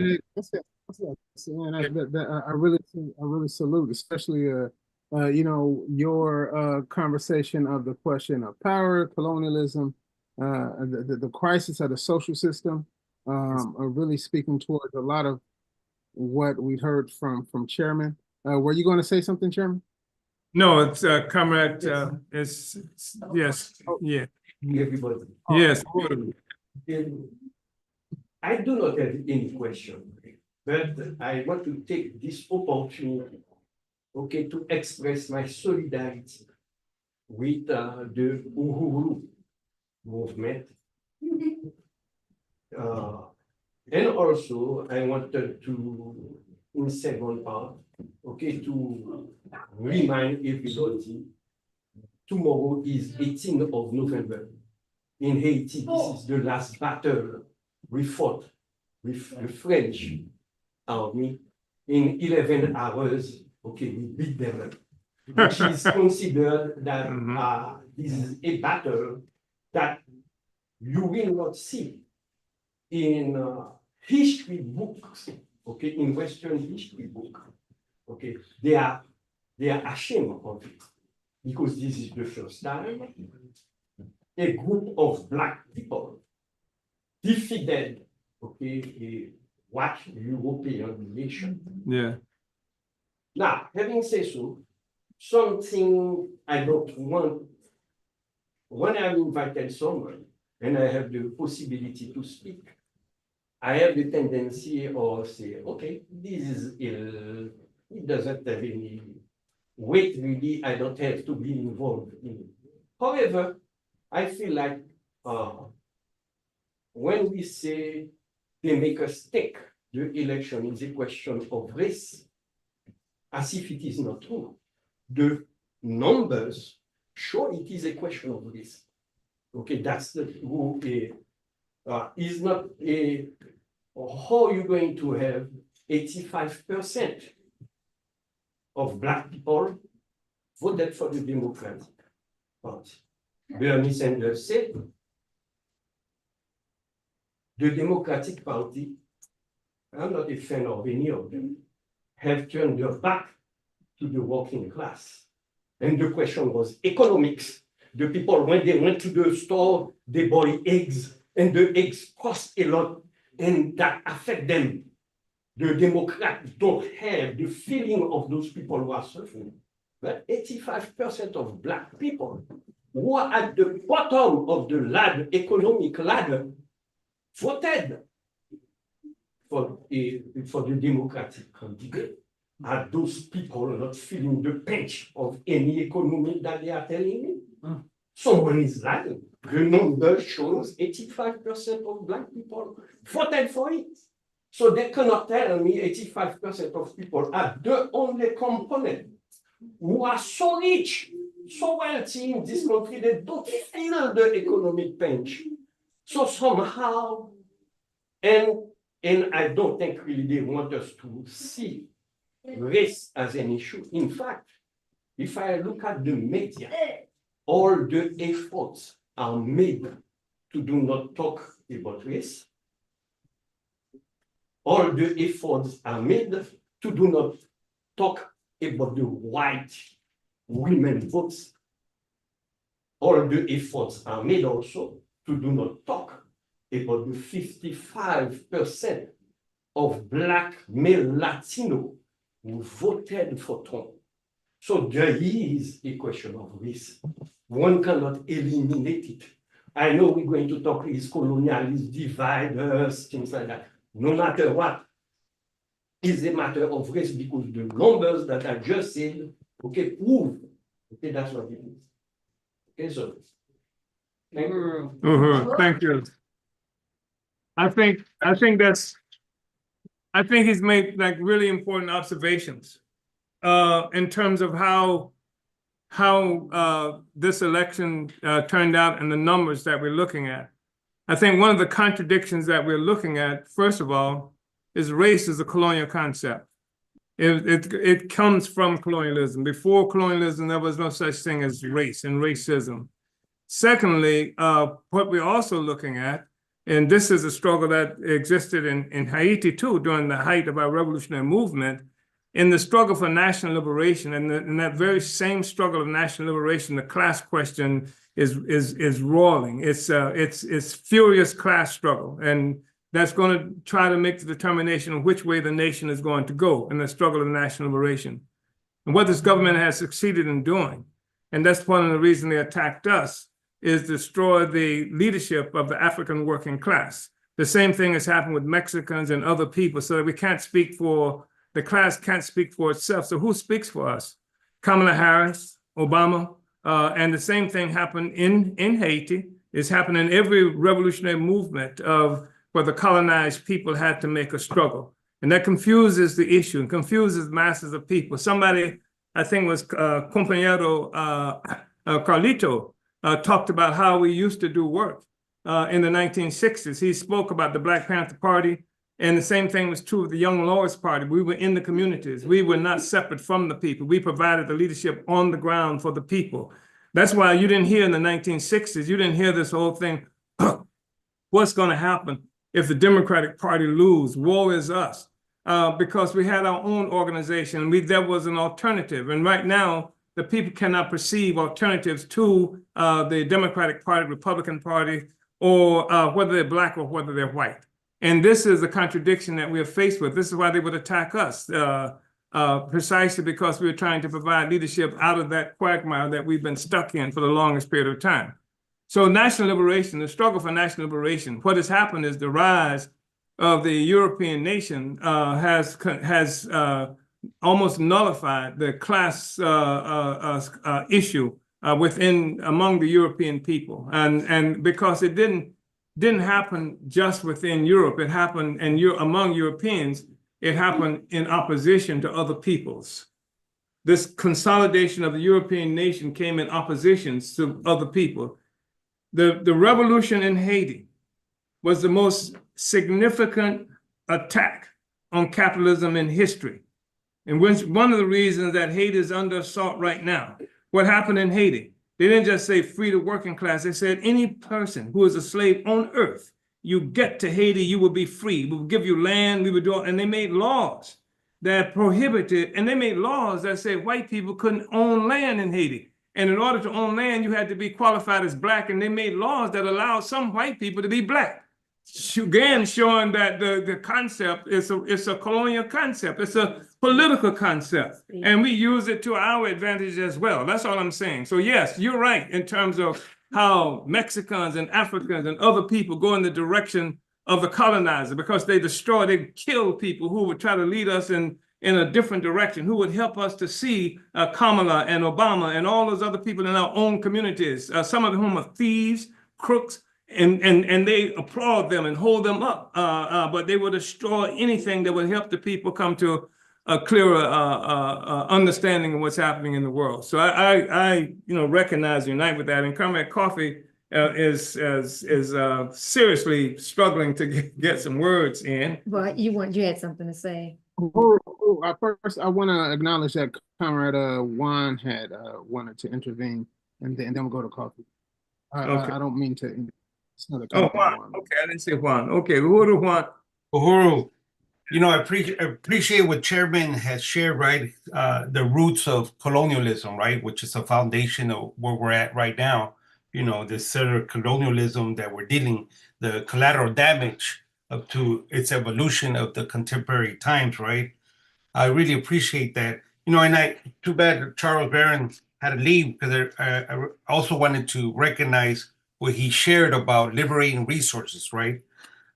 I really salute, especially you know, your conversation of the question of power, colonialism, the crisis of the social system, are really speaking towards a lot of what we heard from Chairman. Were you going to say something, Chairman? No, it's Comrade. It's yes, yeah, Everybody. yes. I do not have any question, but I want to take this opportunity, okay, to express my solidarity with the Uhuru movement. And also, I wanted to, in second part, okay, to remind everybody, tomorrow is 18th of November. In Haiti, this is the last battle we fought with the French army. In 11 hours, okay, we beat them, which is considered that this is a battle that you will not see in history books, okay, in Western history book, okay, they are ashamed of it because this is the first time a group of Black people defeated, okay, a white European nation. Yeah. Now, having said so, something I don't want, when I'm invited someone and I have the possibility to speak, I have the tendency of say, okay, this is ill, it doesn't have any weight really, I don't have to be involved in it. However, I feel like when we say they make us take the election is a question of race, as if it is not true. The numbers show it is a question of race. Okay, that's the who is not a how you're going to have 85% of Black people voted for the Democratic Party. Bernie Sanders said the Democratic Party, I'm not a fan of any of them, have turned their back to the working class. And the question was economics. The people, when they went to the store, they bought eggs, and the eggs cost a lot, and that affect them. The Democrats don't have the feeling of those people who are suffering. But 85% of Black people who are at the bottom of the ladder, economic ladder, voted for the Democratic candidate. Are those people not feeling the pinch of any economy that they are telling me? Someone is lying. The number shows 85% of Black people voted for it. So they cannot tell me 85% of people are the only component who are so rich, so wealthy in this country, they don't feel the economic pinch. So somehow, and I don't think really they want us to see race as an issue. In fact, if I look at the media, all the efforts are made to do not talk about race. All the efforts are made to do not talk about the white women votes. All the efforts are made also to do not talk about the 55% of Black male Latino who voted for Trump. So there is a question of race. One cannot eliminate it. I know we're going to talk is colonialist, divide us, things like that. No matter what, it's a matter of race because the numbers that I just said, okay, prove Okay, that's what it is. Okay, so. Thank you. Thank you. I think he's made like really important observations in terms of how this election turned out and the numbers that we're looking at. I think one of the contradictions that we're looking at, first of all, is race is a colonial concept. It comes from colonialism. Before colonialism, there was no such thing as race and racism. Secondly, what we're also looking at, and this is a struggle that existed in Haiti too during the height of our revolutionary movement, in the struggle for national liberation, and in that very same struggle of national liberation, the class question is roiling. It's furious class struggle, and that's going to try to make the determination of which way the nation is going to go in the struggle of national liberation. And what this government has succeeded in doing, and that's one of the reasons they attacked us, is destroy the leadership of the African working class. The same thing has happened with Mexicans and other people, so that we can't speak for, the class can't speak for itself. So who speaks for us? Kamala Harris, Obama, and the same thing happened in Haiti. It's happened in every revolutionary movement of where the colonized people had to make a struggle. And that confuses the issue and confuses masses of people. Somebody, I think it was Compañero Carlito, talked about how we used to do work in the 1960s. He spoke about the Black Panther Party, and the same thing was true of the Young Lords Party. We were in the communities. We were not separate from the people. We provided the leadership on the ground for the people. That's why you didn't hear in the 1960s, you didn't hear this whole thing, what's going to happen if the Democratic Party lose? Woe is us. Because we had our own organization. There was an alternative. And right now, the people cannot perceive alternatives to the Democratic Party, Republican Party, or whether they're Black or whether they're white. And this is the contradiction that we are faced with. This is why they would attack us, precisely because we were trying to provide leadership out of that quagmire that we've been stuck in for the longest period of time. So national liberation, the struggle for national liberation, what has happened is the rise of the European nation has almost nullified the class issue among the European people, and because it didn't happen just within Europe, it happened among Europeans. It happened in opposition to other peoples. This consolidation of the European nation came in opposition to other people. The revolution in Haiti was the most significant attack on capitalism in history. And one of the reasons that Haiti is under assault right now, what happened in Haiti? They didn't just say free the working class. They said any person who is a slave on earth, you get to Haiti, you will be free. We will give you land, we would do, and they made laws that prohibited, and they made laws that said white people couldn't own land in Haiti. And in order to own land, you had to be qualified as Black, and they made laws that allowed some white people to be Black. Again, showing that the concept is a colonial concept. It's a political concept, and we use it to our advantage as well. That's all I'm saying. So yes, you're right in terms of how Mexicans and Africans and other people go in the direction of the colonizer, because they kill people who would try to lead us in a different direction, who would help us to see Kamala and Obama and all those other people in our own communities, some of whom are thieves, crooks, and they applaud them and hold them up, but they will destroy anything that would help the people come to a clearer understanding of what's happening in the world. So I recognize, unite with that. And Comrade Coffee is seriously struggling to get some words in. But you had something to say. First, I want to acknowledge that Comrade Juan had wanted to intervene, and then we'll go to Coffee. Okay. I don't mean to. Oh, Juan. Okay, I didn't say Juan. Okay, Uhuru Juan. Uhuru, I appreciate what Chairman has shared, right? The roots of colonialism, right? Which is the foundation of where we're at right now. This sort of colonialism that we're dealing, the collateral damage up to its evolution of the contemporary times, right? I really appreciate that. And too bad Charles Barron had to leave, because I also wanted to recognize what he shared about liberating resources, right?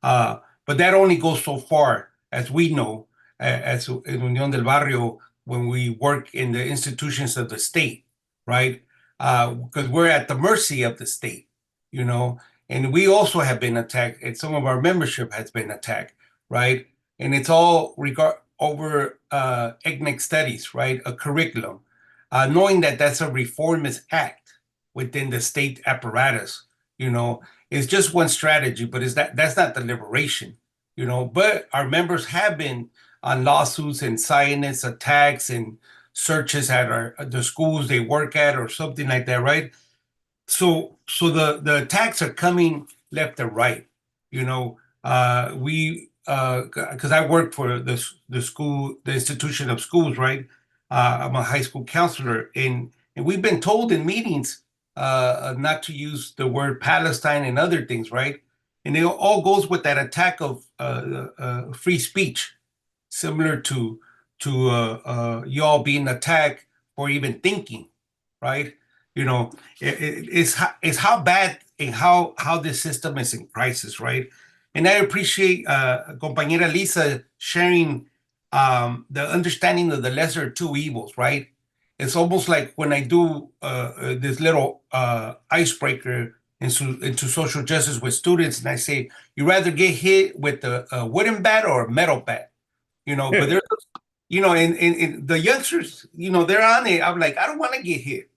But that only goes so far, as we know, as in Unión del Barrio, when we work in the institutions of the state. right? Because we're at the mercy of the state, you know, and we also have been attacked, and some of our membership has been attacked, right? And it's all over ethnic studies, right? A curriculum, knowing that that's a reformist act within the state apparatus, you know, is just one strategy, but is that's not the liberation, you know. But our members have been on lawsuits and Zionist attacks and searches at the schools they work at or something like that, right? So the attacks are coming left and right. You know, we because I work for the school, the institution of schools, right? I'm a high school counselor, and we've been told in meetings not to use the word Palestine and other things, right? And it all goes with that attack of free speech, similar to y'all being attacked for even thinking, right? You know, it's how bad and how this system is in crisis, right? And I appreciate compañera Lisa sharing the understanding of the lesser of two evils, right? It's almost like when I do this little icebreaker into social justice with students, and I say, you rather get hit with a wooden bat or a metal bat? You know, but there's, you know, and the youngsters, you know, they're on it. I'm like, I don't want to get hit.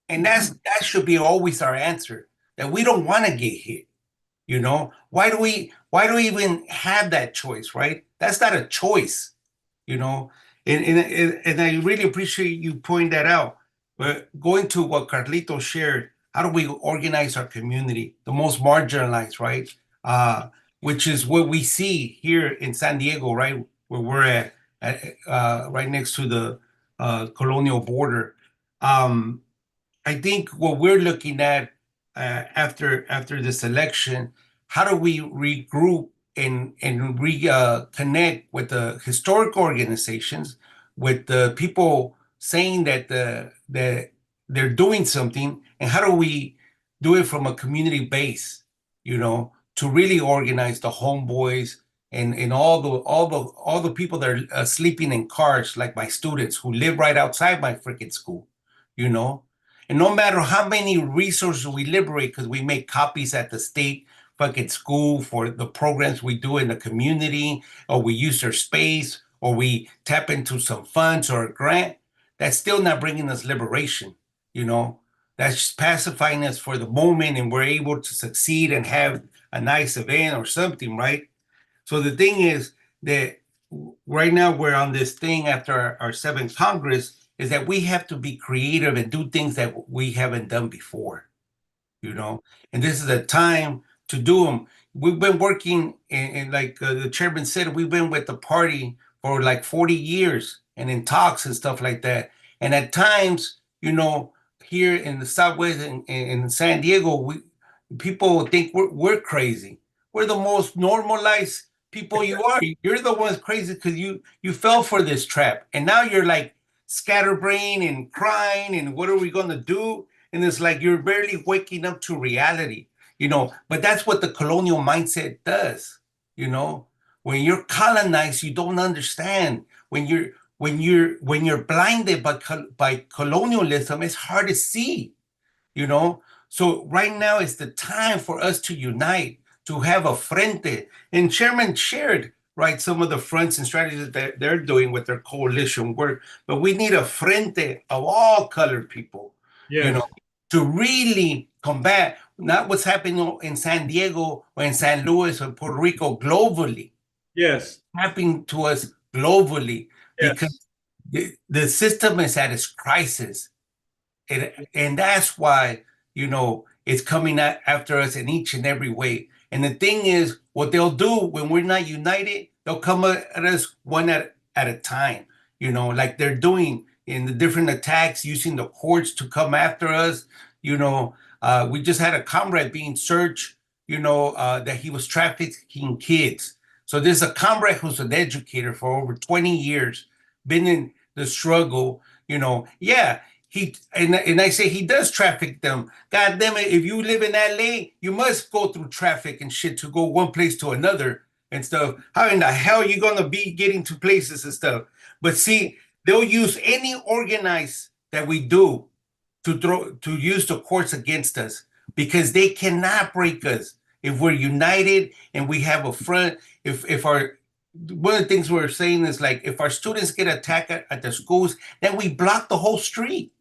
And that should be always our answer, that we don't want to get hit. You know, why do we even have that choice, right? That's not a choice, you know. And I really appreciate you pointing that out. But going to what Carlito shared, how do we organize our community, the most marginalized, right? Which is what we see here in San Diego, right, where we're at right next to the colonial border. I think what we're looking at after this election, how do we regroup and reconnect with the historic organizations, with the people saying that that they're doing something, and how do we do it from a community base, you know, to really organize the homeboys and all the people that are sleeping in cars, like my students who live right outside my freaking school, you know. And no matter how many resources we liberate, because we make copies at the state fucking school for the programs we do in the community, or we use their space, or we tap into some funds or a grant, that's still not bringing us liberation, you know? That's just pacifying us for the moment, and we're able to succeed and have a nice event or something, right? So the thing is that right now we're on this thing after our seventh Congress, is that we have to be creative and do things that we haven't done before, you know? And this is a time to do them. We've been working, and like the chairman said, we've been with the party for like 40 years and in talks and stuff like that. And at times, you know, here in the Southwest and in San Diego, people think we're crazy. We're the most normalized people you are. You're the ones crazy because you fell for this trap. And now you're like scatterbrained and crying and what are we going to do? And it's like you're barely waking up to reality, you know. But that's what the colonial mindset does, you know. When you're colonized, you don't understand. When you're blinded by colonialism, it's hard to see, you know. So right now is the time for us to unite, to have a frente. And Chairman shared, right, some of the fronts and strategies that they're doing with their coalition work. But we need a frente of all colored people, you know, to really combat not what's happening in San Diego or in San Luis or Puerto Rico, globally. Yes. Happening to us globally, Yes. because the system is at its crisis. And that's why, you know, it's coming after us in each and every way. And the thing is, what they'll do when we're not united, they'll come at us one at a time, you know, like they're doing in the different attacks, using the courts to come after us. You know, we just had a comrade being searched, you know, that he was trafficking kids. So there's a comrade who's an educator for over 20 years, been in the struggle, you know. Yeah, and I say he does traffic them. God damn it, if you live in LA, you must go through traffic and shit to go one place to another and stuff. How in the hell are you gonna be getting to places and stuff? But see, they'll use any organize that we do to use the courts against us, because they cannot break us if we're united and we have a front. If our one of the things we're saying is, like, if our students get attacked at the schools, then we block the whole street.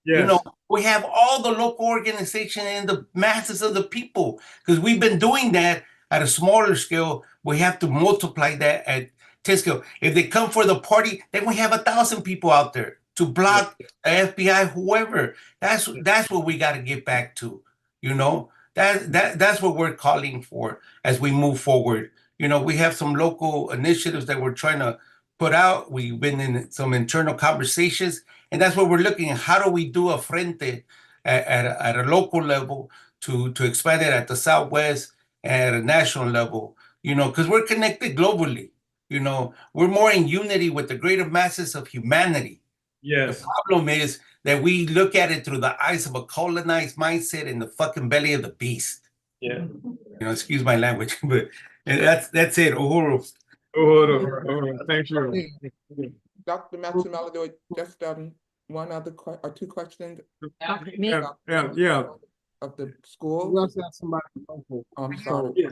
You know, we have all the local organization and the masses of the people, because we've been doing that at a smaller scale. We have to multiply that at 10 scale. If they come for the party, then we have 1,000 people out there to block the FBI, whoever. That's what we got to get back to. You know, that's what we're calling for as we move forward. You know, we have some local initiatives that we're trying to put out. We've been in some internal conversations, and that's what we're looking at. How do we do a frente at a local level to expand it at the Southwest and at a national level? You know, because we're connected globally. You know, we're more in unity with the greater masses of humanity. Yes. The problem is that we look at it through the eyes of a colonized mindset in the fucking belly of the beast. Yeah. You know, excuse my language, but that's it. Uhuru. Thank you. Dr. Matsumello, there were just one other or two questions. Yeah. Of the school. We also have somebody. I'm sorry.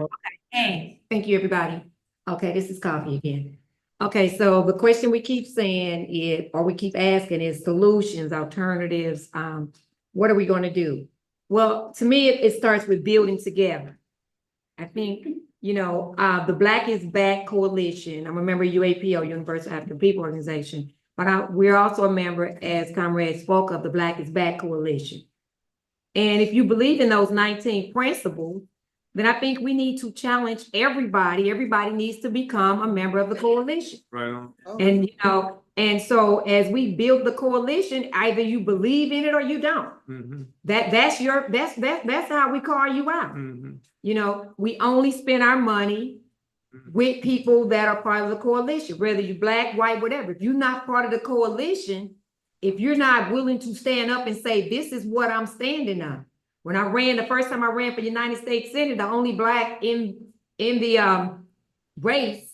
Hey, thank you, everybody. Okay, this is Coffee again. Okay, so the question we keep saying is, or we keep asking, is solutions, alternatives. What are we going to do? Well, to me, it starts with building together. I think, you know, the Black is Back Coalition. I'm a member of UAPO, Universal African People Organization, but we're also a member, as Comrade spoke of, the Black is Back Coalition. And if you believe in those 19 principles, then I think we need to challenge everybody. Everybody needs to become a member of the coalition. Right on. And, you know, and so as we build the coalition, either you believe in it or you don't. Mm-hmm. That's how we call you out. Mm-hmm. You know, we only spend our money with people that are part of the coalition, whether you're Black, white, whatever. If you're not part of the coalition, if you're not willing to stand up and say, this is what I'm standing on. When I ran, the first time I ran for United States Senate, the only Black in the race,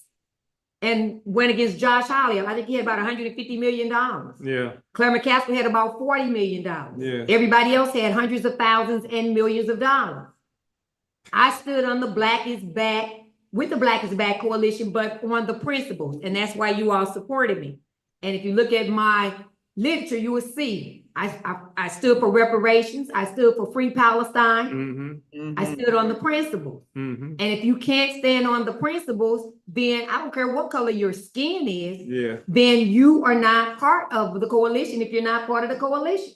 and went against Josh Hawley. I think he had about $150 million. Yeah. Claire McCaskill had about $40 million. Yeah. Everybody else had hundreds of thousands and millions of dollars. I stood on the Black is Back, with the Black is Back coalition, but on the principles, and that's why you all supported me. And if you look at my literature, you will see I stood for reparations. I stood for free Palestine. I stood on the principles. And if you can't stand on the principles, then I don't care what color your skin is, then you are not part of the coalition if you're not part of the coalition.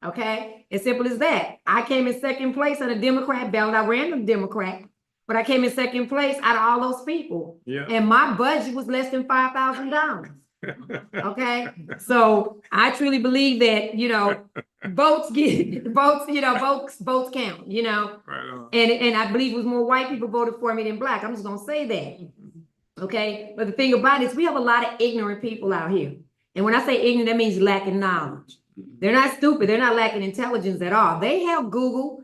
Okay? As simple as that. I came in second place on a Democrat ballot. I ran the Democrat, but I came in second place out of all those people. And my budget was less than $5,000. Okay, so I truly believe that, you know, votes, you know, votes count, you know. Right on. And I believe it was more white people voted for me than Black. I'm just gonna say that. Okay, but the thing about it is we have a lot of ignorant people out here. And when I say ignorant, that means lacking knowledge. They're not stupid, they're not lacking intelligence at all. They have Google,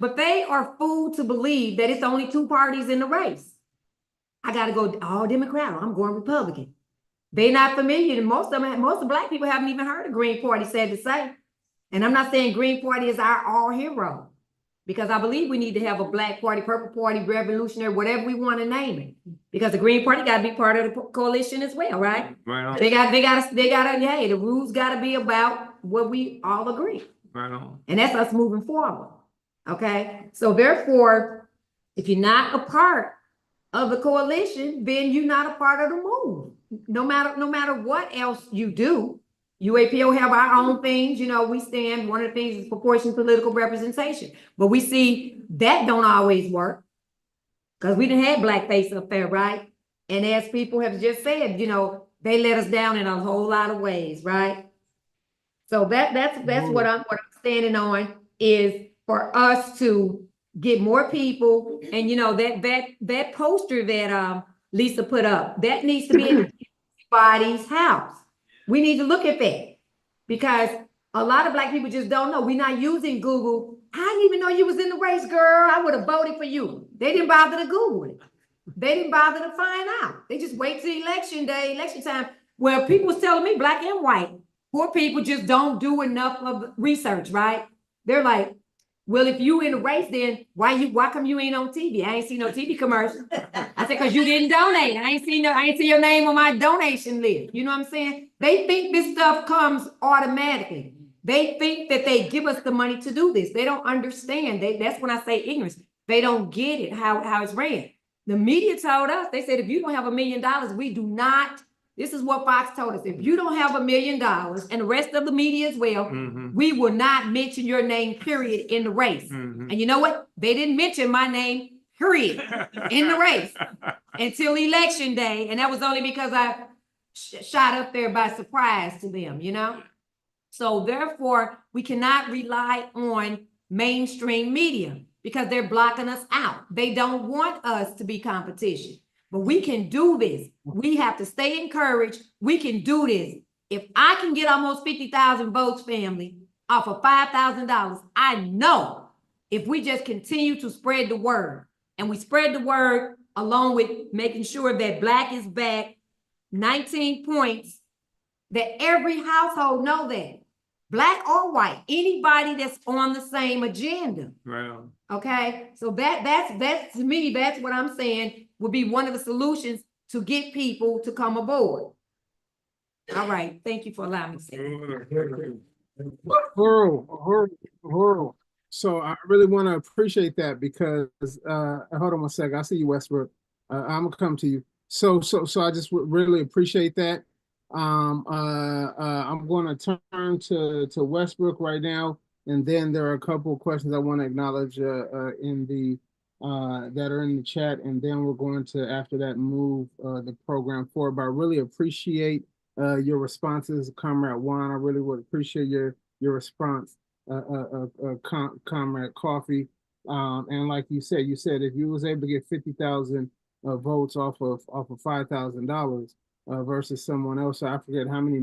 but they are fooled to believe that it's only two parties in the race. I gotta go all Democrat, or I'm going Republican. They're not familiar, and most of Black people haven't even heard of Green Party, sad to say. And I'm not saying Green Party is our all hero, because I believe we need to have a Black Party, Purple Party, Revolutionary, whatever we want to name it. Because the Green Party got to be part of the coalition as well, right? Right on. They gotta, hey, the rules got to be about what we all agree. Right on. And that's us moving forward. Okay, so therefore, if you're not a part of the coalition, then you're not a part of the move. No matter what else you do, UAPO have our own things. You know, we stand, one of the things is proportional political representation, but we see that don't always work because we didn't have blackface up there, right? And as people have just said, you know, they let us down in a whole lot of ways, right? So that's what I'm standing on, is for us to get more people. And you know, that poster that Lisa put up, that needs to be in everybody's house. We need to look at that, because a lot of Black people just don't know. We're not using Google. I didn't even know you was in the race, girl. I would have voted for you. They didn't bother to Google it. They didn't bother to find out. They just wait till election day, election time. Well, people was telling me, Black and white, poor people just don't do enough of research, right? They're like, well, if you in a race, then why come you ain't on TV? I ain't seen no TV commercial. I said, cause you didn't donate. I ain't see your name on my donation list. You know what I'm saying? They think this stuff comes automatically. They think that they give us the money to do this. They don't understand. That's when I say ignorance. They don't get it, how it's ran. The media told us, they said, if you don't have $1 million, we do not. This is what Fox told us. If you don't have $1 million, and the rest of the media as well, we will not mention your name, period, in the race. And you know what? They didn't mention my name, period, in the race until election day. And that was only because I shot up there by surprise to them, you know? So therefore, we cannot rely on mainstream media because they're blocking us out. They don't want us to be competition. But we can do this. We have to stay encouraged. We can do this. If I can get almost 50,000 votes, family, off of $5,000, I know if we just continue to spread the word, and we spread the word along with making sure that Black is back, 19 points, that every household know that. Black or white, anybody that's on the same agenda. Well, okay, so that's to me, that's what I'm saying would be one of the solutions to get people to come aboard. All right, thank you for allowing me to say that. So I really want to appreciate that because hold on one second. I see you, Westbrook. I'm gonna come to you. So I just really appreciate that. I'm going to turn to Westbrook right now, and then there are a couple of questions I want to acknowledge in the that are in the chat, and then we're going to after that move the program forward. But I really appreciate your responses, Comrade Juan. I really would appreciate your response, Comrade Coffee. And like you said if you was able to get 50,000 votes off of $5,000. Versus someone else. I forget how many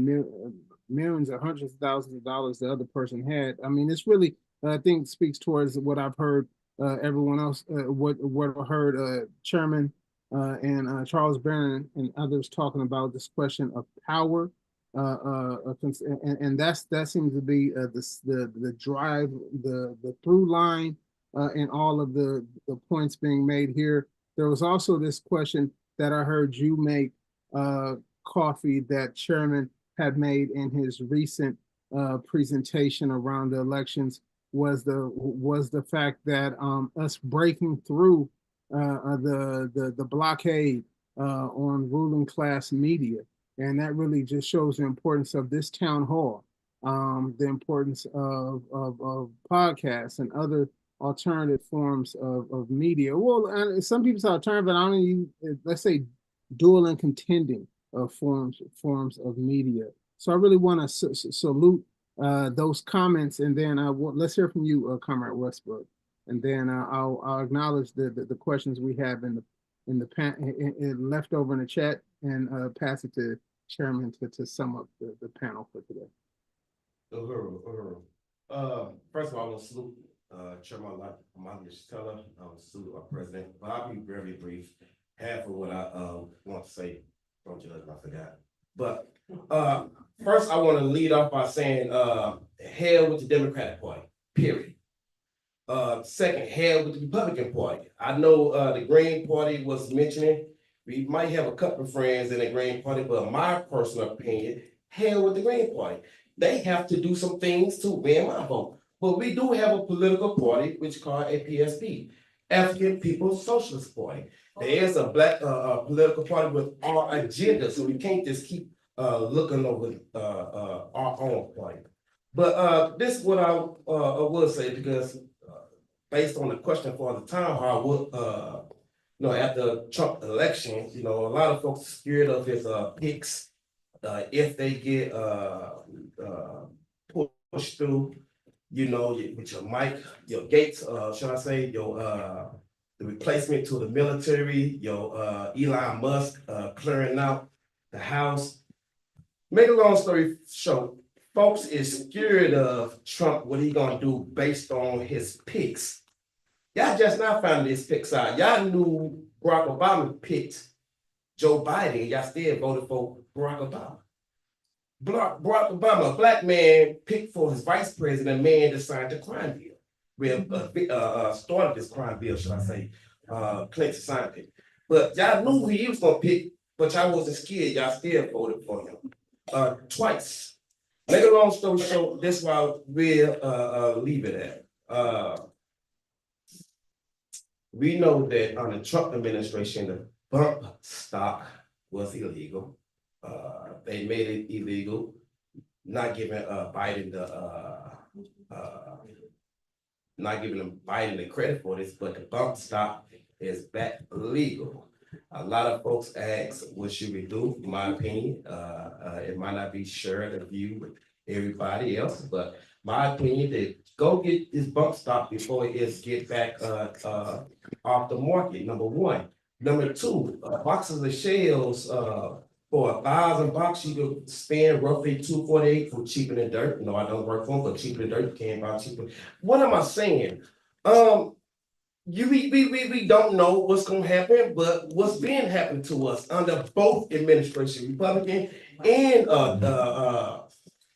millions or hundreds of thousands of dollars the other person had. I mean, it's really, I think, speaks towards what I've heard everyone else, what I heard Chairman and Charles Barron and others talking about this question of power. And that seems to be the drive, the through line in all of the points being made here. There was also this question that I heard you make, Coffee, that Chairman had made in his recent presentation around the elections was the fact that us breaking through the blockade on ruling class media, and that really just shows the importance of this town hall, the importance of podcasts and other alternative forms of media. Well, some people say alternative, but I don't even, let's say dual and contending forms of media. So I really want to salute those comments, and then let's hear from you, Comrade Westbrook, and then I'll acknowledge the questions we have in the left over in the chat, and pass it to Chairman to sum up the panel for today. First of all, I want to salute Chairman Stella, salute our president, but I'll be very brief. Half of what I want to say, don't judge if I forgot. But first, I want to lead off by saying, hell with the Democratic Party, period. Second, hell with the Republican Party. I know the Green Party was mentioning. We might have a couple of friends in the Green Party, but my personal opinion, hell with the Green Party. They have to do some things to win my vote. But we do have a political party, which is called APSP, African People's Socialist Party. There is a Black political party with our agenda, so we can't just keep looking over our own party. But this is what I will say, because based on the question for the town hall, after Trump election, a lot of folks are scared of his picks if they get pushed through. With your Mike, your Gates, should I say, the replacement to the military, your Elon Musk clearing out the House. Make a long story short, folks is scared of Trump, what he gonna do based on his picks. Y'all just not finding his picks out. Y'all knew Barack Obama picked Joe Biden, y'all still voted for Barack Obama. Barack Obama, a black man, picked for his vice president, a man that signed the crime bill. Started this crime bill, should I say? Clinton signed it. But y'all knew who he was gonna pick, but y'all wasn't scared. Y'all still voted for him twice. Make a long story short, this is why we'll leave it at. We know that on the Trump administration, the bump stock was illegal. They made it illegal, not giving Biden the credit for this, but the bump stock is back legal. A lot of folks ask, what should we do? In my opinion, it might not be shared of view with everybody else, but my opinion that go get this bump stock before it get back off the market. Number one. Number two, boxes of shells for $1,000, you could spend roughly $248 from cheaper than dirt. No, I don't work for them, but cheaper than dirt, you can't buy cheaper. What am I saying? We don't know what's gonna happen, but what's been happening to us under both administrations, Republican and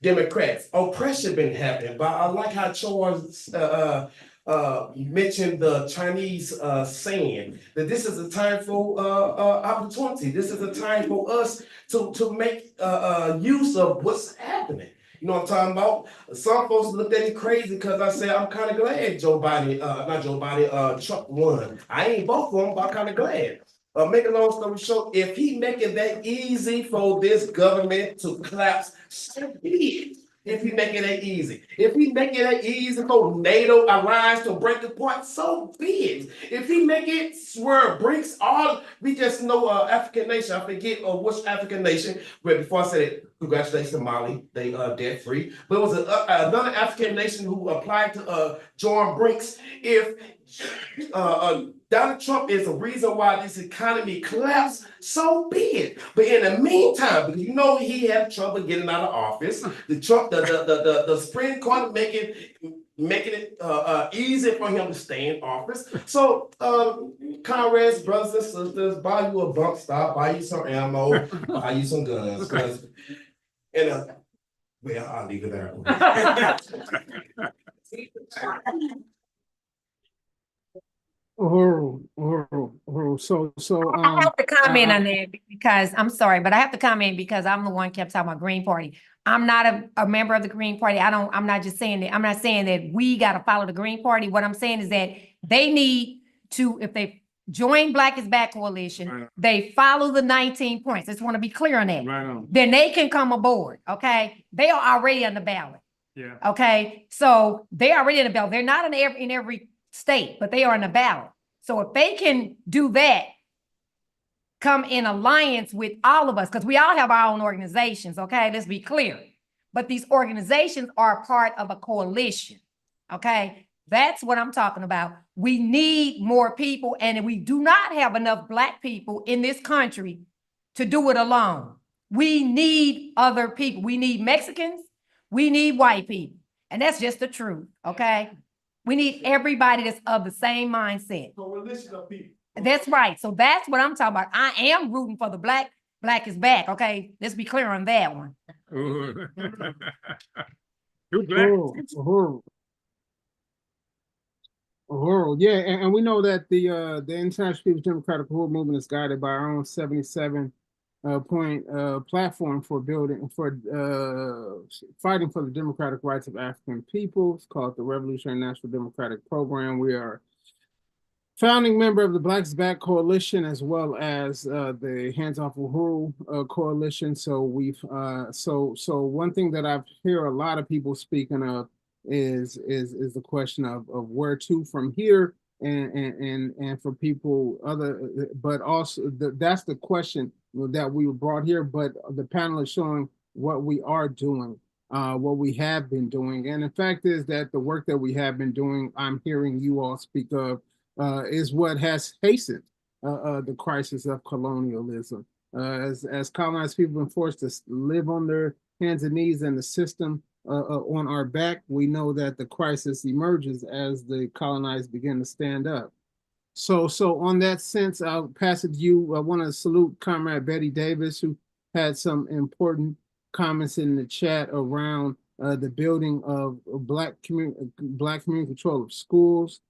Democrats, oppression been happening. But I like how Charles mentioned the Chinese saying that this is a time for opportunity. This is a time for us to make use of what's happening. You know what I'm talking about? Some folks looked at me crazy because I said I'm kind of glad Trump won. I ain't vote for him, but I'm kind of glad. Make a long story short, if he making that easy for this government to collapse, so be it. If he making that easy. If he making that easy for NATO alliance to break apart, so be it. If he make it where it breaks all, we just know African nation, I forget which African nation, but before I said it, congratulations to Mali, they debt free. But it was another African nation who applied to join BRICS. If Donald Trump is the reason why this economy collapsed, so be it. But in the meantime, because you know he had trouble getting out of office, the Supreme Court making it easy for him to stay in office. So, comrades, brothers and sisters, buy you a bump stop, buy you some ammo, buy you some guns. Well, I'll leave it there. I have to comment on that because I'm sorry, but I have to comment because I'm the one kept talking about Green Party. I'm not a member of the Green Party. I'm not just saying that. I'm not saying that we got to follow the Green Party. What I'm saying is that they need to, if they join Black is Back Coalition, right, they follow the 19 points. I just want to be clear on that. Right on. Then they can come aboard. Okay. They are already on the ballot. Yeah. Okay. So they're already on the ballot. They're not in every state, but they are on the ballot. So if they can do that, come in alliance with all of us, because we all have our own organizations, okay? Let's be clear. But these organizations are part of a coalition, okay? That's what I'm talking about. We need more people, and we do not have enough Black people in this country to do it alone. We need other people. We need Mexicans. We need white people. And that's just the truth, okay? We need everybody that's of the same mindset. Coalition of people. That's right. So that's what I'm talking about. I am rooting for the Black is Back. Okay, let's be clear on that one. Yeah, and we know that the International People's Democratic Movement is guided by our own 77 point platform for fighting for the democratic rights of African people. It's called the Revolutionary National Democratic Program. We are founding member of the Blacks Back Coalition, as well as the Hands Off Uhuru Coalition. So we've so one thing that I've hear a lot of people speaking of is the question of where to from here, and for people but also that's the question that we were brought here. But the panel is showing what we are doing, what we have been doing, and the fact is that the work that we have been doing, I'm hearing you all speak of, is what has hastened the crisis of colonialism. As colonized people been forced to live on their hands and knees and the system on our back, we know that the crisis emerges as the colonized begin to stand up. So on that sense, I'll pass it to you. I want to salute Comrade Betty Davis, who had some important comments in the chat around the building of Black community control of schools,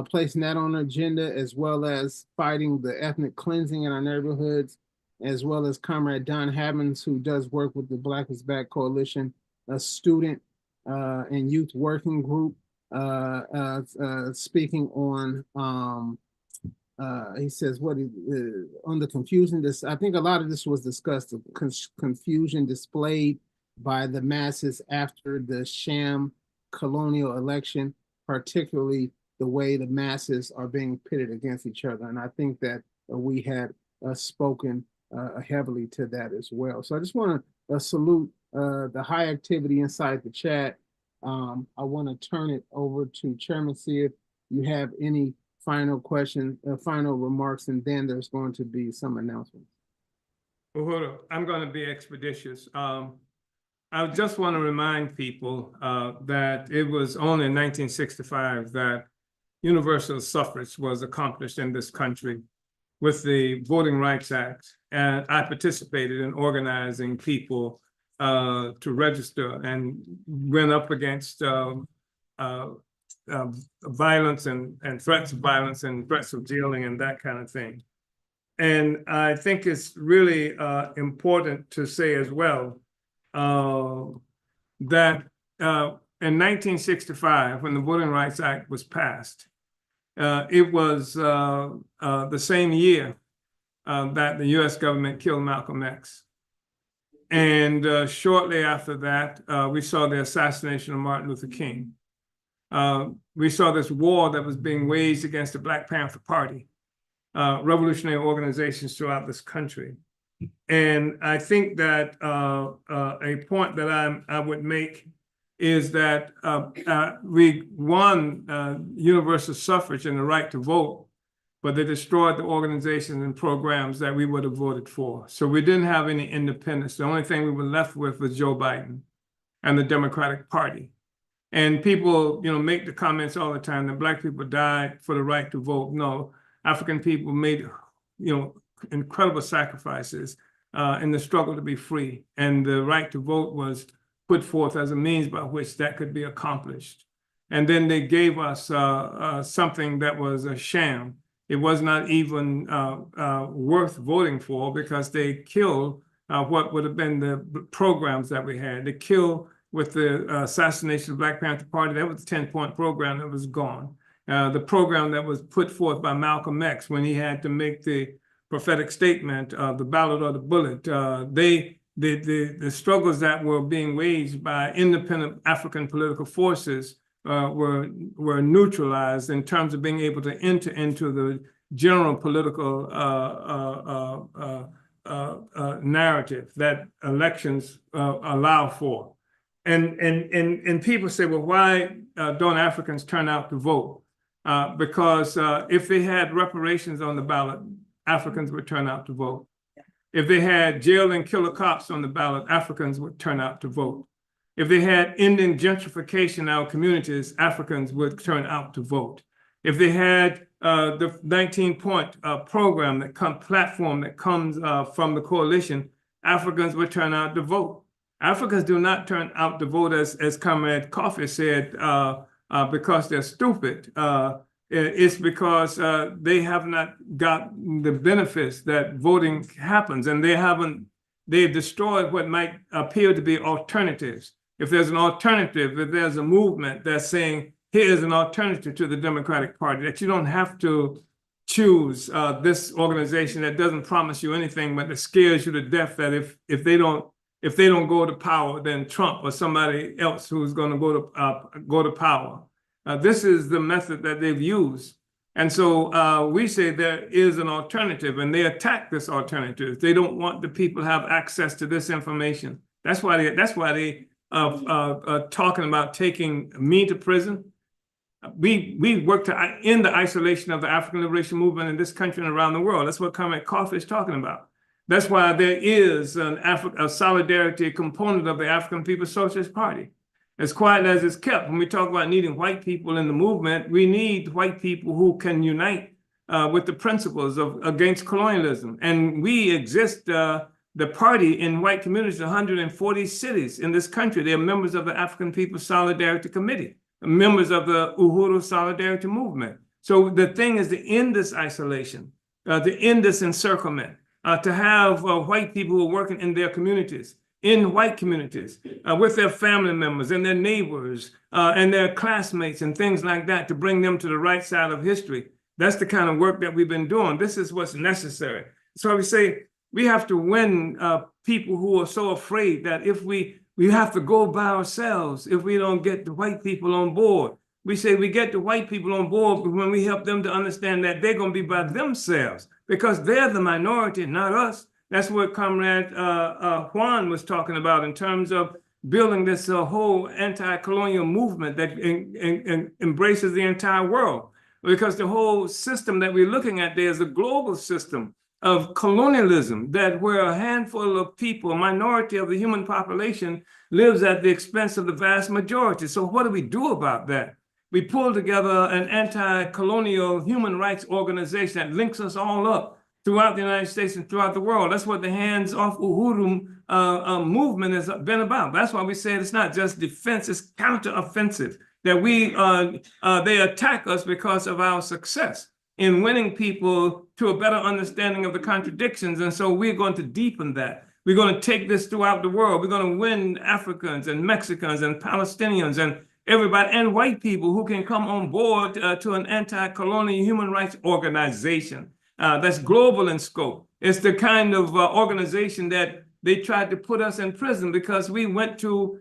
placing that on the agenda, as well as fighting the ethnic cleansing in our neighborhoods, as well as Comrade Don Havens, who does work with the Black is Back Coalition, a student and youth working group, speaking on, he says, on the confusion, I think a lot of this was discussed, the confusion displayed by the masses after the sham colonial election, particularly the way the masses are being pitted against each other. And I think that we had spoken heavily to that as well. So I just want to salute the high activity inside the chat. I want to turn it over to Chairman, see if you have any final questions, final remarks, and then there's going to be some announcements. Well, hold on. I'm going to be expeditious. I just want to remind people that it was only in 1965 that universal suffrage was accomplished in this country with the Voting Rights Act. And I participated in organizing people to register and went up against violence and threats of violence and threats of jailing and that kind of thing. And I think it's really important to say as well that in 1965, when the Voting Rights Act was passed, it was the same year that the US government killed Malcolm X. And shortly after that, we saw the assassination of Martin Luther King. We saw this war that was being waged against the Black Panther Party, revolutionary organizations throughout this country. And I think that a point that I would make is that we won universal suffrage and the right to vote, but they destroyed the organizations and programs that we would have voted for. So we didn't have any independence. The only thing we were left with was Joe Biden and the Democratic Party. And people, make the comments all the time that Black people died for the right to vote. No, African people made, incredible sacrifices in the struggle to be free. And the right to vote was put forth as a means by which that could be accomplished. And then they gave us something that was a sham. It was not even worth voting for because they killed what would have been the programs that we had. They killed with the assassination of the Black Panther Party. That was the 10-point program that was gone. The program that was put forth by Malcolm X when he had to make the prophetic statement of the ballot or the bullet. The struggles that were being waged by independent African political forces were neutralized in terms of being able to enter into the general political narrative that elections allow for. And people say, well, why don't Africans turn out to vote? Because if they had reparations on the ballot, Africans would turn out to vote. If they had jail and killer cops on the ballot, Africans would turn out to vote. If they had ending gentrification in our communities, Africans would turn out to vote. If they had the 19-point program platform that comes from the coalition, Africans would turn out to vote. Africans do not turn out to vote, as Comrade Coffey said, because they're stupid. It's because they have not got the benefits that voting happens, and they've destroyed what might appear to be alternatives. If there's an alternative, if there's a movement that's saying, here is an alternative to the Democratic Party, that you don't have to choose this organization that doesn't promise you anything, but that scares you to death that if they don't go to power, then Trump or somebody else who's going to go to power. This is the method that they've used. And so we say there is an alternative, and they attack this alternative. They don't want the people to have access to this information. That's why they are talking about taking me to prison. We work to end the isolation of the African liberation movement in this country and around the world. That's what Comrade Coffey is talking about. That's why there is a solidarity component of the African People's Socialist Party. As quiet as it's kept, when we talk about needing white people in the movement, we need white people who can unite with the principles of against colonialism. And we exist the party in white communities, 140 cities in this country. They're members of the African People's Solidarity Committee, members of the Uhuru Solidarity Movement. So the thing is to end this isolation, to end this encirclement, to have white people who are working in their communities, in white communities, with their family members and their neighbors and their classmates and things like that, to bring them to the right side of history. That's the kind of work that we've been doing. This is what's necessary. So we say we have to win people who are so afraid that if we have to go by ourselves if we don't get the white people on board. We say we get the white people on board when we help them to understand that they're going to be by themselves because they're the minority, not us. That's what Comrade Juan was talking about in terms of building this whole anti-colonial movement that embraces the entire world. Because the whole system that we're looking at there is a global system of colonialism, that where a handful of people, a minority of the human population, lives at the expense of the vast majority. So what do we do about that? We pull together an anti-colonial human rights organization that links us all up throughout the United States and throughout the world. That's what the Hands Off Uhuru movement has been about. That's why we say it's not just defense, it's counteroffensive, that they attack us because of our success in winning people to a better understanding of the contradictions. And so we're going to deepen that. We're going to take this throughout the world. We're going to win Africans and Mexicans and Palestinians and everybody and white people who can come on board to an anti-colonial human rights organization that's global in scope. It's the kind of organization that they tried to put us in prison because we went to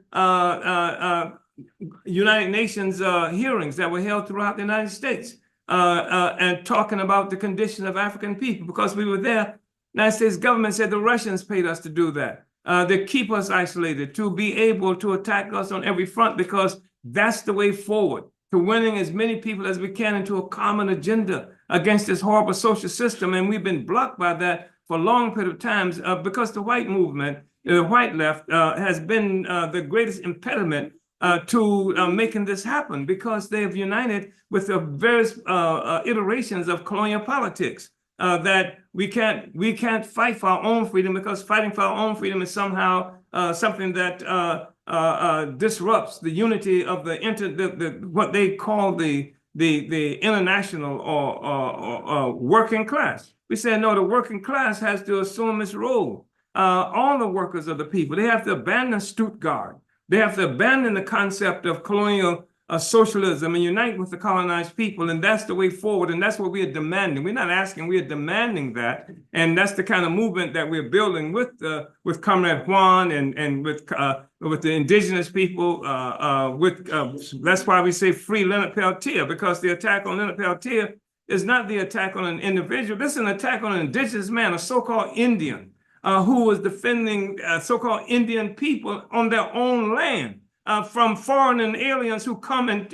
United Nations hearings that were held throughout the United States and talking about the condition of African people. Because we were there, the United States government said the Russians paid us to do that. They keep us isolated to be able to attack us on every front because that's the way forward to winning as many people as we can into a common agenda against this horrible social system. And we've been blocked by that for a long period of times because the white movement, the white left has been the greatest impediment to making this happen because they have united with the various iterations of colonial politics that we can't fight for our own freedom because fighting for our own freedom is somehow something that disrupts the unity of what they call the international or working class. We say, no, the working class has to assume its role. All the workers of the people, they have to abandon Stuttgart. They have to abandon the concept of colonial socialism and unite with the colonized people. And that's the way forward. And that's what we are demanding. We're not asking, we are demanding that. And that's the kind of movement that we're building with Comrade Juan and with the indigenous people. That's why we say free Leonard Peltier, because the attack on Leonard Peltier is not the attack on an individual. This is an attack on an indigenous man, a so-called Indian, who was defending so-called Indian people on their own land from foreign and aliens who come and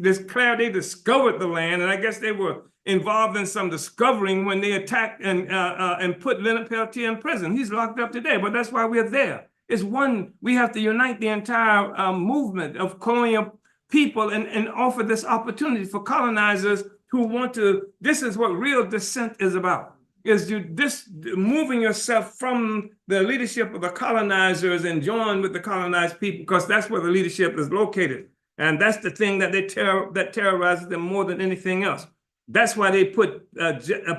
declare they discovered the land. And I guess they were involved in some discovering when they attacked and put Leonard Peltier in prison. He's locked up today, but that's why we're there. It's one, we have to unite the entire movement of colonial people and offer this opportunity for colonizers who want to, this is what real dissent is about. Is moving yourself from the leadership of the colonizers and join with the colonized people, because that's where the leadership is located. And that's the thing that that terrorizes them more than anything else. That's why they put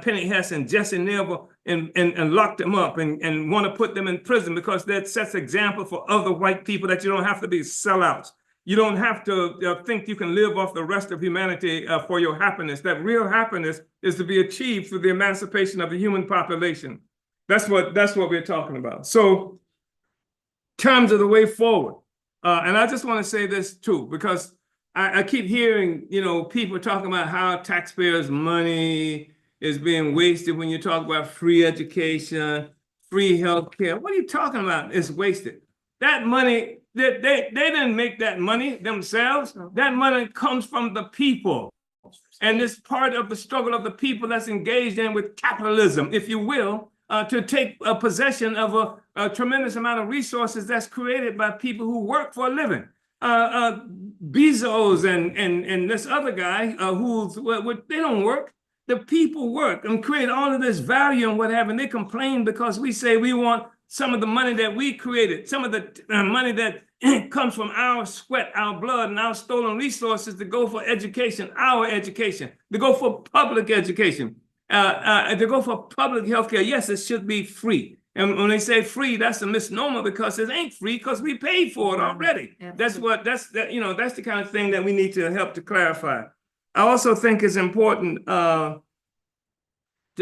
Penny Hess and Jesse Neville and locked them up and want to put them in prison, because that sets example for other white people that you don't have to be sellouts. You don't have to think you can live off the rest of humanity for your happiness. That real happiness is to be achieved through the emancipation of the human population. That's what we're talking about. So, in terms of the way forward, and I just want to say this too, because I keep hearing, people talking about how taxpayers' money is being wasted when you talk about free education, free healthcare. What are you talking about? It's wasted. That money, they didn't make that money themselves. That money comes from the people. And it's part of the struggle of the people that's engaged in with capitalism, if you will, to take possession of a tremendous amount of resources that's created by people who work for a living. Bezos and this other guy they don't work. The people work and create all of this value and what have, and they complain because we say we want some of the money that we created, some of the money that comes from our sweat, our blood, and our stolen resources to go for education, our education, to go for public education, to go for public healthcare. Yes, it should be free. And when they say free, that's a misnomer, because it ain't free, because we paid for it already. That's the kind of thing that we need to help to clarify. I also think it's important to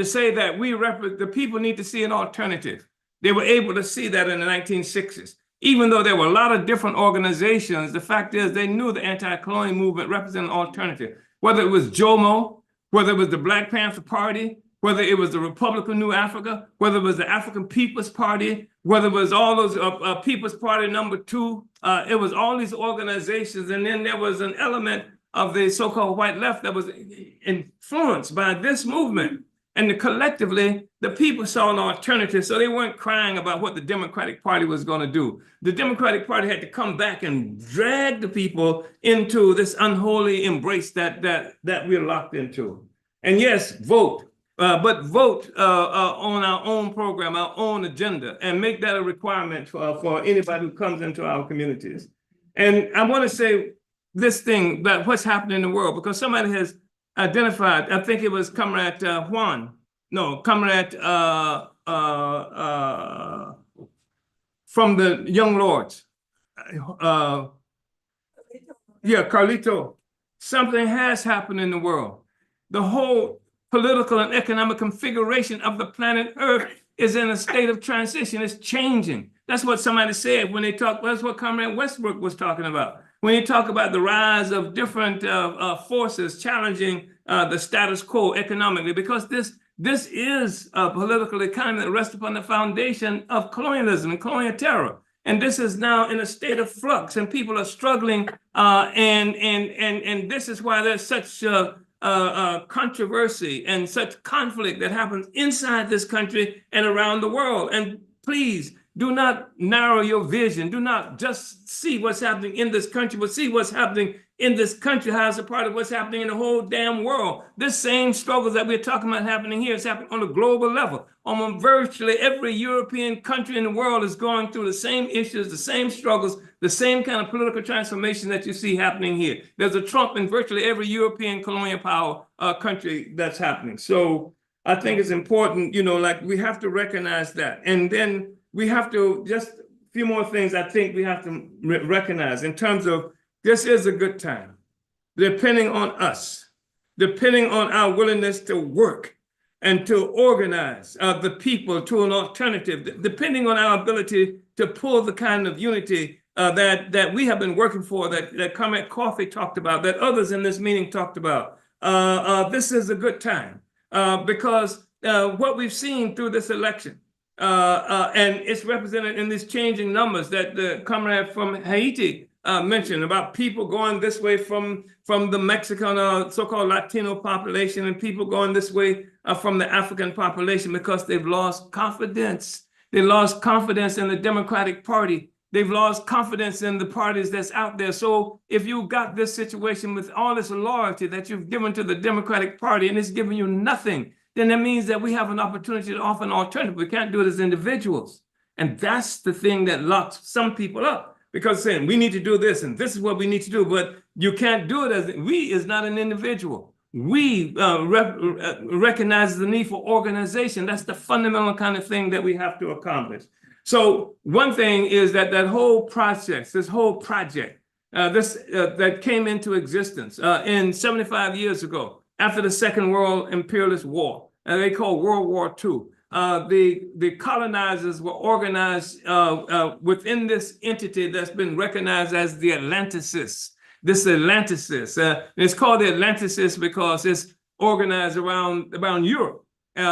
say that the people need to see an alternative. They were able to see that in the 1960s. Even though there were a lot of different organizations, the fact is they knew the anti-colonial movement represented an alternative. Whether it was JOMO, whether it was the Black Panther Party, whether it was the Republic of New Africa, whether it was the African People's Party, whether it was all those People's Party #2, it was all these organizations. And then there was an element of the so-called white left that was influenced by this movement. And collectively, the people saw an alternative, so they weren't crying about what the Democratic Party was going to do. The Democratic Party had to come back and drag the people into this unholy embrace that we're locked into. And yes, vote, but vote on our own program, our own agenda, and make that a requirement for anybody who comes into our communities. And I want to say this thing about what's happening in the world, because somebody has identified, I think it was Comrade Comrade from the Young Lords. Carlito. Something has happened in the world. The whole political and economic configuration of the planet Earth is in a state of transition. It's changing. That's what somebody said when they talked. That's what Comrade Westbrook was talking about. When you talk about the rise of different forces challenging the status quo economically, because this is a political economy that rests upon the foundation of colonialism and colonial terror. And this is now in a state of flux, and people are struggling. And this is why there's such controversy and such conflict that happens inside this country and around the world. And please, do not narrow your vision. Do not just see what's happening in this country, but see what's happening in this country as a part of what's happening in the whole damn world. This same struggles that we're talking about happening here is happening on a global level. Almost virtually every European country in the world is going through the same issues, the same struggles, the same kind of political transformation that you see happening here. There's a Trump in virtually every European colonial power country that's happening. So I think it's important, we have to recognize that. And then we have to, just a few more things I think we have to recognize in terms of this is a good time, depending on us, depending on our willingness to work and to organize the people to an alternative, depending on our ability to pull the kind of unity that we have been working for, that Comrade Coffey talked about, that others in this meeting talked about. This is a good time because what we've seen through this election, and it's represented in these changing numbers that the comrade from Haiti mentioned about people going this way from the Mexican so-called Latino population, and people going this way from the African population because they've lost confidence. They lost confidence in the Democratic Party. They've lost confidence in the parties that's out there. So if you got this situation with all this loyalty that you've given to the Democratic Party and it's giving you nothing, then that means that we have an opportunity to offer an alternative. We can't do it as individuals. And that's the thing that locks some people up, because saying we need to do this and this is what we need to do, but you can't do it as we is not an individual. We recognize the need for organization. That's the fundamental kind of thing that we have to accomplish. So one thing is that whole process, this whole project, that came into existence in 75 years ago after the Second World Imperialist War, they call World War II. The colonizers were organized within this entity that's been recognized as the Atlanticist. This Atlanticist, it's called the Atlanticist because it's organized around Europe. So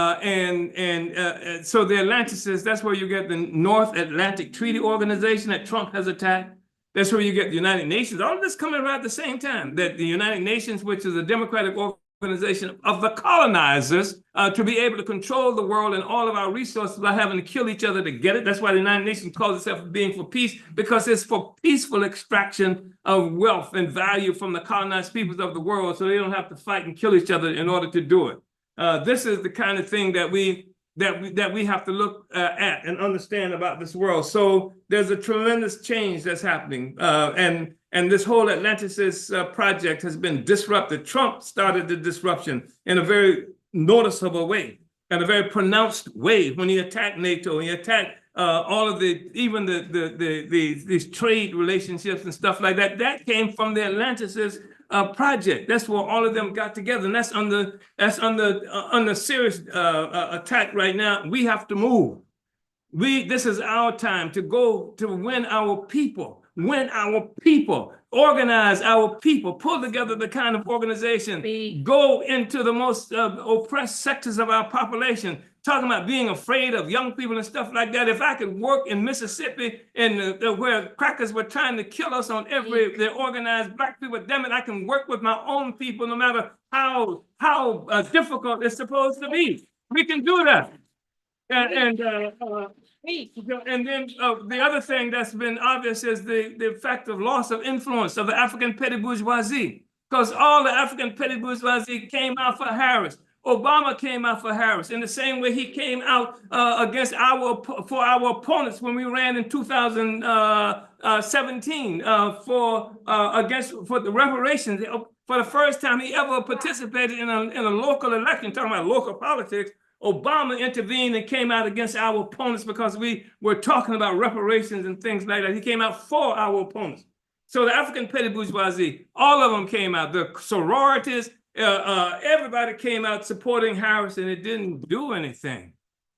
the Atlanticist, that's where you get the North Atlantic Treaty Organization that Trump has attacked. That's where you get the United Nations. All of this coming around at the same time, that the United Nations, which is a democratic organization of the colonizers, to be able to control the world and all of our resources without having to kill each other to get it. That's why the United Nations calls itself being for peace, because it's for peaceful extraction of wealth and value from the colonized peoples of the world, so they don't have to fight and kill each other in order to do it. This is the kind of thing that we that we have to look at and understand about this world. So there's a tremendous change that's happening, and this whole Atlanticist project has been disrupted. Trump started the disruption in a very noticeable way, in a very pronounced way, when he attacked NATO, he attacked all of these trade relationships and stuff like that. That came from the Atlanticist project. That's where all of them got together, and that's under serious attack right now. We have to move. This is our time to go to win our people, organize our people, pull together the kind of organization, go into the most oppressed sectors of our population, talking about being afraid of young people and stuff like that. If I could work in Mississippi and where crackers were trying to kill us on the organized black people, damn it, I can work with my own people no matter how difficult it's supposed to be. We can do that. And then the other thing that's been obvious is the fact of loss of influence of the African petty bourgeoisie, because all the African petty bourgeoisie came out for Harris. Obama came out for Harris in the same way he came out for our opponents when we ran in 2017 for the reparations. For the first time he ever participated in a local election, talking about local politics. Obama intervened and came out against our opponents because we were talking about reparations and things like that. He came out for our opponents. So the African petty bourgeoisie, all of them came out. The sororities, everybody came out supporting Harris, and it didn't do anything.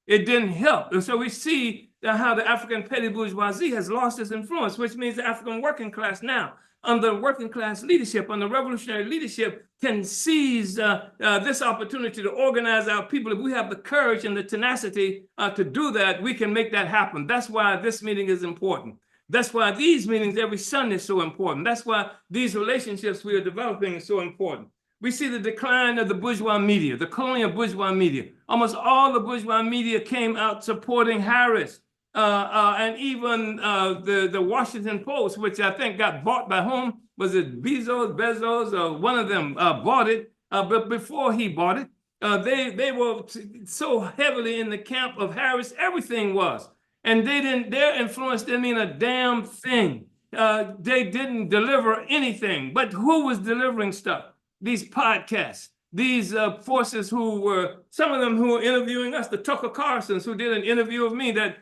It didn't help. And so we see how the African petty bourgeoisie has lost its influence, which means the African working class now, under working class leadership, under revolutionary leadership, can seize this opportunity to organize our people. If we have the courage and the tenacity to do that, we can make that happen. That's why this meeting is important. That's why these meetings every Sunday is so important. That's why these relationships we are developing is so important. We see the decline of the bourgeois media, the colonial bourgeois media. Almost all the bourgeois media came out supporting Harris. And even the Washington Post, which I think got bought by whom? Was it Bezos, or one of them bought it. But before he bought it, they were so heavily in the camp of Harris, everything was. And their influence didn't mean a damn thing. They didn't deliver anything. But who was delivering stuff? These podcasts, these forces some of them who were interviewing us, the Tucker Carlsons who did an interview of me, the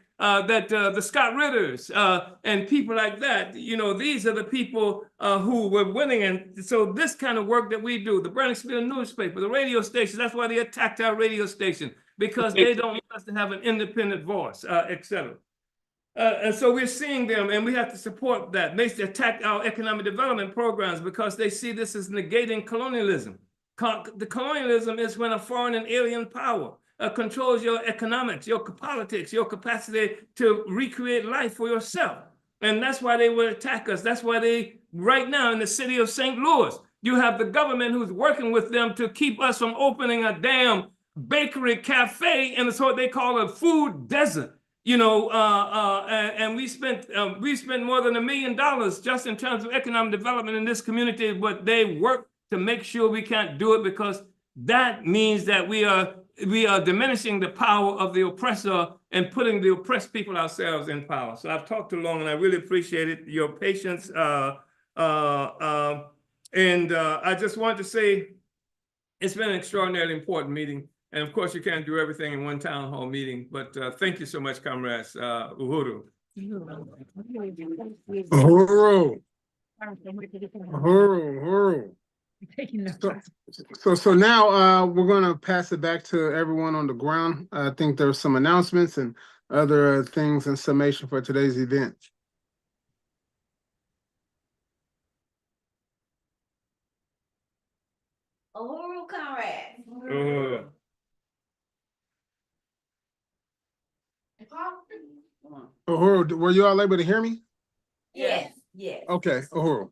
Scott Ritters and people like that, these are the people who were winning. And so this kind of work that we do, the Brenningsville newspaper, the radio stations, that's why they attacked our radio station, because they don't want us to have an independent voice, etc. And so we're seeing them, and we have to support that. They attack our economic development programs because they see this as negating colonialism. The colonialism is when a foreign and alien power controls your economics, your politics, your capacity to recreate life for yourself. And that's why they would attack us. That's why right now in the city of St. Louis, you have the government who's working with them to keep us from opening a damn bakery cafe, and it's what they call a food desert. And we spent more than $1 million just in terms of economic development in this community, but they work to make sure we can't do it, because that means that we are diminishing the power of the oppressor and putting the oppressed people ourselves in power. So I've talked too long, and I really appreciate it, your patience. And I just want to say it's been an extraordinarily important meeting. And of course, you can't do everything in one town hall meeting, but thank you so much, comrades. Uhuru. Uhuru. Uhuru. So now we're going to pass it back to everyone on the ground. I think there's some announcements and other things in summation for today's event. Uhuru, comrades. Uhuru, were you all able to hear me? Yes, yes. Okay, Uhuru.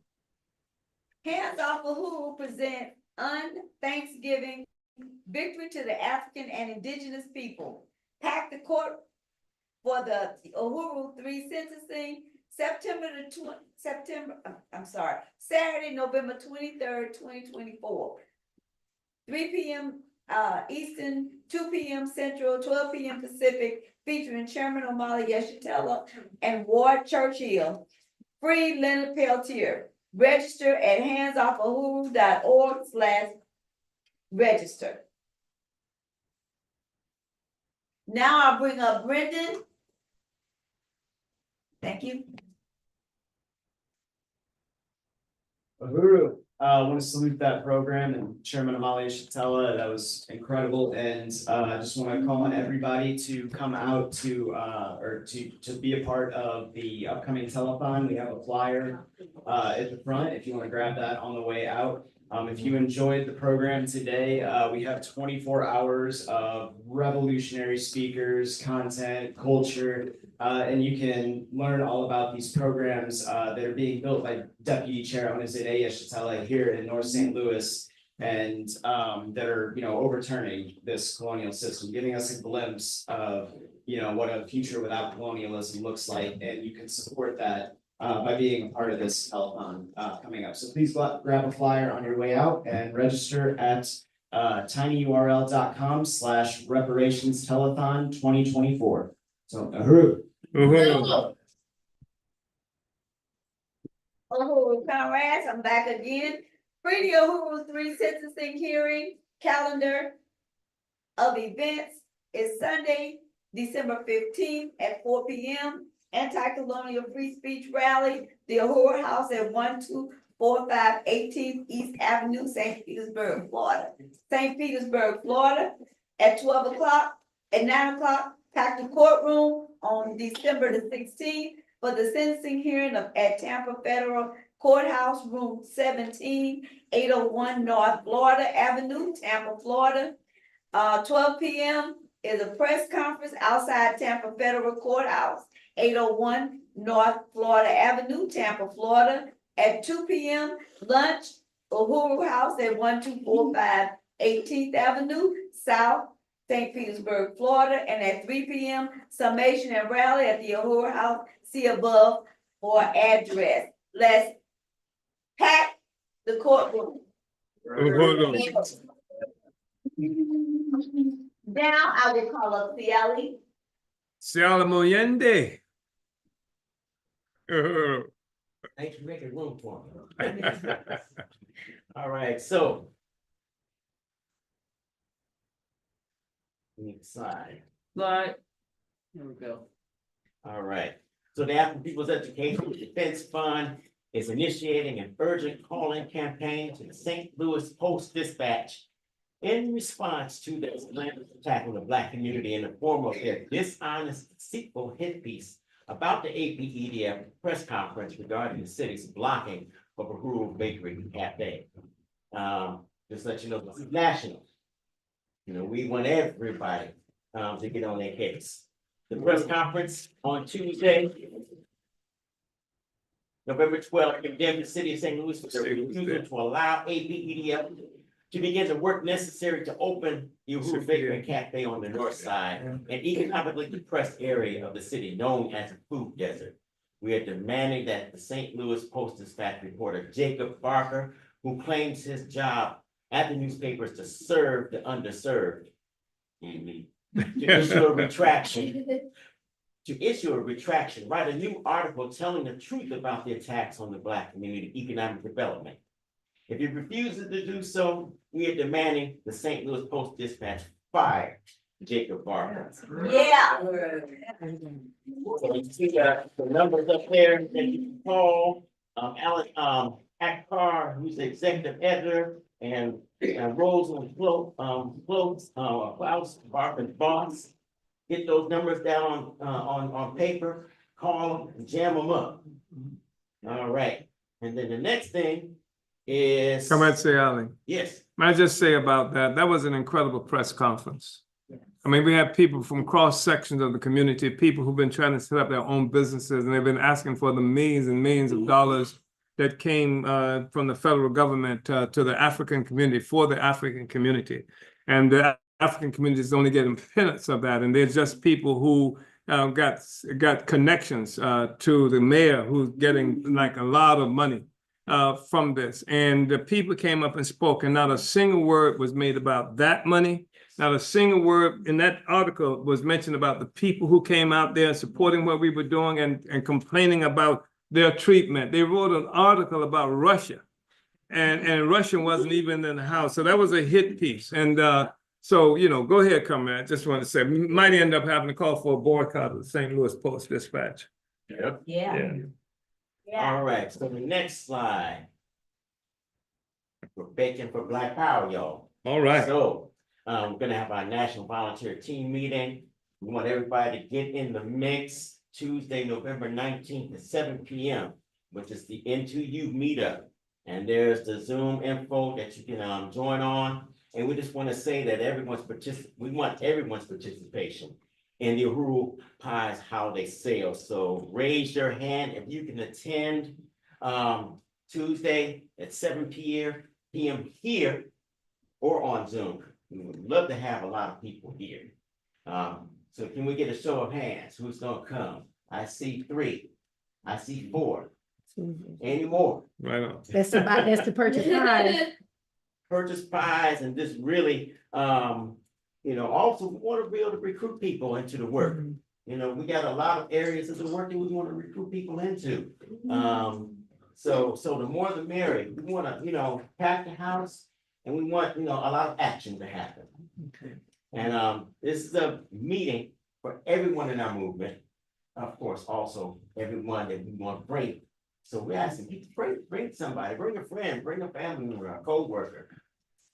Hands Off Uhuru present Thanksgiving victory to the African and indigenous people. Pack the court for the Uhuru 3 sentencing, Saturday, November 23rd, 2024. 3 p.m. Eastern, 2 p.m. Central, 12 p.m. Pacific, featuring Chairman Omali Yeshitela and Ward Churchill. Free Leonard Peltier. Register at handsoffohuru.org/register. Now I'll bring up Brendan. Thank you. Uhuru, I want to salute that program and Chairman Amalia Shatella. That was incredible. And I just want to call on everybody to come out to be a part of the upcoming telethon. We have a flyer at the front if you want to grab that on the way out. If you enjoyed the program today, we have 24 hours of revolutionary speakers, content, culture, and you can learn all about these programs that are being built by Deputy Chair Onizide Yeshitela here in North St. Louis, and that are, overturning this colonial system, giving us a glimpse of, what a future without colonialism looks like, and you can support that by being a part of this telethon coming up. So please grab a flyer on your way out and register at tinyurl.com/reparationstelethon2024. So, Uhuru. Uhuru, comrades, I'm back again. Pretty Uhuru 3 sentencing hearing calendar of events is Sunday, December 15th at 4 p.m. Anti-colonial free speech rally, the Uhuru House at 1245 18th East Avenue, St. Petersburg, Florida. St. Petersburg, Florida, at 12 o'clock, at 9 o'clock, pack the courtroom on December the 16th for the sentencing hearing at Tampa Federal Courthouse, room 17, 801 North Florida Avenue, Tampa, Florida. 12 p.m. is a press conference outside Tampa Federal Courthouse, 801 North Florida Avenue, Tampa, Florida. At 2 p.m., lunch, Uhuru House at 1245 18th Avenue, South, St. Petersburg, Florida. And at 3 p.m., summation and rally at the Uhuru House, see above for address. Let's pack the courtroom. Now I will call up Ciali. Ciali Moyende. Thanks for making room for me. All right, so. Slide. There we go. All right, so the African People's Education Defense Fund is initiating an urgent call-in campaign to the St. Louis Post-Dispatch in response to the slanderous attack on the Black community in the form of their dishonest, deceitful hit piece about the APEDF press conference regarding the city's blocking of a rural bakery cafe. Just let you know, this is national. We want everybody to get on their case. The press conference on Tuesday, November 12th, condemned the city of St. Louis for their refusal to allow APEDF to begin the work necessary to open the Uhuru Bakery and Cafe on the north side, an economically depressed area of the city known as a food desert. We are demanding that the St. Louis Post-Dispatch reporter Jacob Barker, who claims his job at the newspapers to serve the underserved, to issue a retraction, write a new article telling the truth about the attacks on the Black community economic development. If he refuses to do so, we are demanding the St. Louis Post-Dispatch fire Jacob Barker. Yeah. So you see the numbers up there that you can call. Alan Akbar, who's the executive editor, and Rose and Klaus Barker's boss. Get those numbers down on paper, call them, and jam them up. All right, and then the next thing is. Come on, Ciali. Yes. May I just say about that? That was an incredible press conference. I mean, we have people from cross sections of the community, people who've been trying to set up their own businesses, and they've been asking for the millions and millions of dollars that came from the federal government to the African community, for the African community. And the African community is only getting peanuts of that. And they're just people who got connections to the mayor, who's getting like a lot of money. from this. And the people came up and spoke, and not a single word was made about that money. Not a single word in that article was mentioned about the people who came out there supporting what we were doing and complaining about their treatment. They wrote an article about Russia, and Russia wasn't even in the house. So that was a hit piece. And so, you know, go ahead, Comrade. Just want to say, we might end up having to call for a boycott of the St. Louis Post-Dispatch. Yep. Yeah. All right, so the next slide. We're baking for Black Power, y'all. All right. So, we're gonna have our National Volunteer Team Meeting. We want everybody to get in the mix Tuesday, November 19th at 7 p.m., which is the N2U meetup. And there's the Zoom info that you can join on. And we just want to say that we want everyone's participation in the Uhuru Pies holiday sale. So raise your hand if you can attend Tuesday at 7 p.m. here or on Zoom. We would love to have a lot of people here. So can we get a show of hands? Who's gonna come? I see 3. I see 4. Any more? Right on. That's the purchase prize. Purchase pies and just really, also we want to be able to recruit people into the work. You know, we got a lot of areas of the work that we want to recruit people into. So the more the merrier. We want to, pack the house and we want, a lot of action to happen. Okay. And this is a meeting for everyone in our movement. Of course, also everyone that we want to bring. So we're asking you to bring somebody, bring a friend, bring a family member, a co-worker.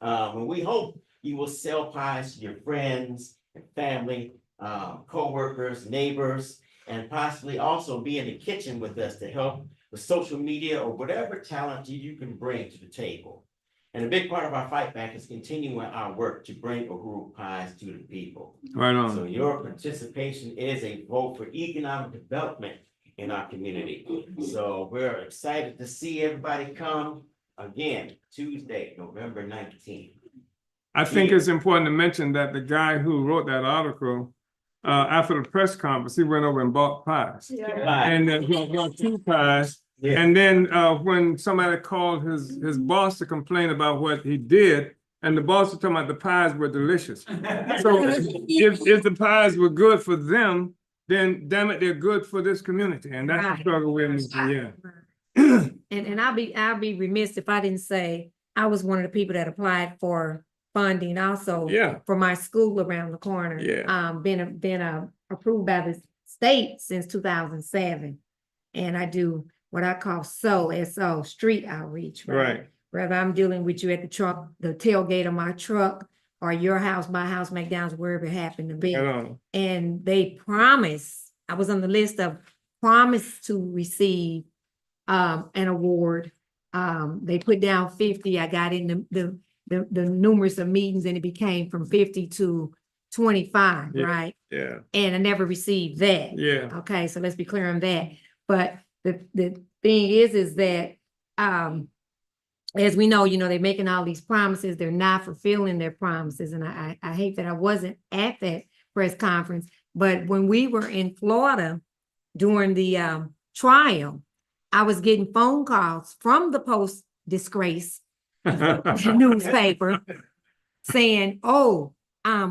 And we hope you will sell pies to your friends and family, co-workers, neighbors, and possibly also be in the kitchen with us to help with social media or whatever talent you can bring to the table. And a big part of our fight back is continuing our work to bring Uhuru Pies to the people. Right on. So your participation is a vote for economic development in our community. So we're excited to see everybody come again, Tuesday, November 19th. I think it's important to mention that the guy who wrote that article, after the press conference, he went over and bought pies. Yeah. And he got 2 pies. Yeah. And then when somebody called his boss to complain about what he did, and the boss was talking about the pies were delicious. So if the pies were good for them, then damn it, they're good for this community. And that's the struggle we're in. Yeah. And I'll be remiss if I didn't say I was one of the people that applied for funding also for my school around the corner. Yeah. Been approved by the state since 2007. And I do what I call SO, street outreach, right? Whether I'm dealing with you at the truck, the tailgate of my truck, or your house, my house, McDonald's, wherever it happened to be. And they promise, I was on the list of promise to receive an award. They put down 50. I got in the numerous of meetings and it became from 50 to 25, right? Yeah. And I never received that. Yeah. Okay, so let's be clear on that. But the thing is that as we know, they're making all these promises, they're not fulfilling their promises. And I hate that I wasn't at that press conference, but when we were in Florida during the trial, I was getting phone calls from the Post disgrace newspaper saying, oh,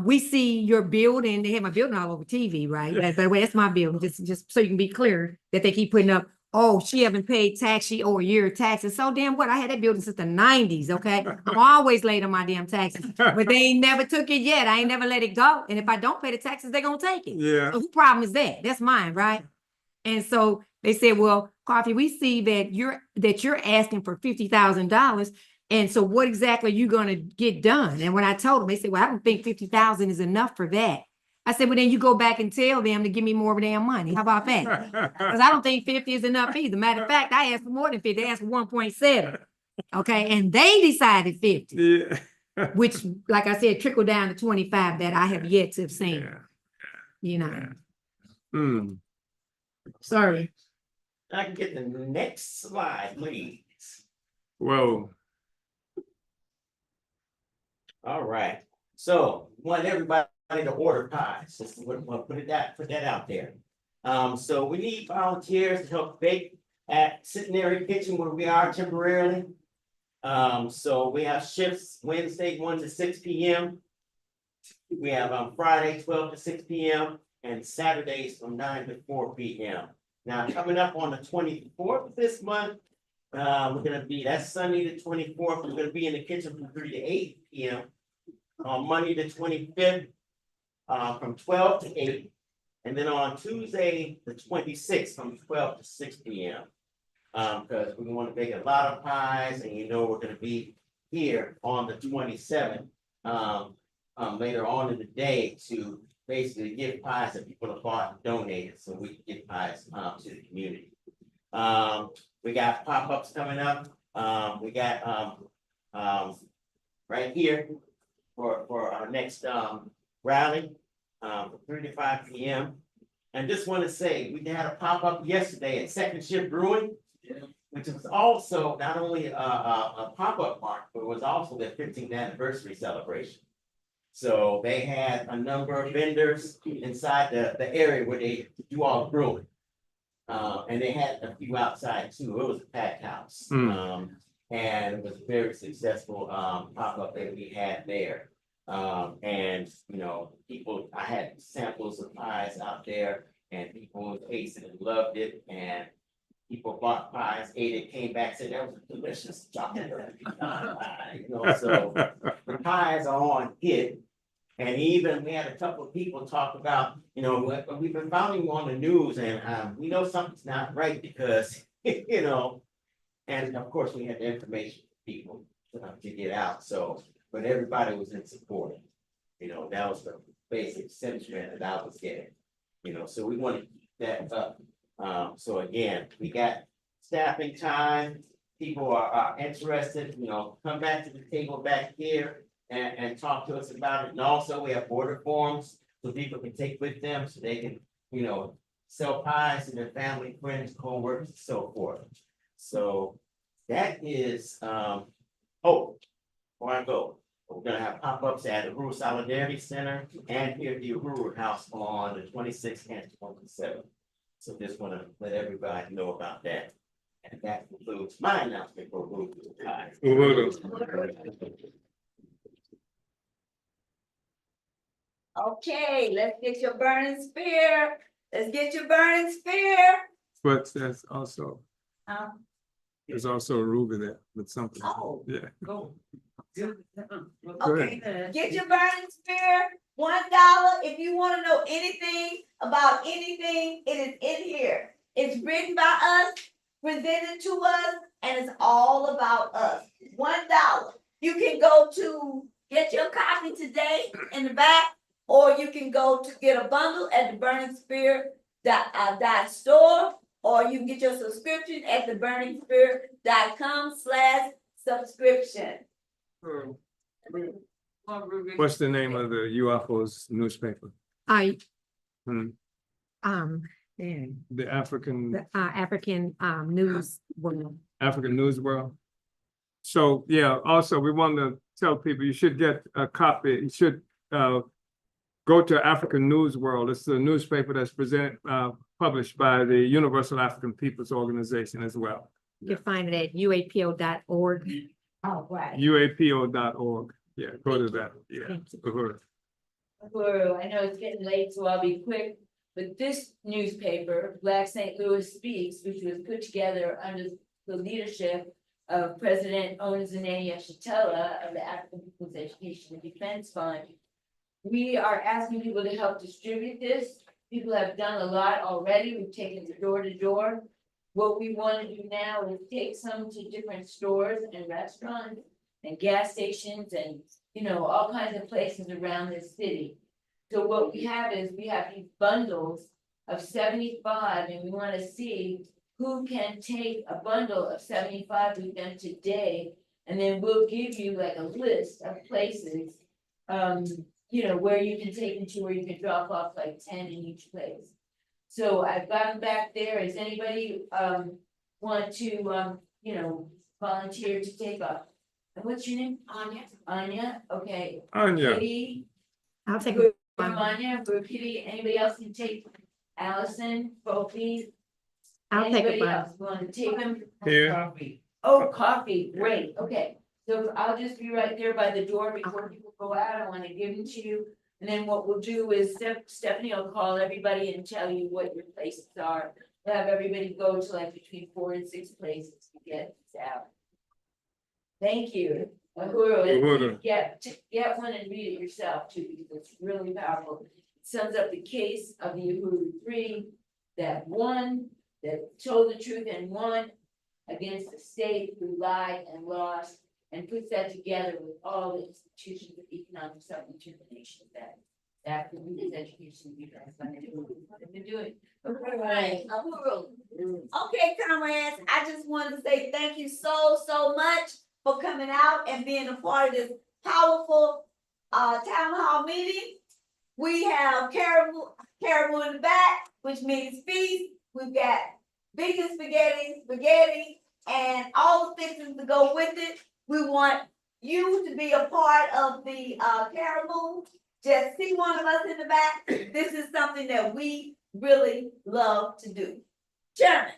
we see your building. They have my building all over TV, right? By the way, that's my building, just so you can be clear that they keep putting up, oh, she haven't paid tax, she owe a year of taxes. So damn what, I had that building since the 90s, okay? I'm always late on my damn taxes, but they ain't never took it yet. I ain't never let it go. And if I don't pay the taxes, they're gonna take it. Yeah. So whose problem is that? That's mine, right? And so they said, well, Coffee, we see that you're asking for $50,000. And so what exactly are you gonna get done? And when I told them, they said, well, I don't think 50,000 is enough for that. I said, well, then you go back and tell them to give me more damn money. How about that? Because I don't think 50 is enough either. Matter of fact, I asked for more than 50. They asked for 1.7. Okay, and they decided 50. Yeah. Which, like I said, trickled down to 25 that I have yet to have seen. Sorry. I can get the next slide, please. Whoa. All right. So want everybody to order pies. Just put that out there. So we need volunteers to help bake at Centenary Kitchen where we are temporarily. So we have shifts Wednesday, 1 to 6 p.m. We have on Friday, 12 to 6 p.m. and Saturdays from 9 to 4 p.m. Now, coming up on the 24th of this month, we're gonna be, that's Sunday the 24th, we're gonna be in the kitchen from 3 to 8 p.m. On Monday the 25th, from 12 to 8. And then on Tuesday, the 26th, from 12 to 6 p.m. Because we want to bake a lot of pies, and we're gonna be here on the 27th. Later on in the day to basically give pies that people have bought and donated, so we can give pies to the community. We got pop-ups coming up. We got right here for our next rally from 3 to 5 p.m. And just want to say we had a pop-up yesterday at Second Shift Brewing, which was also not only a pop-up mark, but it was also their 15th anniversary celebration. So they had a number of vendors inside the area where they do all the brewing. And they had a few outside too. It was a packed house. And it was a very successful pop-up that we had there. And people, I had samples of pies out there and people tasted and loved it. And people bought pies, ate it, came back, said that was a delicious chocolate. So the pies are on hit. And even we had a couple of people talk about, we've been following you on the news and we know something's not right because, and of course we had the information for people to get out. So, but everybody was in support. That was the basic sentiment that I was getting, so we want to keep that up. So again, we got staffing time. People are interested, come back to the table back here and talk to us about it. And also we have order forms so people can take with them so they can, sell pies to their family, friends, co-workers, and so forth. So that is, before I go, we're gonna have pop-ups at the Rural Solidarity Center and here at the Rural House on the 26th and 27th. So just wanna let everybody know about that. And that concludes my announcement for Rural Pies. Okay, let's get your burning spear. Let's get your burning spear. But there's also a ruby there with something. Oh. Yeah. Go. Go Okay, ahead. get your burning spear, $1. If you want to know anything about anything, it is in here. It's written by us, presented to us, and it's all about us. $1. You can go to get your copy today in the back, or you can go to get a bundle at the Burning Spear store, or you can get your subscription at the burningspear.com/subscription. What's the name of the UFO's newspaper? The African. African News World. African News World. So yeah, also we want to tell people you should get a copy. You should go to African News World. It's a newspaper that's published by the Universal African Peoples Organization as well. You can find it at uapo.org. Oh, right. uapo.org. Yeah, go to that. Yeah. Well, I know it's getting late, so I'll be quick. But this newspaper, Black St. Louis Speaks, which was put together under the leadership of President Onizanea Shatella of the African People's Education and Defense Fund. We are asking people to help distribute this. People have done a lot already. We've taken it door to door. What we want to do now is take some to different stores and restaurants and gas stations and, all kinds of places around this city. So what we have is we have these bundles of 75, and we want to see who can take a bundle of 75 with them today. And then we'll give you like a list of places, where you can take them to, where you can drop off like 10 in each place. So I've gotten back there. Does anybody want to volunteer to take off? And what's your name? Anya. Anya, okay. Anya. Kitty. I'll take For Anya, for Kitty, anybody else can take Allison, Sophie, I'll take a Anybody bite. else want to take them? Here. Coffee. Oh, coffee, great, okay. So I'll just be right there by the door before people go out. I want to give them to you. And then what we'll do is Stephanie will call everybody and tell you what your places are. We'll have everybody go to like between 4 and 6 places to get this out. Thank you. Uhuru. Get one and read it yourself too, because it's really powerful. It sums up the case of the Uhuru Three, that one that told the truth and won against the state who lied and lost, and puts that together with all the institutions of economic self-determination that this education you guys have been doing. Right. Okay, comrades, I just wanted to say thank you so much for coming out and being a part of this powerful town hall meeting. We have caribou in the back, which means feast. We've got vegan spaghetti, and all the fixings to go with it. We want you to be a part of the caribou. Just see one of us in the back. This is something that we really love to do. Chairman.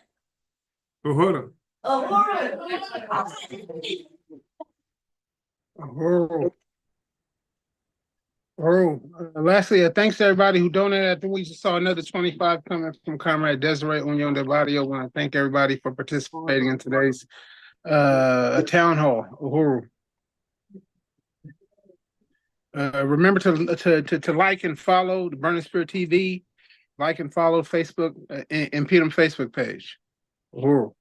Uhuru. Lastly, thanks to everybody who donated. I think we just saw another 25 coming from Comrade Desiree Union de Barrio. I want to thank everybody for participating in today's town hall. Uhuru. Remember to like and follow the Burning Spirit TV, like and follow Facebook and Peter's Facebook page. Uhuru.